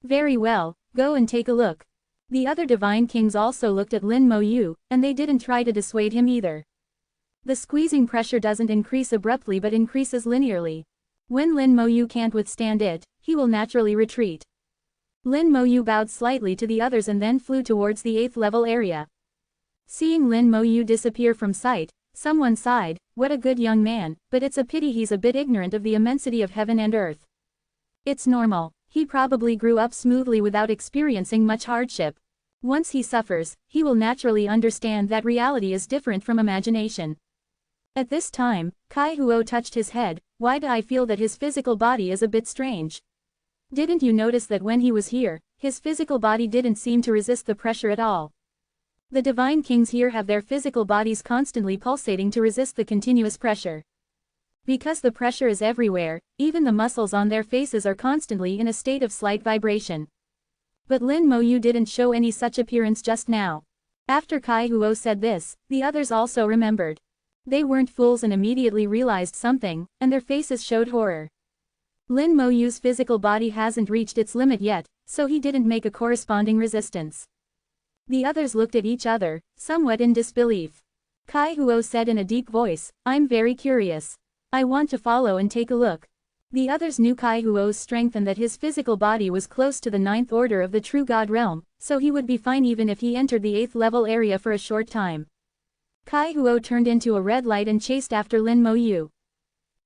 S1: Very well, go and take a look. The other divine kings also looked at Lin Mo Yu, and they didn't try to dissuade him either. The squeezing pressure doesn't increase abruptly but increases linearly. When Lin Mo Yu can't withstand it, he will naturally retreat. Lin Mo Yu bowed slightly to the others and then flew towards the 8th level area. Seeing Lin Mo Yu disappear from sight, someone sighed, "What a good young man, but it's a pity he's a bit ignorant of the immensity of heaven and earth." It's normal, he probably grew up smoothly without experiencing much hardship. Once he suffers, he will naturally understand that reality is different from imagination. At this time, Kai Huo touched his head. "Why do I feel that his physical body is a bit strange? Didn't you notice that when he was here, his physical body didn't seem to resist the pressure at all? The divine kings here have their physical bodies constantly pulsating to resist the continuous pressure. Because the pressure is everywhere, even the muscles on their faces are constantly in a state of slight vibration. But Lin Moyu didn't show any such appearance just now. After Kai Huo said this, the others also remembered. They weren't fools and immediately realized something, and their faces showed horror. Lin Moyu's physical body hasn't reached its limit yet, so he didn't make a corresponding resistance. The others looked at each other, somewhat in disbelief. Kai Huo said in a deep voice, "I'm very curious. I want to follow and take a look." The others knew Kai Huo's strength and that his physical body was close to the 9th order of the true God realm, so he would be fine even if he entered the 8th level area for a short time. Kai Huo turned into a red light and chased after Lin Moyu.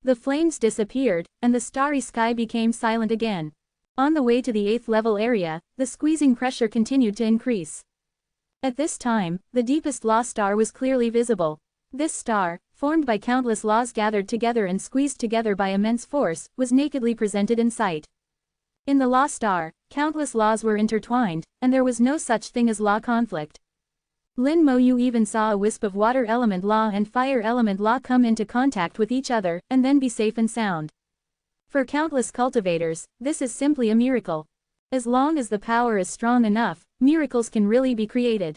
S1: The flames disappeared, and the starry sky became silent again. On the way to the 8th level area, the squeezing pressure continued to increase. At this time, the deepest law star was clearly visible. This star, formed by countless laws gathered together and squeezed together by immense force, was nakedly presented in sight. In the law star, countless laws were intertwined, and there was no such thing as law conflict. Lin Moyu even saw a wisp of water element law and fire element law come into contact with each other, and then be safe and sound. For countless cultivators, this is simply a miracle. As long as the power is strong enough, miracles can really be created.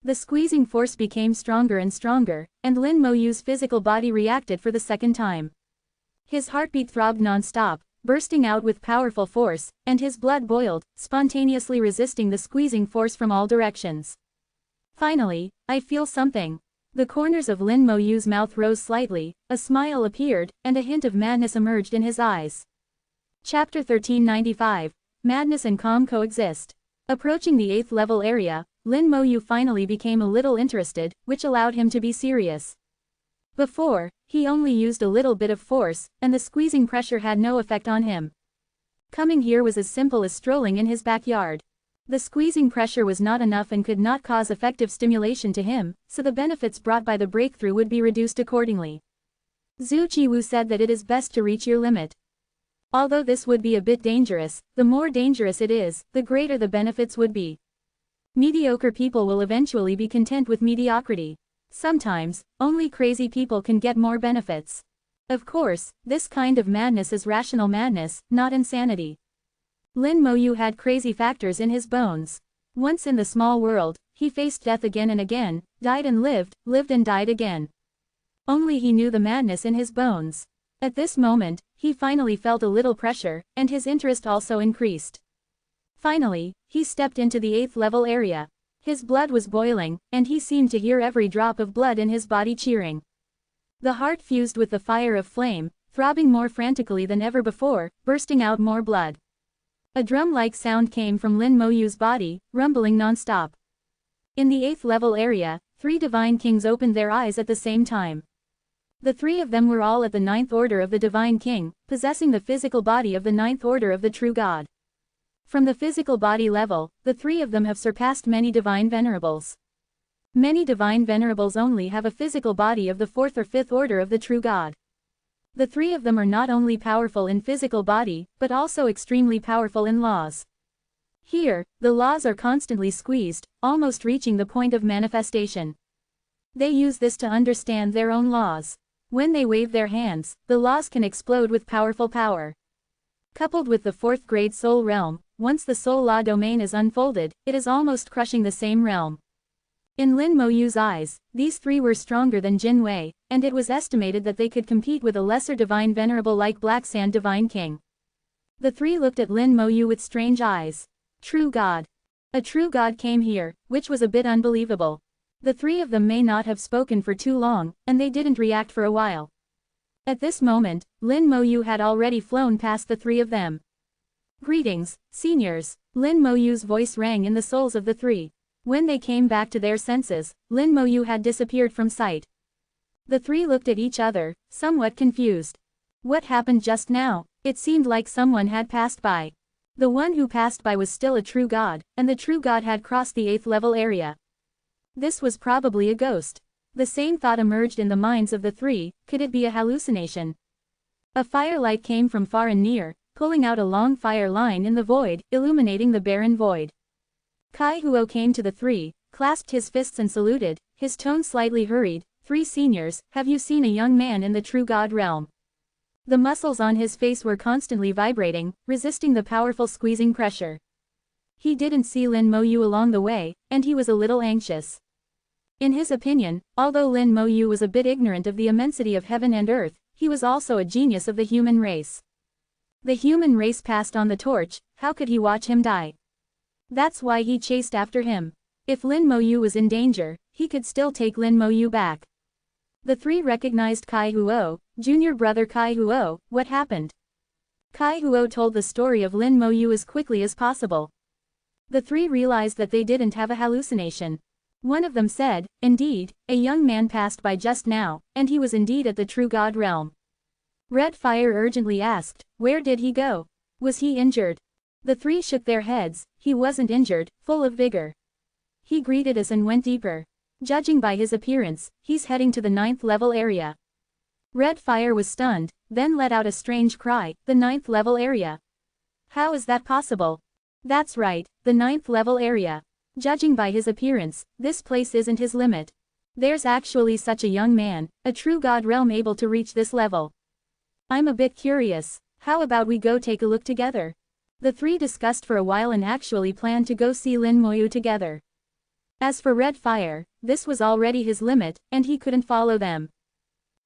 S1: The squeezing force became stronger and stronger, and Lin Moyu's physical body reacted for the second time. His heartbeat throbbed non-stop, bursting out with powerful force, and his blood boiled, spontaneously resisting the squeezing force from all directions. Finally, I feel something. The corners of Lin Moyu's mouth rose slightly, a smile appeared, and a hint of madness emerged in his eyes. Chapter 1395. Madness and calm coexist. Approaching the 8th level area, Lin Moyu finally became a little interested, which allowed him to be serious. Before, he only used a little bit of force, and the squeezing pressure had no effect on him. Coming here was as simple as strolling in his backyard. The squeezing pressure was not enough and could not cause effective stimulation to him, so the benefits brought by the breakthrough would be reduced accordingly. Zhu Qiwu said that it is best to reach your limit. Although this would be a bit dangerous, the more dangerous it is, the greater the benefits would be. Mediocre people will eventually be content with mediocrity. Sometimes, only crazy people can get more benefits. Of course, this kind of madness is rational madness, not insanity. Lin Moyu had crazy factors in his bones. Once in the small world, he faced death again and again, died and lived, lived and died again. Only he knew the madness in his bones. At this moment, he finally felt a little pressure, and his interest also increased. Finally, he stepped into the 8th level area. His blood was boiling, and he seemed to hear every drop of blood in his body cheering. The heart fused with the fire of flame, throbbing more frantically than ever before, bursting out more blood. A drum-like sound came from Lin Moyu's body, rumbling non-stop. In the 8th level area, 3 divine kings opened their eyes at the same time. The 3 of them were all at the 9th order of the divine king, possessing the physical body of the 9th order of the true God. From the physical body level, the 3 of them have surpassed many divine venerables. Many divine venerables only have a physical body of the 4th or 5th order of the true God. The 3 of them are not only powerful in physical body, but also extremely powerful in laws. Here, the laws are constantly squeezed, almost reaching the point of manifestation. They use this to understand their own laws. When they wave their hands, the laws can explode with powerful power. Coupled with the 4th grade soul realm, once the soul law domain is unfolded, it is almost crushing the same realm. In Lin Moyu's eyes, these 3 were stronger than Jin Wei, and it was estimated that they could compete with a lesser divine venerable like Black Sand Divine King. The 3 looked at Lin Moyu with strange eyes. True God. A true God came here, which was a bit unbelievable. The 3 of them may not have spoken for too long, and they didn't react for a while. At this moment, Lin Moyu had already flown past the 3 of them. Greetings, seniors. Lin Moyu's voice rang in the souls of the 3. When they came back to their senses, Lin Moyu had disappeared from sight. The 3 looked at each other, somewhat confused. What happened just now? It seemed like someone had passed by. The one who passed by was still a true god, and the true god had crossed the 8th level area. This was probably a ghost. The same thought emerged in the minds of the 3, could it be a hallucination? A firelight came from far and near, pulling out a long fire line in the void, illuminating the barren void. Kai Huo came to the 3, clasped his fists and saluted, his tone slightly hurried. 3 seniors, have you seen a young man in the true God realm? The muscles on his face were constantly vibrating, resisting the powerful squeezing pressure. He didn't see Lin Moyu along the way, and he was a little anxious. In his opinion, although Lin Moyu was a bit ignorant of the immensity of heaven and earth, he was also a genius of the human race. The human race passed on the torch, how could he watch him die? That's why he chased after him. If Lin Moyu was in danger, he could still take Lin Moyu back. The three recognized Kai Huo, junior brother Kai Huo. What happened? Kai Huo told the story of Lin Moyu as quickly as possible. The three realized that they didn't have a hallucination. One of them said, indeed, a young man passed by just now, and he was indeed at the true God realm. Red Fire urgently asked, where did he go? Was he injured? The three shook their heads. He wasn't injured, full of vigor. He greeted us and went deeper. Judging by his appearance, he's heading to the 9th level area. Red Fire was stunned, then let out a strange cry, the 9th level area. How is that possible? That's right, the 9th level area. Judging by his appearance, this place isn't his limit. There's actually such a young man, a true God realm able to reach this level. I'm a bit curious, how about we go take a look together? The three discussed for a while and actually planned to go see Lin Moyu together. As for Red Fire, this was already his limit, and he couldn't follow them.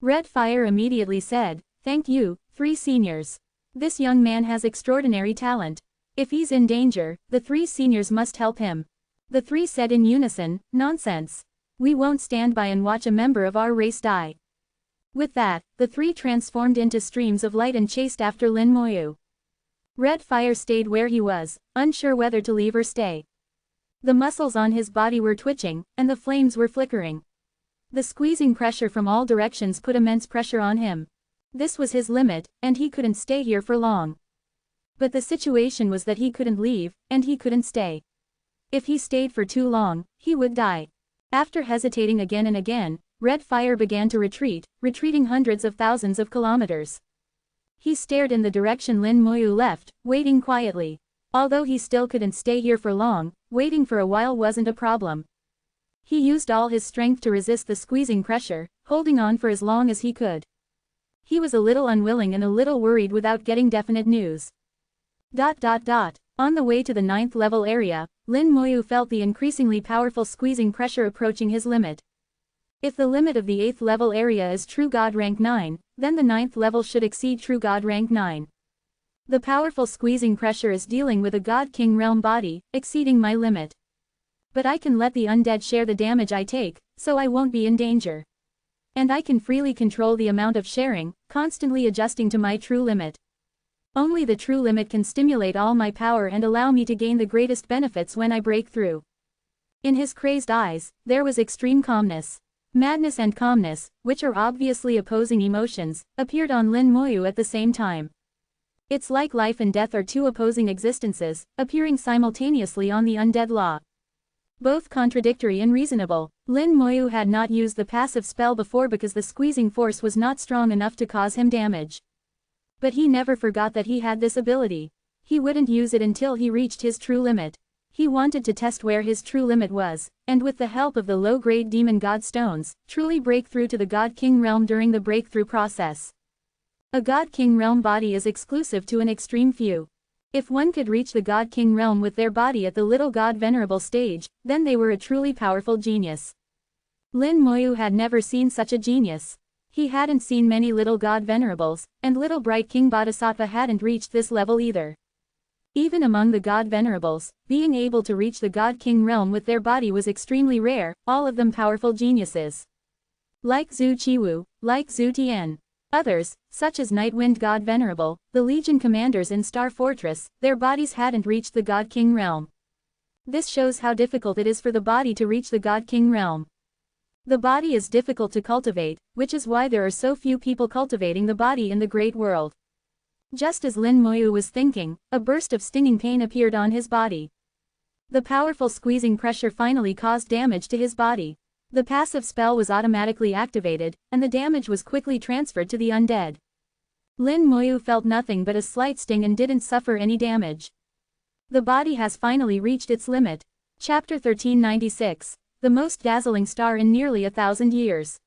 S1: Red Fire immediately said, thank you, three seniors. This young man has extraordinary talent. If he's in danger, the three seniors must help him. The three said in unison, nonsense. We won't stand by and watch a member of our race die. With that, the three transformed into streams of light and chased after Lin Moyu. Red Fire stayed where he was, unsure whether to leave or stay. The muscles on his body were twitching, and the flames were flickering. The squeezing pressure from all directions put immense pressure on him. This was his limit, and he couldn't stay here for long. But the situation was that he couldn't leave, and he couldn't stay. If he stayed for too long, he would die. After hesitating again and again, Red Fire began to retreat, retreating hundreds of thousands of kilometers. He stared in the direction Lin Moyu left, waiting quietly. Although he still couldn't stay here for long, waiting for a while wasn't a problem. He used all his strength to resist the squeezing pressure, holding on for as long as he could. He was a little unwilling and a little worried without getting definite news. On the way to the 9th level area, Lin Moyu felt the increasingly powerful squeezing pressure approaching his limit. If the limit of the 8th level area is True God rank 9, then the 9th level should exceed True God rank 9. The powerful squeezing pressure is dealing with a God King realm body, exceeding my limit. But I can let the undead share the damage I take, so I won't be in danger. And I can freely control the amount of sharing, constantly adjusting to my true limit. Only the true limit can stimulate all my power and allow me to gain the greatest benefits when I break through. In his crazed eyes, there was extreme calmness. Madness and calmness, which are obviously opposing emotions, appeared on Lin Moyu at the same time. It's like life and death are two opposing existences, appearing simultaneously on the undead law. Both contradictory and reasonable. Lin Moyu had not used the passive spell before because the squeezing force was not strong enough to cause him damage. But he never forgot that he had this ability. He wouldn't use it until he reached his true limit. He wanted to test where his true limit was, and with the help of the low-grade demon god stones, truly break through to the God King realm during the breakthrough process. A God King realm body is exclusive to an extreme few. If one could reach the God King realm with their body at the little God Venerable stage, then they were a truly powerful genius. Lin Moyu had never seen such a genius. He hadn't seen many little God Venerables, and little Bright King Bodhisattva hadn't reached this level either. Even among the God Venerables, being able to reach the God King realm with their body was extremely rare, all of them powerful geniuses. Like Zhu Qiwu, like Zhu Tian. Others, such as Nightwind God Venerable, the Legion commanders in Star Fortress, their bodies hadn't reached the God King realm. This shows how difficult it is for the body to reach the God King realm. The body is difficult to cultivate, which is why there are so few people cultivating the body in the great world. Just as Lin Moyu was thinking, a burst of stinging pain appeared on his body. The powerful squeezing pressure finally caused damage to his body. The passive spell was automatically activated, and the damage was quickly transferred to the undead. Lin Moyu felt nothing but a slight sting and didn't suffer any damage. The body has finally reached its limit. Chapter 1396. The most dazzling star in nearly 1,000 years.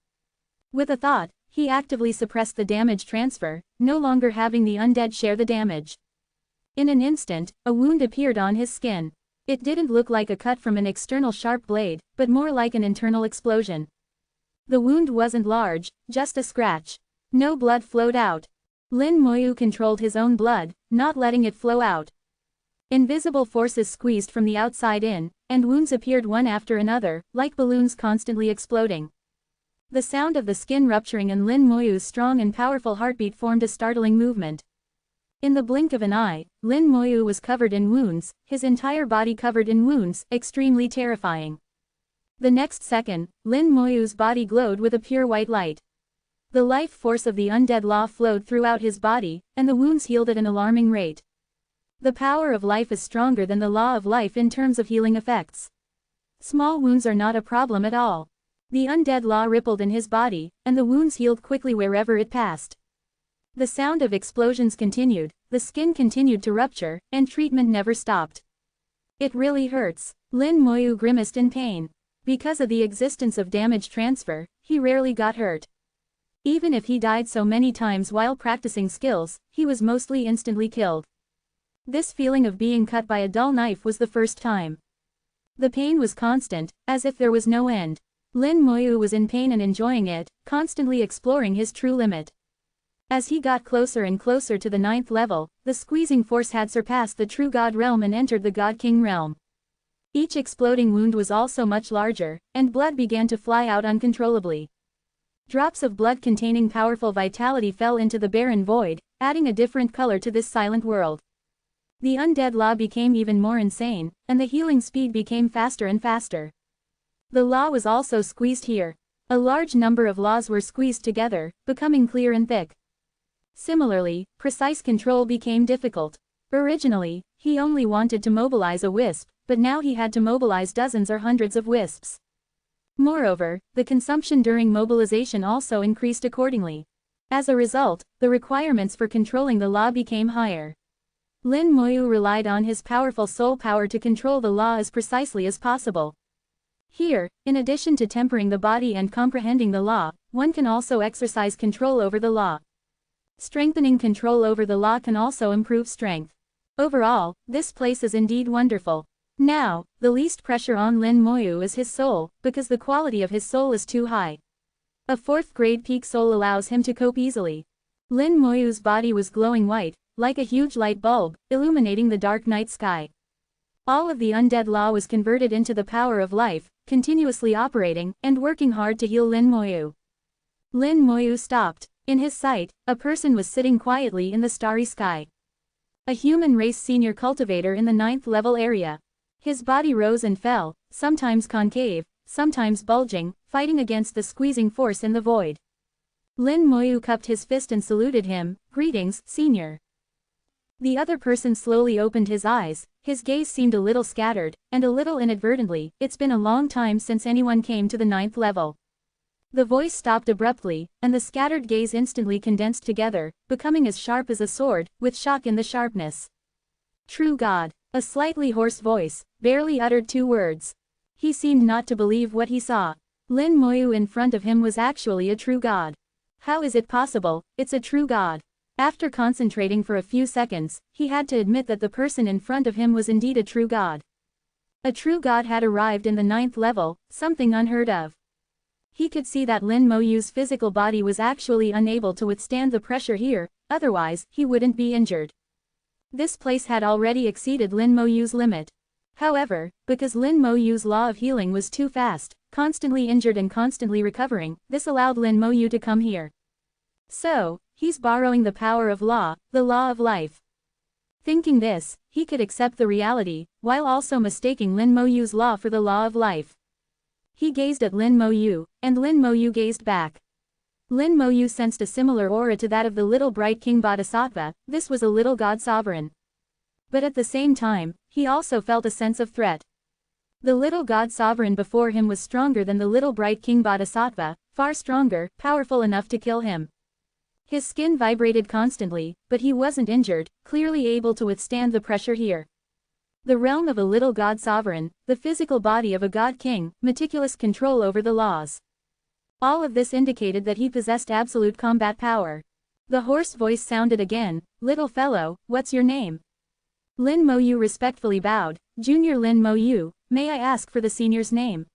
S1: With a thought, he actively suppressed the damage transfer, no longer having the undead share the damage. In an instant, a wound appeared on his skin. It didn't look like a cut from an external sharp blade, but more like an internal explosion. The wound wasn't large, just a scratch. No blood flowed out. Lin Moyu controlled his own blood, not letting it flow out. Invisible forces squeezed from the outside in, and wounds appeared one after another, like balloons constantly exploding. The sound of the skin rupturing and Lin Moyu's strong and powerful heartbeat formed a startling movement. In the blink of an eye, Lin Moyu was covered in wounds, his entire body covered in wounds, extremely terrifying. The next second, Lin Moyu's body glowed with a pure white light. The life force of the undead law flowed throughout his body, and the wounds healed at an alarming rate. The power of life is stronger than the law of life in terms of healing effects. Small wounds are not a problem at all. The undead law rippled in his body, and the wounds healed quickly wherever it passed. The sound of explosions continued, the skin continued to rupture, and treatment never stopped. It really hurts. Lin Moyu grimaced in pain. Because of the existence of damage transfer, he rarely got hurt. Even if he died so many times while practicing skills, he was mostly instantly killed. This feeling of being cut by a dull knife was the first time. The pain was constant, as if there was no end. Lin Moyu was in pain and enjoying it, constantly exploring his true limit. As he got closer and closer to the 9th level, the squeezing force had surpassed the true God realm and entered the God King realm. Each exploding wound was also much larger, and blood began to fly out uncontrollably. Drops of blood containing powerful vitality fell into the barren void, adding a different color to this silent world. The undead law became even more insane, and the healing speed became faster and faster. The law was also squeezed here. A large number of laws were squeezed together, becoming clear and thick. Similarly, precise control became difficult. Originally, he only wanted to mobilize a wisp, but now he had to mobilize dozens or hundreds of wisps. Moreover, the consumption during mobilization also increased accordingly. As a result, the requirements for controlling the law became higher. Lin Moyu relied on his powerful soul power to control the law as precisely as possible. Here, in addition to tempering the body and comprehending the law, one can also exercise control over the law. Strengthening control over the law can also improve strength. Overall, this place is indeed wonderful. Now, the least pressure on Lin Moyu is his soul, because the quality of his soul is too high. A 4th grade peak soul allows him to cope easily. Lin Moyu's body was glowing white, like a huge light bulb, illuminating the dark night sky. All of the undead law was converted into the power of life, continuously operating, and working hard to heal Lin Moyu. Lin Moyu stopped. In his sight, a person was sitting quietly in the starry sky. A human race senior cultivator in the 9th level area. His body rose and fell, sometimes concave, sometimes bulging, fighting against the squeezing force in the void. Lin Moyu cupped his fist and saluted him. "Greetings, senior." The other person slowly opened his eyes, his gaze seemed a little scattered, and a little inadvertently. "It's been a long time since anyone came to the 9th level." The voice stopped abruptly, and the scattered gaze instantly condensed together, becoming as sharp as a sword, with shock in the sharpness. "True God." A slightly hoarse voice, barely uttered 2 words. He seemed not to believe what he saw. Lin Moyu in front of him was actually a true God. How is it possible? It's a true God. After concentrating for a few seconds, he had to admit that the person in front of him was indeed a true God. A true God had arrived in the 9th level, something unheard of. He could see that Lin Moyu's physical body was actually unable to withstand the pressure here, otherwise, he wouldn't be injured. This place had already exceeded Lin Moyu's limit. However, because Lin Moyu's law of healing was too fast, constantly injured and constantly recovering, this allowed Lin Moyu to come here. So, he's borrowing the power of law, the law of life. Thinking this, he could accept the reality, while also mistaking Lin Moyu's law for the law of life. He gazed at Lin Moyu, and Lin Moyu gazed back. Lin Moyu sensed a similar aura to that of the little bright king bodhisattva. This was a little god sovereign. But at the same time, he also felt a sense of threat. The little god sovereign before him was stronger than the little bright king bodhisattva, far stronger, powerful enough to kill him. His skin vibrated constantly, but he wasn't injured, clearly able to withstand the pressure here. The realm of a little god sovereign, the physical body of a god king, meticulous control over the laws. All of this indicated that he possessed absolute combat power. The hoarse voice sounded again. "Little fellow, what's your name?" Lin Mo Yu respectfully bowed. Junior Lin Mo Yu, may I ask for the senior's name?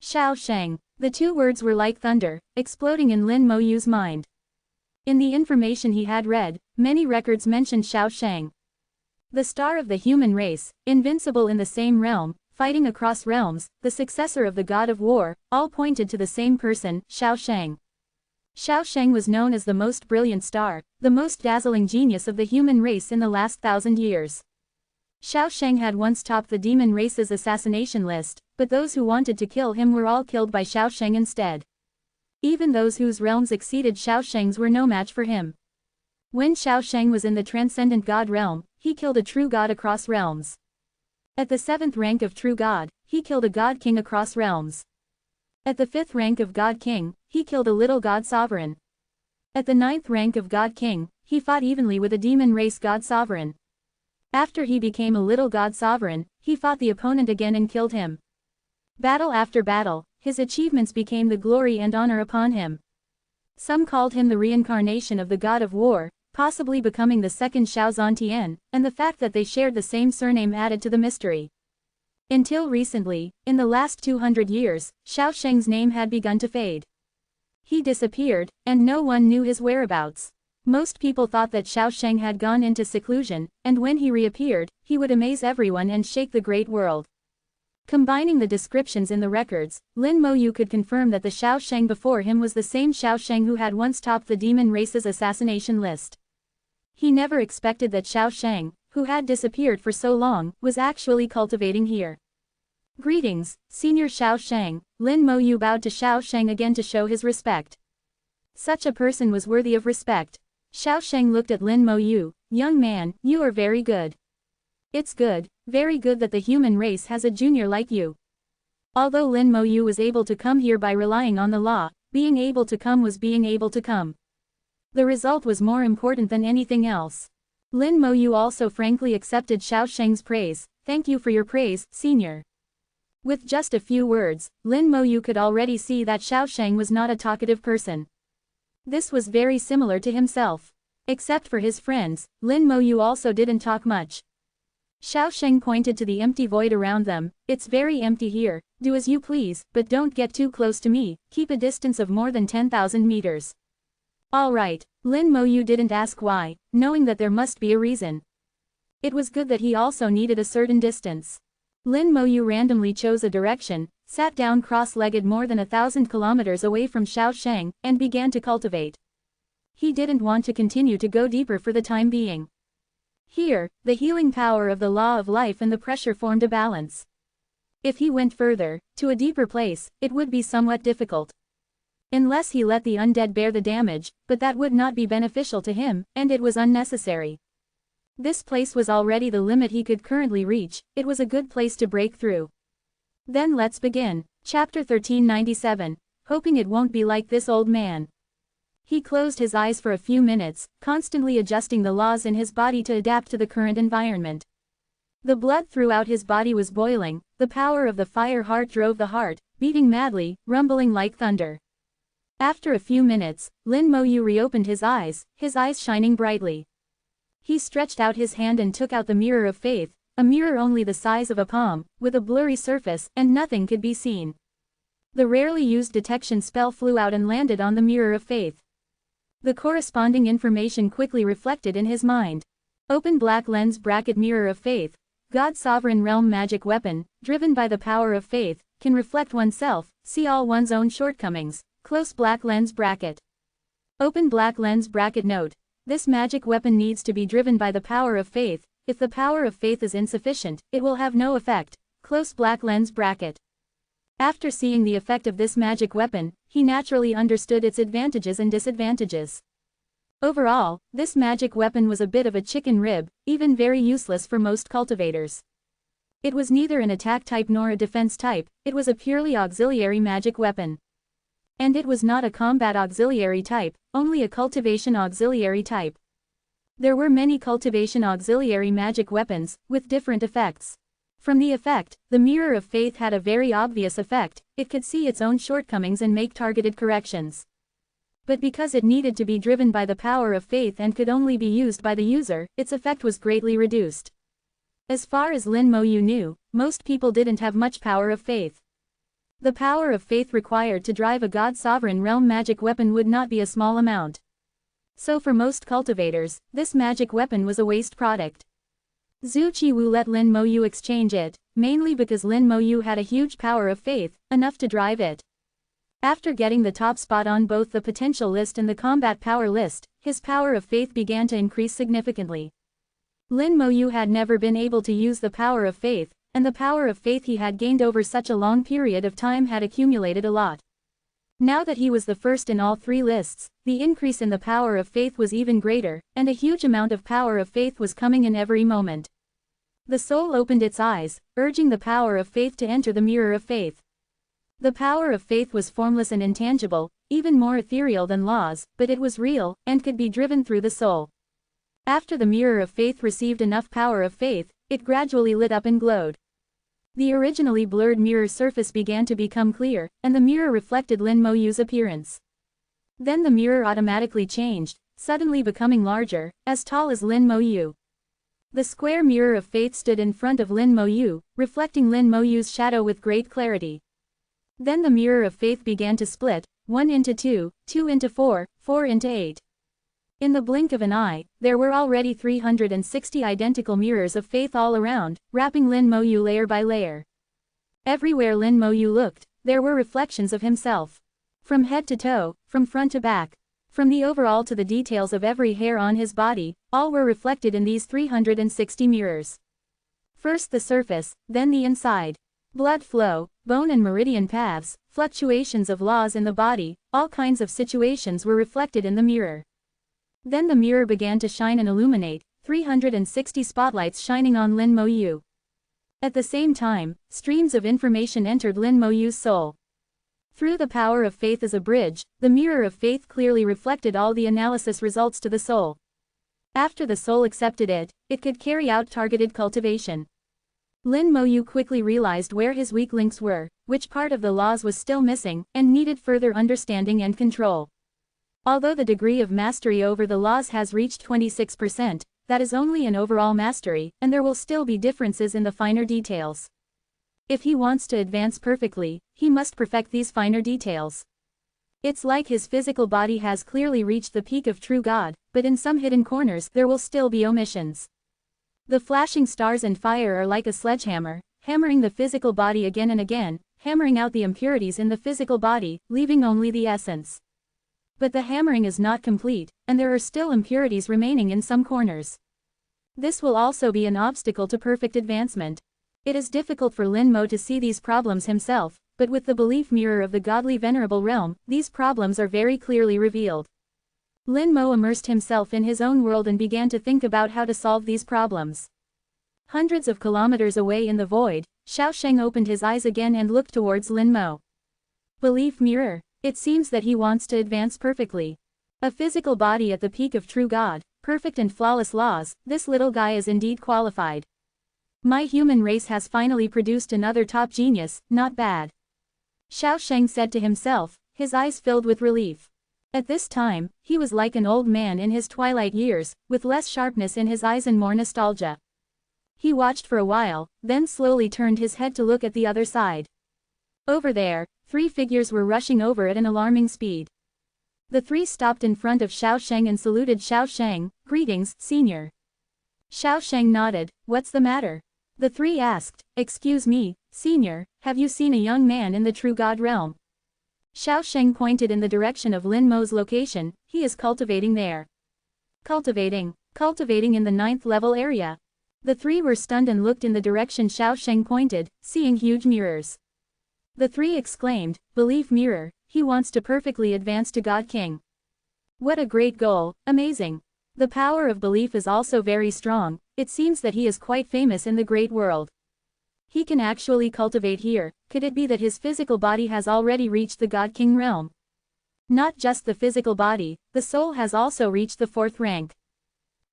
S1: Xiao Sheng. The two words were like thunder, exploding in Lin Mo Yu's mind. In the information he had read, many records mentioned Xiao Sheng. The star of the human race, invincible in the same realm, fighting across realms, the successor of the god of war, all pointed to the same person, Xiao Sheng. Xiao Sheng was known as the most brilliant star, the most dazzling genius of the human race in the last 1,000 years. Xiao Sheng had once topped the demon race's assassination list, but those who wanted to kill him were all killed by Xiao Sheng instead. Even those whose realms exceeded Xiao Sheng's were no match for him. When Xiao Sheng was in the transcendent god realm, he killed a true god across realms. At the 7th rank of true god, he killed a god king across realms. At the 5th rank of god king, he killed a little god sovereign. At the 9th rank of god king, he fought evenly with a demon race god sovereign. After he became a little god sovereign, he fought the opponent again and killed him. Battle after battle, his achievements became the glory and honor upon him. Some called him the reincarnation of the god of war, possibly becoming the second Xiao Zhantian, and the fact that they shared the same surname added to the mystery. Until recently, in the last 200 years, Xiao Sheng's name had begun to fade. He disappeared, and no one knew his whereabouts. Most people thought that Xiao Sheng had gone into seclusion, and when he reappeared, he would amaze everyone and shake the great world. Combining the descriptions in the records, Lin Mo Yu could confirm that the Xiao Sheng before him was the same Xiao Sheng who had once topped the demon race's assassination list. He never expected that Xiao Sheng, who had disappeared for so long, was actually cultivating here. Greetings, Senior Xiao Sheng. Lin Mo Yu bowed to Xiao Sheng again to show his respect. Such a person was worthy of respect. Xiao Sheng looked at Lin Mo Yu. Young man, you are very good. It's good, very good that the human race has a junior like you. Although Lin Mo Yu was able to come here by relying on the law, being able to come was being able to come. The result was more important than anything else. Lin Mo Yu also frankly accepted Xiao Sheng's praise. Thank you for your praise, senior. With just a few words, Lin Mo Yu could already see that Xiao Sheng was not a talkative person. This was very similar to himself. Except for his friends, Lin Mo Yu also didn't talk much. Xiao Sheng pointed to the empty void around them. It's very empty here, do as you please, but don't get too close to me, keep a distance of more than 10,000 meters. Alright, Lin Mo Yu didn't ask why, knowing that there must be a reason. It was good that he also needed a certain distance. Lin Mo Yu randomly chose a direction, sat down cross-legged more than 1,000 kilometers away from Xiao Sheng, and began to cultivate. He didn't want to continue to go deeper for the time being. Here, the healing power of the law of life and the pressure formed a balance. If he went further, to a deeper place, it would be somewhat difficult. Unless he let the undead bear the damage, but that would not be beneficial to him, and it was unnecessary. This place was already the limit he could currently reach, it was a good place to break through. Then let's begin. Chapter 1397. Hoping it won't be like this old man. He closed his eyes for a few minutes, constantly adjusting the laws in his body to adapt to the current environment. The blood throughout his body was boiling, the power of the fire heart drove the heart, beating madly, rumbling like thunder. After a few minutes, Lin Mo Yu reopened his eyes shining brightly. He stretched out his hand and took out the mirror of faith, a mirror only the size of a palm, with a blurry surface, and nothing could be seen. The rarely used detection spell flew out and landed on the mirror of faith. The corresponding information quickly reflected in his mind. Open black lens bracket mirror of faith. God sovereign realm magic weapon, driven by the power of faith, can reflect oneself, see all one's own shortcomings. Close black lens bracket. Open black lens bracket note. This magic weapon needs to be driven by the power of faith. If the power of faith is insufficient, it will have no effect. Close black lens bracket. After seeing the effect of this magic weapon, he naturally understood its advantages and disadvantages. Overall, this magic weapon was a bit of a chicken rib, even very useless for most cultivators. It was neither an attack type nor a defense type, it was a purely auxiliary magic weapon. And it was not a combat auxiliary type, only a cultivation auxiliary type. There were many cultivation auxiliary magic weapons, with different effects. From the effect, the Mirror of Faith had a very obvious effect, it could see its own shortcomings and make targeted corrections. But because it needed to be driven by the power of faith and could only be used by the user, its effect was greatly reduced. As far as Lin Moyu knew, most people didn't have much power of faith. The power of faith required to drive a god-sovereign realm magic weapon would not be a small amount. So for most cultivators, this magic weapon was a waste product. Zhu Qiwu let Lin Moyu exchange it, mainly because Lin Moyu had a huge power of faith, enough to drive it. After getting the top spot on both the potential list and the combat power list, his power of faith began to increase significantly. Lin Moyu had never been able to use the power of faith, and the power of faith he had gained over such a long period of time had accumulated a lot. Now that he was the first in all three lists, the increase in the power of faith was even greater, and a huge amount of power of faith was coming in every moment. The soul opened its eyes, urging the power of faith to enter the mirror of faith. The power of faith was formless and intangible, even more ethereal than laws, but it was real, and could be driven through the soul. After the mirror of faith received enough power of faith, it gradually lit up and glowed. The originally blurred mirror surface began to become clear, and the mirror reflected Lin Moyu's appearance. Then the mirror automatically changed, suddenly becoming larger, as tall as Lin Moyu. The square mirror of faith stood in front of Lin Moyu, reflecting Lin Moyu's shadow with great clarity. Then the mirror of faith began to split, 1 into 2, 2 into 4, 4 into 8. In the blink of an eye, there were already 360 identical mirrors of faith all around, wrapping Lin Moyu layer by layer. Everywhere Lin Moyu looked, there were reflections of himself. From head to toe, from front to back, from the overall to the details of every hair on his body, all were reflected in these 360 mirrors. First the surface, then the inside. Blood flow, bone and meridian paths, fluctuations of laws in the body, all kinds of situations were reflected in the mirror. Then the mirror began to shine and illuminate, 360 spotlights shining on Lin Moyu. At the same time, streams of information entered Lin Moyu's soul. Through the power of faith as a bridge, the mirror of faith clearly reflected all the analysis results to the soul. After the soul accepted it, it could carry out targeted cultivation. Lin Moyu quickly realized where his weak links were, which part of the laws was still missing, and needed further understanding and control. Although the degree of mastery over the laws has reached 26%, that is only an overall mastery, and there will still be differences in the finer details. If he wants to advance perfectly, he must perfect these finer details. It's like his physical body has clearly reached the peak of true God, but in some hidden corners there will still be omissions. The flashing stars and fire are like a sledgehammer, hammering the physical body again and again, hammering out the impurities in the physical body, leaving only the essence. But the hammering is not complete, and there are still impurities remaining in some corners. This will also be an obstacle to perfect advancement. It is difficult for Lin Mo to see these problems himself, but with the belief mirror of the godly Venerable realm, these problems are very clearly revealed. Lin Mo immersed himself in his own world and began to think about how to solve these problems. Hundreds of kilometers away in the void, Xiao Sheng opened his eyes again and looked towards Lin Mo. Belief mirror. It seems that he wants to advance perfectly. A physical body at the peak of true God, perfect and flawless laws, this little guy is indeed qualified. My human race has finally produced another top genius, not bad. Xiao Sheng said to himself, his eyes filled with relief. At this time, he was like an old man in his twilight years, with less sharpness in his eyes and more nostalgia. He watched for a while, then slowly turned his head to look at the other side. Over there, 3 figures were rushing over at an alarming speed. The 3 stopped in front of Xiao Sheng and saluted Xiao Sheng, "Greetings, senior." Xiao Sheng nodded, "What's the matter?" The 3 asked, "Excuse me, senior, have you seen a young man in the true God realm?" Xiao Sheng pointed in the direction of Lin Mo's location. "He is cultivating there." Cultivating in the 9th level area. The 3 were stunned and looked in the direction Xiao Sheng pointed, seeing huge mirrors. The 3 exclaimed, "Belief mirror, he wants to perfectly advance to God King. What a great goal, amazing. The power of belief is also very strong, it seems that he is quite famous in the great world. He can actually cultivate here, could it be that his physical body has already reached the God King realm? Not just the physical body, the soul has also reached the 4th rank.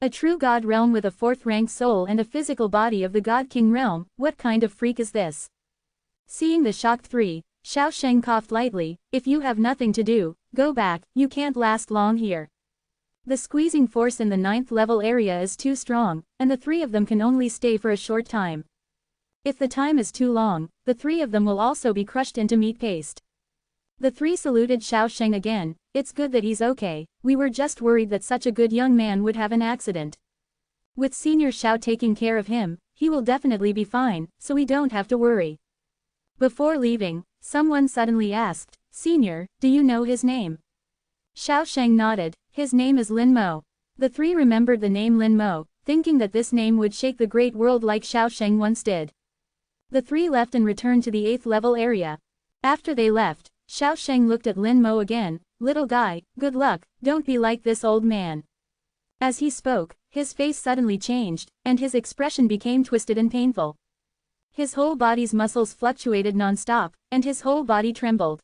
S1: A true God realm with a 4th rank soul and a physical body of the God King realm, what kind of freak is this?" Seeing the shocked 3, Xiao Sheng coughed lightly, "If you have nothing to do, go back, you can't last long here." The squeezing force in the 9th level area is too strong, and the 3 of them can only stay for a short time. If the time is too long, the 3 of them will also be crushed into meat paste. The 3 saluted Xiao Sheng again. It's good that he's okay, we were just worried that such a good young man would have an accident. With Senior Xiao taking care of him, he will definitely be fine, so we don't have to worry. Before leaving, someone suddenly asked, Senior, do you know his name? Xiao Sheng nodded, his name is Lin Mo. The 3 remembered the name Lin Mo, thinking that this name would shake the great world like Xiao Sheng once did. The 3 left and returned to the 8th level area. After they left, Xiao Sheng looked at Lin Mo again, little guy, good luck, don't be like this old man. As he spoke, his face suddenly changed, and his expression became twisted and painful. His whole body's muscles fluctuated non-stop, and his whole body trembled.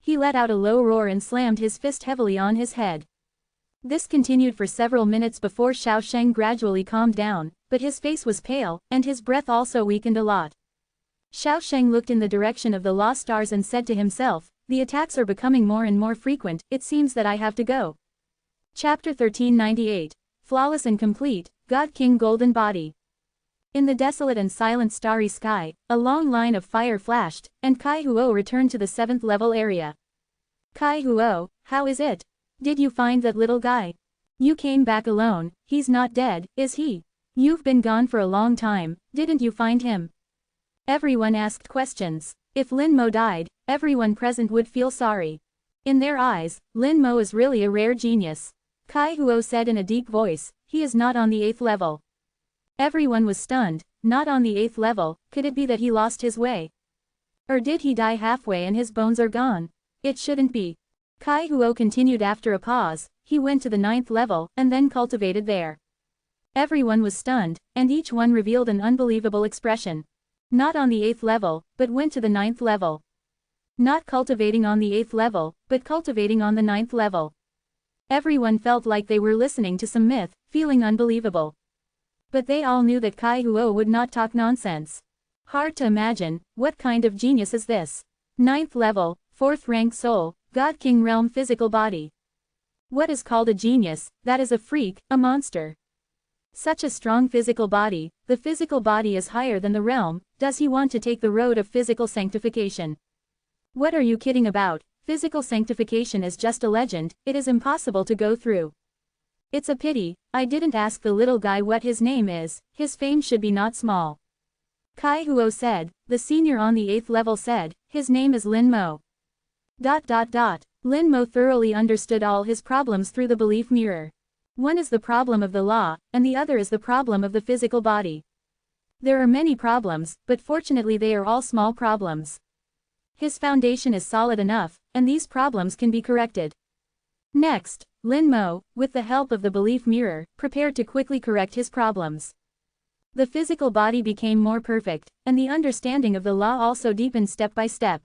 S1: He let out a low roar and slammed his fist heavily on his head. This continued for several minutes before Xiao Sheng gradually calmed down, but his face was pale, and his breath also weakened a lot. Xiao Sheng looked in the direction of the lost stars and said to himself, the attacks are becoming more and more frequent, it seems that I have to go. Chapter 1398. Flawless and complete, God King Golden Body. In the desolate and silent starry sky, a long line of fire flashed, and Kai Huo returned to the 7th level area. Kai Huo, how is it? Did you find that little guy? You came back alone, he's not dead, is he? You've been gone for a long time, didn't you find him? Everyone asked questions. If Lin Mo died, everyone present would feel sorry. In their eyes, Lin Mo is really a rare genius. Kai Huo said in a deep voice, he is not on the 8th level. Everyone was stunned, not on the 8th level, could it be that he lost his way? Or did he die halfway and his bones are gone? It shouldn't be. Kai Huo continued after a pause, he went to the 9th level, and then cultivated there. Everyone was stunned, and each one revealed an unbelievable expression. Not on the 8th level, but went to the 9th level. Not cultivating on the 8th level, but cultivating on the 9th level. Everyone felt like they were listening to some myth, feeling unbelievable. But they all knew that Kai Huo would not talk nonsense. Hard to imagine, what kind of genius is this? 9th level, 4th rank soul, God King realm physical body. What is called a genius? That is a freak, a monster. Such a strong physical body, the physical body is higher than the realm, does he want to take the road of physical sanctification? What are you kidding about? Physical sanctification is just a legend, it is impossible to go through. It's a pity, I didn't ask the little guy what his name is, his fame should be not small. Kai Huo said, the senior on the 8th level said, his name is Lin Mo. Lin Mo thoroughly understood all his problems through the belief mirror. One is the problem of the law, and the other is the problem of the physical body. There are many problems, but fortunately they are all small problems. His foundation is solid enough, and these problems can be corrected. Next, Lin Mo, with the help of the belief mirror, prepared to quickly correct his problems. The physical body became more perfect, and the understanding of the law also deepened step by step.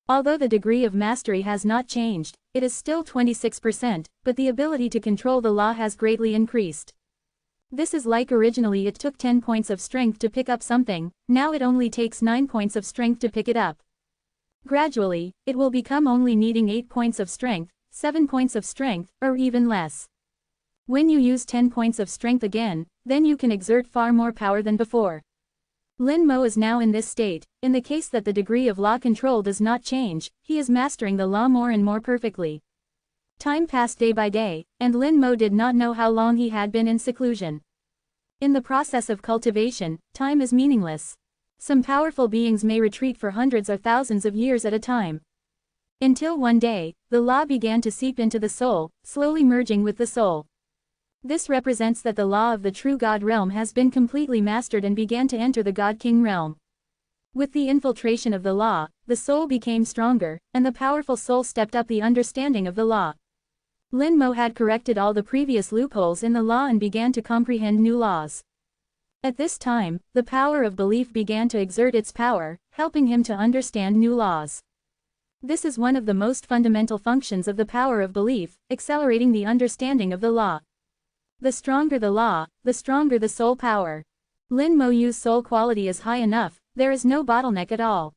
S1: Although the degree of mastery has not changed, it is still 26%, but the ability to control the law has greatly increased. This is like originally it took 10 points of strength to pick up something, now it only takes 9 points of strength to pick it up. Gradually, it will become only needing 8 points of strength, 7 points of strength, or even less. When you use 10 points of strength again, then you can exert far more power than before. Lin Mo is now in this state, in the case that the degree of law control does not change, he is mastering the law more and more perfectly. Time passed day by day, and Lin Mo did not know how long he had been in seclusion. In the process of cultivation, time is meaningless. Some powerful beings may retreat for hundreds or thousands of years at a time. Until one day, the law began to seep into the soul, slowly merging with the soul. This represents that the law of the true God realm has been completely mastered and began to enter the God King realm. With the infiltration of the law, the soul became stronger, and the powerful soul stepped up the understanding of the law. Lin Mo had corrected all the previous loopholes in the law and began to comprehend new laws. At this time, the power of belief began to exert its power, helping him to understand new laws. This is one of the most fundamental functions of the power of belief, accelerating the understanding of the law. The stronger the law, the stronger the soul power. Lin Mo Yu's soul quality is high enough, there is no bottleneck at all.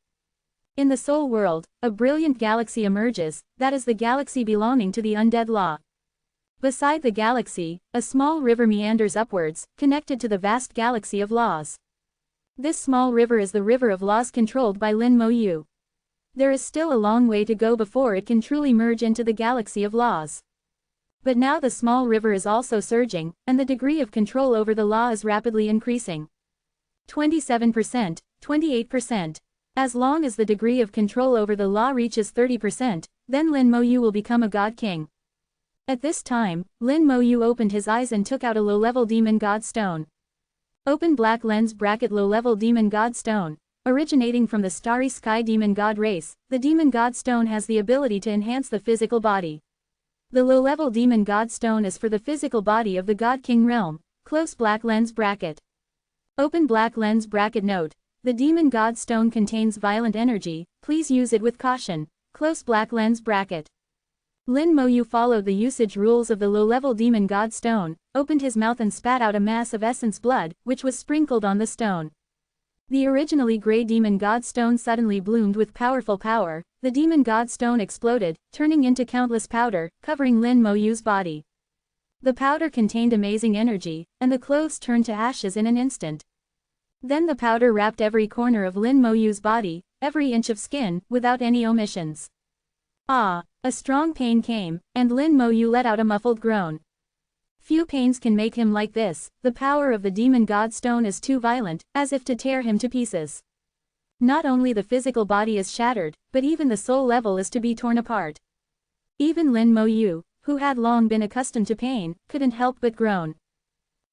S1: In the soul world, a brilliant galaxy emerges, that is the galaxy belonging to the undead law. Beside the galaxy, a small river meanders upwards, connected to the vast galaxy of laws. This small river is the river of laws controlled by Lin Mo Yu. There is still a long way to go before it can truly merge into the galaxy of laws. But now the small river is also surging, and the degree of control over the law is rapidly increasing. 27%, 28%. As long as the degree of control over the law reaches 30%, then Lin Mo Yu will become a god king. At this time, Lin Mo Yu opened his eyes and took out a low-level demon god stone. Open black lens bracket low-level demon god stone. Originating from the starry sky demon god race, the demon god stone has the ability to enhance the physical body. The low-level demon god stone is for the physical body of the god king realm. Close black lens bracket. Open black lens bracket. Note: the demon god stone contains violent energy, please use it with caution. Close black lens bracket. Lin Mo Yu followed the usage rules of the low-level demon god stone, opened his mouth and spat out a mass of essence blood, which was sprinkled on the stone. The originally grey demon god stone suddenly bloomed with powerful power. The demon god stone exploded, turning into countless powder, covering Lin Mo Yu's body. The powder contained amazing energy, and the clothes turned to ashes in an instant. Then the powder wrapped every corner of Lin Mo Yu's body, every inch of skin, without any omissions. Ah! A strong pain came, and Lin Mo Yu let out a muffled groan. Few pains can make him like this. The power of the demon god stone is too violent, as if to tear him to pieces. Not only the physical body is shattered, but even the soul level is to be torn apart. Even Lin Mo Yu, who had long been accustomed to pain, couldn't help but groan.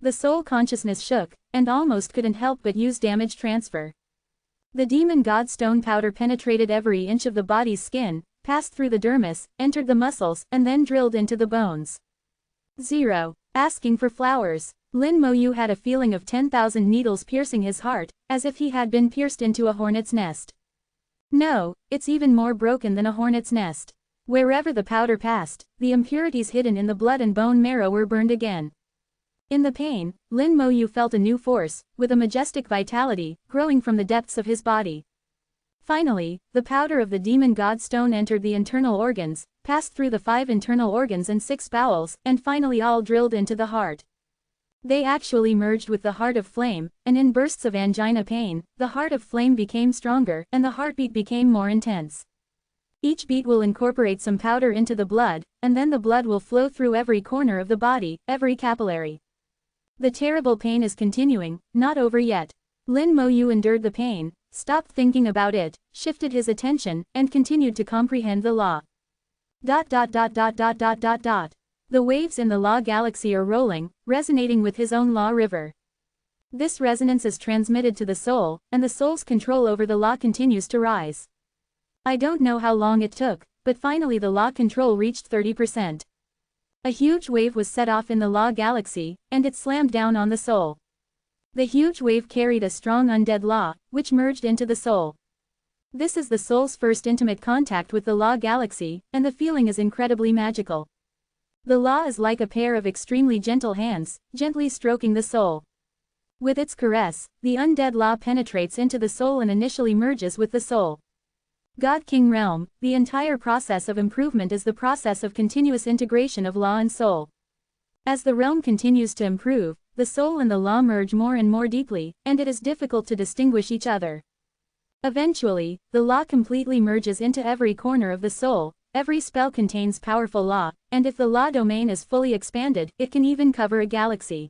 S1: The soul consciousness shook, and almost couldn't help but use damage transfer. The demon god stone powder penetrated every inch of the body's skin, passed through the dermis, entered the muscles, and then drilled into the bones. 0. Asking for flowers. Lin Mo Yu had a feeling of 10,000 needles piercing his heart, as if he had been pierced into a hornet's nest. No, it's even more broken than a hornet's nest. Wherever the powder passed, the impurities hidden in the blood and bone marrow were burned again. In the pain, Lin Mo Yu felt a new force, with a majestic vitality, growing from the depths of his body. Finally, the powder of the demon god stone entered the internal organs, passed through the 5 internal organs and 6 bowels, and finally all drilled into the heart. They actually merged with the heart of flame, and in bursts of angina pain, the heart of flame became stronger, and the heartbeat became more intense. Each beat will incorporate some powder into the blood, and then the blood will flow through every corner of the body, every capillary. The terrible pain is continuing, not over yet. Lin Mo Yu endured the pain, stopped thinking about it, shifted his attention, and continued to comprehend the law. The waves in the law galaxy are rolling, resonating with his own law river. This resonance is transmitted to the soul, and the soul's control over the law continues to rise. I don't know how long it took, but finally the law control reached 30%. A huge wave was set off in the law galaxy, and it slammed down on the soul. The huge wave carried a strong undead law, which merged into the soul. This is the soul's first intimate contact with the law galaxy, and the feeling is incredibly magical. The law is like a pair of extremely gentle hands, gently stroking the soul. With its caress, the undead law penetrates into the soul and initially merges with the soul. God King Realm, the entire process of improvement is the process of continuous integration of law and soul. As the realm continues to improve, the soul and the law merge more and more deeply, and it is difficult to distinguish each other. Eventually, the law completely merges into every corner of the soul. Every spell contains powerful law, and if the law domain is fully expanded, it can even cover a galaxy.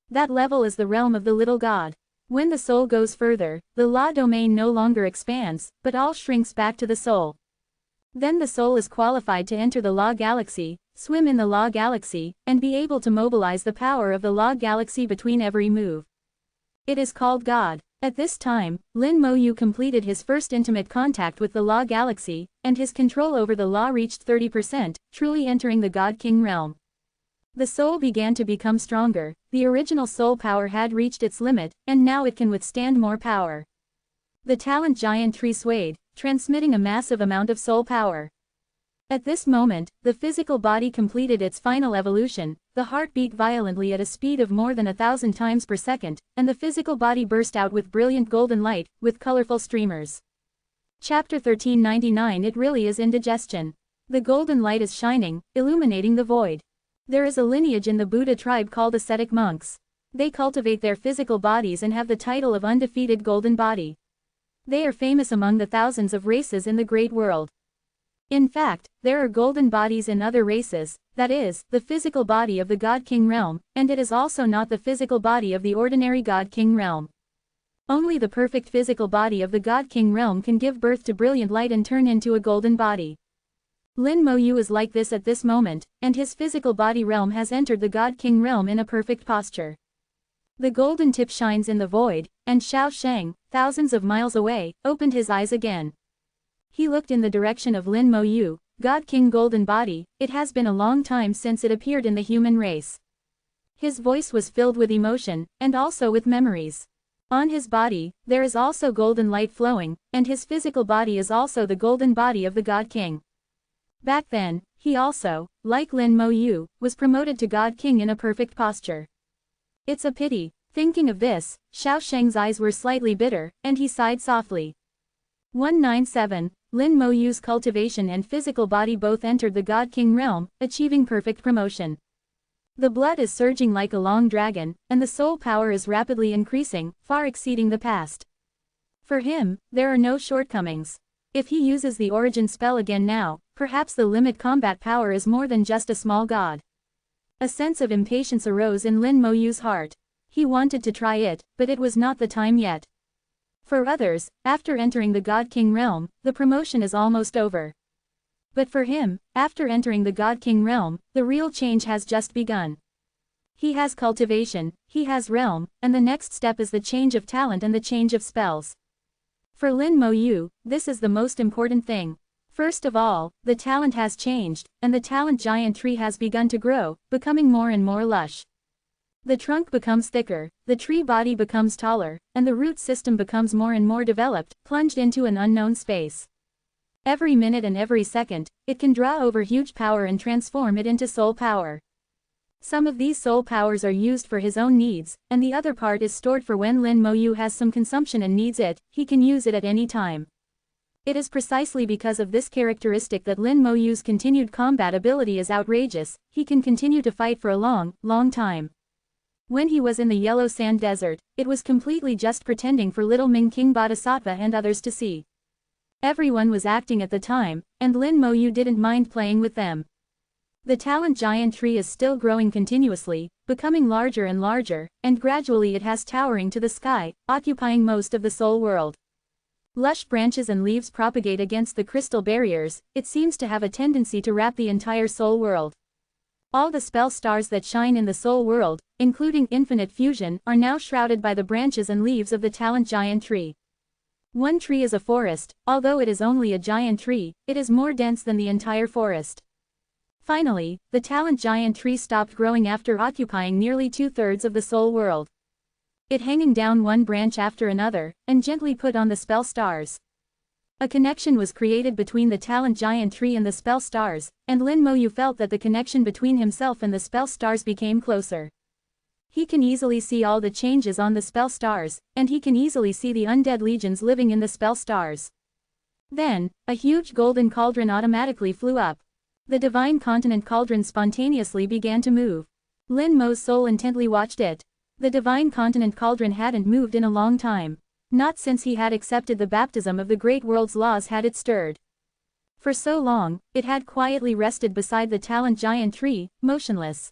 S1: That level is the realm of the little god. When the soul goes further, the law domain no longer expands, but all shrinks back to the soul. Then the soul is qualified to enter the law galaxy, swim in the law galaxy, and be able to mobilize the power of the law galaxy between every move. It is called God. At this time, Lin Mo Yu completed his first intimate contact with the law galaxy, and his control over the law reached 30%, truly entering the God King realm. The soul began to become stronger. The original soul power had reached its limit, and now it can withstand more power. The talent giant tree swayed, transmitting a massive amount of soul power. At this moment, the physical body completed its final evolution. The heart beat violently at a speed of more than 1,000 times per second, and the physical body burst out with brilliant golden light, with colorful streamers. Chapter 1399. It really is indigestion. The golden light is shining, illuminating the void. There is a lineage in the Buddha tribe called ascetic monks. They cultivate their physical bodies and have the title of undefeated golden body. They are famous among the thousands of races in the great world. In fact, there are golden bodies in other races, that is, the physical body of the God-King realm, and it is also not the physical body of the ordinary God-King realm. Only the perfect physical body of the God-King realm can give birth to brilliant light and turn into a golden body. Lin Mo Yu is like this at this moment, and his physical body realm has entered the God-King realm in a perfect posture. The golden tip shines in the void, and Xiao Sheng, thousands of miles away, opened his eyes again. He looked in the direction of Lin Mo Yu, God-King golden body. It has been a long time since it appeared in the human race. His voice was filled with emotion, and also with memories. On his body, there is also golden light flowing, and his physical body is also the golden body of the God-King. Back then, he also, like Lin Mo Yu, was promoted to God-King in a perfect posture. It's a pity. Thinking of this, Xiao Sheng's eyes were slightly bitter, and he sighed softly. 197. Lin Mo Yu's cultivation and physical body both entered the God-King realm, achieving perfect promotion. The blood is surging like a long dragon, and the soul power is rapidly increasing, far exceeding the past. For him, there are no shortcomings. If he uses the origin spell again now, perhaps the limit combat power is more than just a small god. A sense of impatience arose in Lin Mo Yu's heart. He wanted to try it, but it was not the time yet. For others, after entering the God-King realm, the promotion is almost over. But for him, after entering the God-King realm, the real change has just begun. He has cultivation, he has realm, and the next step is the change of talent and the change of spells. For Lin Mo Yu, this is the most important thing. First of all, the talent has changed, and the talent giant tree has begun to grow, becoming more and more lush. The trunk becomes thicker, the tree body becomes taller, and the root system becomes more and more developed, plunged into an unknown space. Every minute and every second, it can draw over huge power and transform it into soul power. Some of these soul powers are used for his own needs, and the other part is stored for when Lin Mo Yu has some consumption and needs it. He can use it at any time. It is precisely because of this characteristic that Lin Mo Yu's continued combat ability is outrageous. He can continue to fight for a long, long time. When he was in the Yellow Sand Desert, it was completely just pretending for little Ming King Bodhisattva and others to see. Everyone was acting at the time, and Lin Mo Yu didn't mind playing with them. The talent giant tree is still growing continuously, becoming larger and larger, and gradually it has towering to the sky, occupying most of the soul world. Lush branches and leaves propagate against the crystal barriers. It seems to have a tendency to wrap the entire soul world. All the spell stars that shine in the soul world, including infinite fusion, are now shrouded by the branches and leaves of the talent giant tree. One tree is a forest. Although it is only a giant tree, it is more dense than the entire forest. Finally, the talent giant tree stopped growing after occupying nearly 2/3 of the soul world. It hanging down one branch after another, and gently put on the spell stars. A connection was created between the talent giant tree and the spell stars, and Lin Mo Yu felt that the connection between himself and the spell stars became closer. He can easily see all the changes on the spell stars, and he can easily see the undead legions living in the spell stars. Then, a huge golden cauldron automatically flew up. The divine continent cauldron spontaneously began to move. Lin Mo's soul intently watched it. The divine continent cauldron hadn't moved in a long time. Not since he had accepted the baptism of the great world's laws had it stirred. For so long, it had quietly rested beside the talent giant tree, motionless.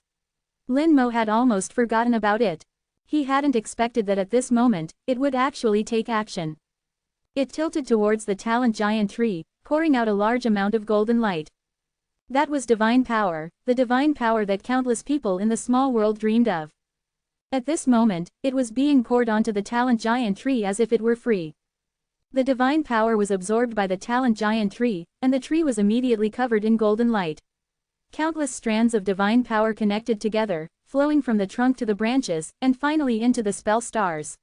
S1: Lin Mo had almost forgotten about it. He hadn't expected that at this moment, it would actually take action. It tilted towards the talent giant tree, pouring out a large amount of golden light. That was divine power, the divine power that countless people in the small world dreamed of. At this moment, it was being poured onto the talent giant tree as if it were free. The divine power was absorbed by the talent giant tree, and the tree was immediately covered in golden light. Countless strands of divine power connected together, flowing from the trunk to the branches, and finally into the spell stars.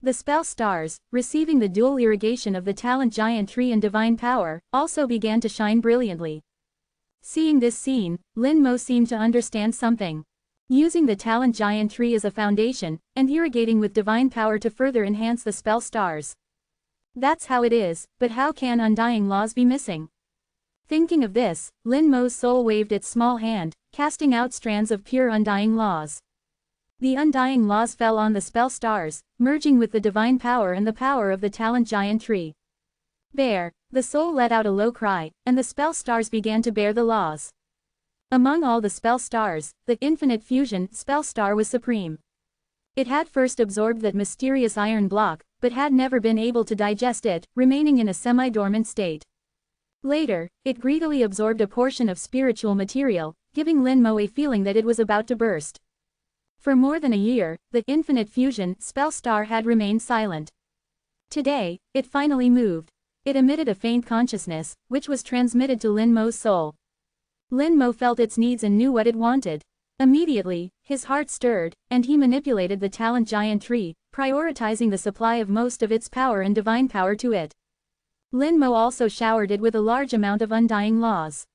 S1: The spell stars, receiving the dual irrigation of the talent giant tree and divine power, also began to shine brilliantly. Seeing this scene, Lin Mo seemed to understand something. Using the talent giant tree as a foundation, and irrigating with divine power to further enhance the spell stars. That's how it is, but how can undying laws be missing? Thinking of this, Lin Mo's soul waved its small hand, casting out strands of pure undying laws. The undying laws fell on the spell stars, merging with the divine power and the power of the talent giant tree. Bear, the soul let out a low cry, and the spell stars began to bear the laws. Among all the spell stars, the infinite fusion spell star was supreme. It had first absorbed that mysterious iron block, but had never been able to digest it, remaining in a semi-dormant state. Later, it greedily absorbed a portion of spiritual material, giving Lin Mo a feeling that it was about to burst. For more than a year, the infinite fusion spell star had remained silent. Today, it finally moved. It emitted a faint consciousness, which was transmitted to Lin Mo's soul. Lin Mo felt its needs and knew what it wanted. Immediately, his heart stirred, and he manipulated the talent giant tree, prioritizing the supply of most of its power and divine power to it. Lin Mo also showered it with a large amount of undying laws.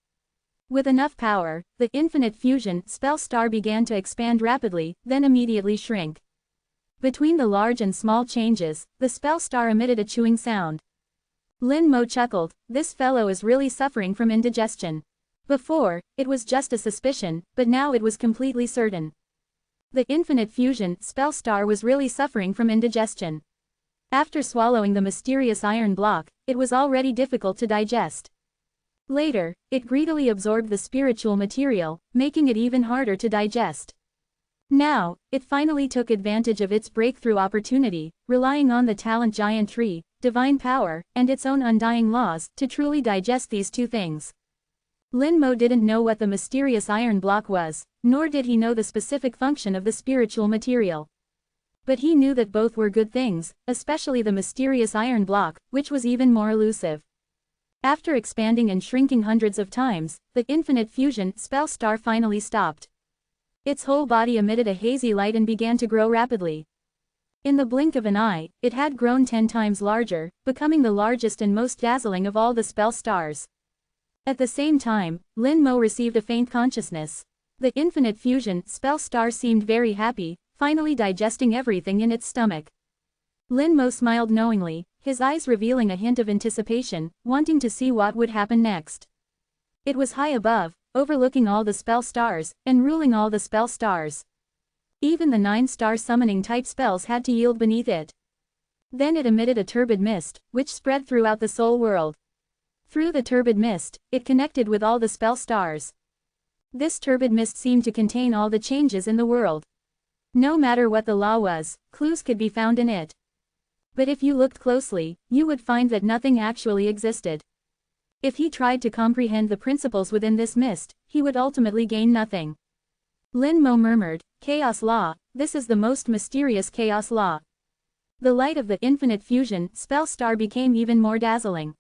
S1: With enough power, the infinite fusion spell star began to expand rapidly, then immediately shrink. Between the large and small changes, the spell star emitted a chewing sound. Lin Mo chuckled, this fellow is really suffering from indigestion. Before, it was just a suspicion, but now it was completely certain. The infinite fusion spell star was really suffering from indigestion. After swallowing the mysterious iron block, it was already difficult to digest. Later, it greedily absorbed the spiritual material, making it even harder to digest. Now, it finally took advantage of its breakthrough opportunity, relying on the talent giant tree, divine power, and its own undying laws, to truly digest these two things. Lin Mo didn't know what the mysterious iron block was, nor did he know the specific function of the spiritual material. But he knew that both were good things, especially the mysterious iron block, which was even more elusive. After expanding and shrinking hundreds of times, the infinite fusion spell star finally stopped. Its whole body emitted a hazy light and began to grow rapidly. In the blink of an eye, it had grown 10 times larger, becoming the largest and most dazzling of all the spell stars. At the same time, Lin Mo received a faint consciousness. The infinite fusion spell star seemed very happy, finally digesting everything in its stomach. Lin Mo smiled knowingly, his eyes revealing a hint of anticipation, wanting to see what would happen next. It was high above, overlooking all the spell stars, and ruling all the spell stars. Even the 9-star summoning type spells had to yield beneath it. Then it emitted a turbid mist, which spread throughout the soul world. Through the turbid mist, it connected with all the spell stars. This turbid mist seemed to contain all the changes in the world. No matter what the law was, clues could be found in it. But if you looked closely, you would find that nothing actually existed. If he tried to comprehend the principles within this mist, he would ultimately gain nothing. Lin Mo murmured, Chaos Law, this is the most mysterious chaos law. The light of the infinite fusion spell star became even more dazzling.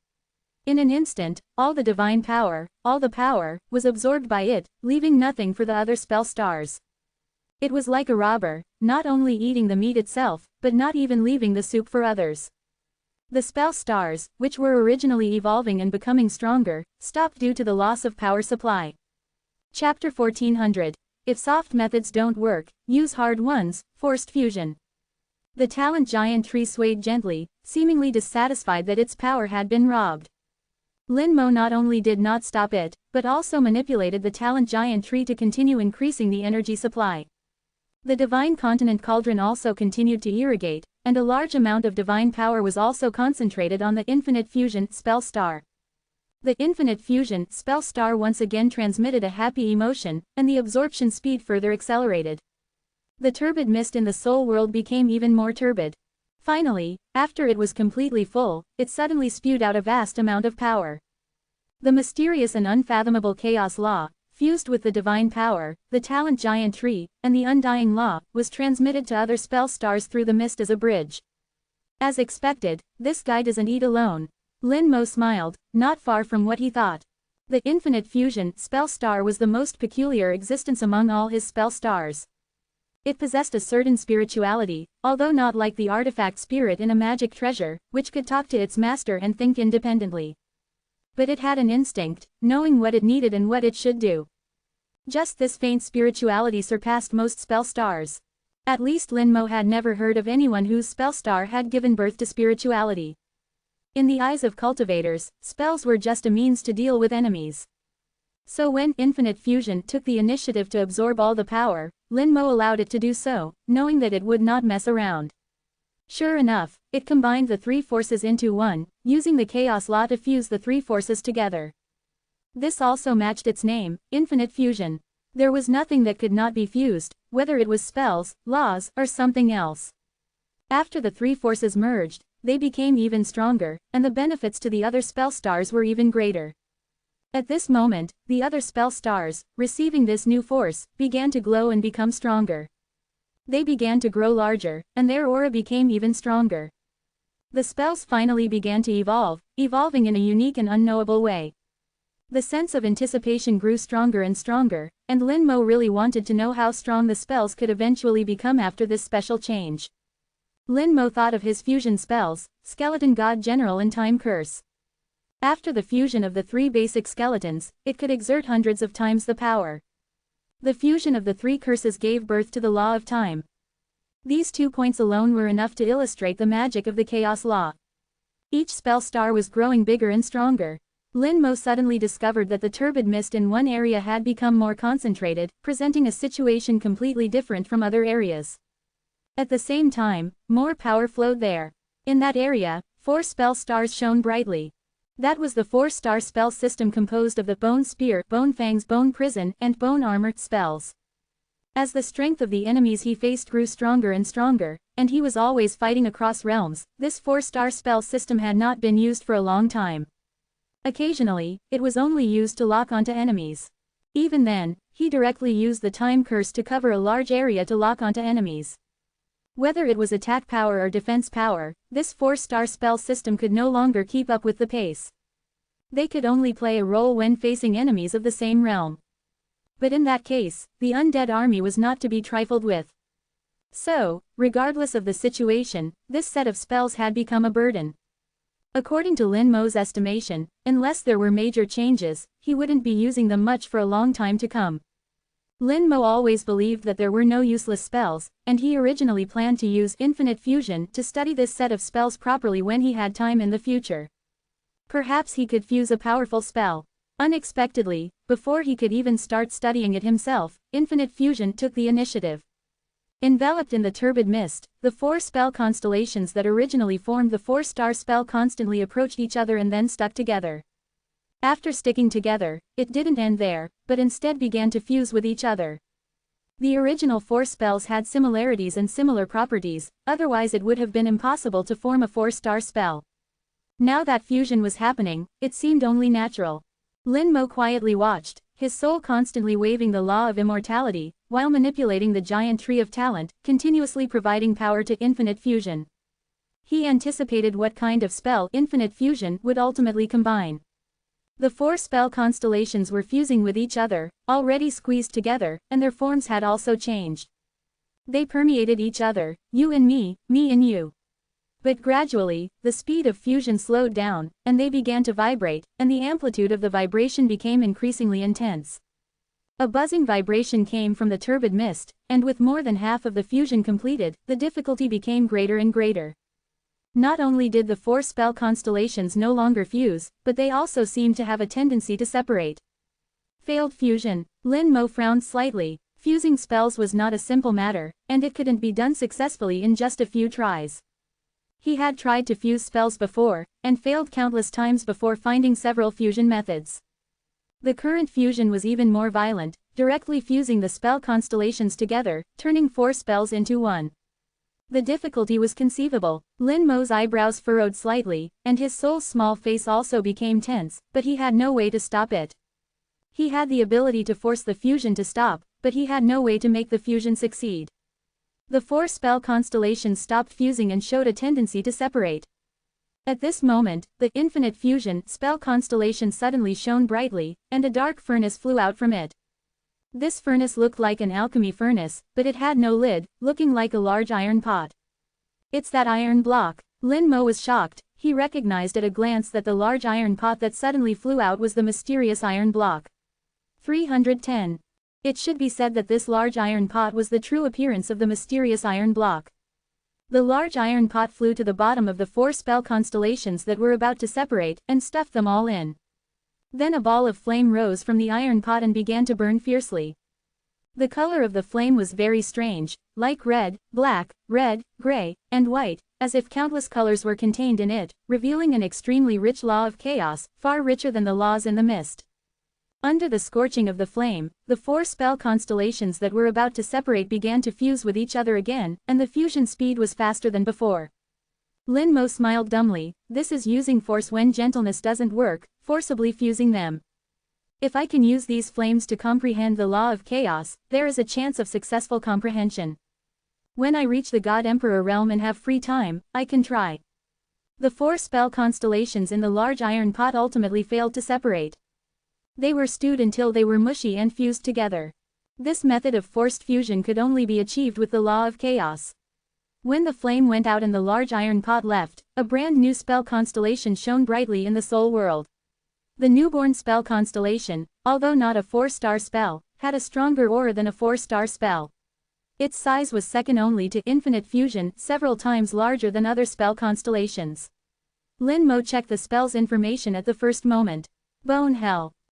S1: In an instant, all the divine power, all the power, was absorbed by it, leaving nothing for the other spell stars. It was like a robber, not only eating the meat itself, but not even leaving the soup for others. The spell stars, which were originally evolving and becoming stronger, stopped due to the loss of power supply. Chapter 1400. If soft methods don't work, use hard ones, forced fusion. The talent giant tree swayed gently, seemingly dissatisfied that its power had been robbed. Lin Mo not only did not stop it, but also manipulated the talent giant tree to continue increasing the energy supply. The divine continent cauldron also continued to irrigate, and a large amount of divine power was also concentrated on the infinite fusion spell star. The infinite fusion spell star once again transmitted a happy emotion, and the absorption speed further accelerated. The turbid mist in the soul world became even more turbid. Finally, after it was completely full, it suddenly spewed out a vast amount of power. The mysterious and unfathomable chaos law, fused with the divine power, the talent giant tree, and the undying law, was transmitted to other spell stars through the mist as a bridge. As expected, this guy doesn't eat alone. Lin Mo smiled, not far from what he thought. The infinite fusion spell star was the most peculiar existence among all his spell stars. It possessed a certain spirituality, although not like the artifact spirit in a magic treasure, which could talk to its master and think independently. But it had an instinct, knowing what it needed and what it should do. Just this faint spirituality surpassed most spell stars. At least Lin Mo had never heard of anyone whose spell star had given birth to spirituality. In the eyes of cultivators, spells were just a means to deal with enemies. So when Infinite Fusion took the initiative to absorb all the power, Lin Mo allowed it to do so, knowing that it would not mess around. Sure enough, it combined the three forces into one, using the chaos law to fuse the three forces together. This also matched its name, Infinite Fusion. There was nothing that could not be fused, whether it was spells, laws, or something else. After the three forces merged, they became even stronger, and the benefits to the other spell stars were even greater. At this moment, the other spell stars, receiving this new force, began to glow and become stronger. They began to grow larger, and their aura became even stronger. The spells finally began to evolve, evolving in a unique and unknowable way. The sense of anticipation grew stronger and stronger, and Lin Mo really wanted to know how strong the spells could eventually become after this special change. Lin Mo thought of his fusion spells, Skeleton God General and Time Curse. After the fusion of the three basic skeletons, it could exert hundreds of times the power. The fusion of the three curses gave birth to the Law of Time. These 2 points alone were enough to illustrate the magic of the Chaos Law. Each spell star was growing bigger and stronger. Lin Mo suddenly discovered that the turbid mist in one area had become more concentrated, presenting a situation completely different from other areas. At the same time, more power flowed there. In that area, 4 spell stars shone brightly. That was the 4-star spell system composed of the Bone Spear, Bone Fangs, Bone Prison, and Bone Armor spells. As the strength of the enemies he faced grew stronger and stronger, and he was always fighting across realms, this 4-star spell system had not been used for a long time. Occasionally, it was only used to lock onto enemies. Even then, he directly used the Time Curse to cover a large area to lock onto enemies. Whether it was attack power or defense power, this 4-star spell system could no longer keep up with the pace. They could only play a role when facing enemies of the same realm. But in that case, the undead army was not to be trifled with. So, regardless of the situation, this set of spells had become a burden. According to Lin Mo's estimation, unless there were major changes, he wouldn't be using them much for a long time to come. Lin Mo always believed that there were no useless spells, and he originally planned to use Infinite Fusion to study this set of spells properly when he had time in the future. Perhaps he could fuse a powerful spell. Unexpectedly, before he could even start studying it himself, Infinite Fusion took the initiative. Enveloped in the turbid mist, the 4 spell constellations that originally formed the 4-star spell constantly approached each other and then stuck together. After sticking together, it didn't end there, but instead began to fuse with each other. The original 4 spells had similarities and similar properties, otherwise it would have been impossible to form a 4-star spell. Now that fusion was happening, it seemed only natural. Lin Mo quietly watched, his soul constantly waving the law of immortality, while manipulating the giant tree of talent, continuously providing power to Infinite Fusion. He anticipated what kind of spell Infinite Fusion would ultimately combine. The 4 spell constellations were fusing with each other, already squeezed together, and their forms had also changed. They permeated each other, you and me and you. But gradually, the speed of fusion slowed down, and they began to vibrate, and the amplitude of the vibration became increasingly intense. A buzzing vibration came from the turbid mist, and with more than half of the fusion completed, the difficulty became greater and greater. Not only did the 4 spell constellations no longer fuse, but they also seemed to have a tendency to separate. Failed fusion. Lin Mo frowned slightly. Fusing spells was not a simple matter, and it couldn't be done successfully in just a few tries. He had tried to fuse spells before, and failed countless times before finding several fusion methods. The current fusion was even more violent, directly fusing the spell constellations together, turning 4 spells into one. The difficulty was conceivable. Lin Mo's eyebrows furrowed slightly, and his soul's small face also became tense, but he had no way to stop it. He had the ability to force the fusion to stop, but he had no way to make the fusion succeed. The 4 spell constellations stopped fusing and showed a tendency to separate. At this moment, the Infinite Fusion spell constellation suddenly shone brightly, and a dark furnace flew out from it. This furnace looked like an alchemy furnace, but it had no lid, looking like a large iron pot. It's that iron block. Lin Mo was shocked. He recognized at a glance that the large iron pot that suddenly flew out was the mysterious iron block. 310. It should be said that this large iron pot was the true appearance of the mysterious iron block. The large iron pot flew to the bottom of the 4 spell constellations that were about to separate, and stuffed them all in. Then a ball of flame rose from the iron pot and began to burn fiercely. The color of the flame was very strange, like red, black, red, gray, and white, as if countless colors were contained in it, revealing an extremely rich law of chaos, far richer than the laws in the mist. Under the scorching of the flame, the 4 spell constellations that were about to separate began to fuse with each other again, and the fusion speed was faster than before. Lin Mo smiled dumbly. This is using force when gentleness doesn't work, forcibly fusing them. If I can use these flames to comprehend the law of chaos, there is a chance of successful comprehension. When I reach the God Emperor realm and have free time, I can try. The 4 spell constellations in the large iron pot ultimately failed to separate. They were stewed until they were mushy and fused together. This method of forced fusion could only be achieved with the law of chaos. When the flame went out and the large iron pot left, a brand new spell constellation shone brightly in the soul world. The newborn spell constellation, although not a 4-star spell, had a stronger aura than a 4-star spell. Its size was second only to infinite fusion, several times larger than other spell constellations. Lin Mo checked the spell's information at the first moment. Bone hell.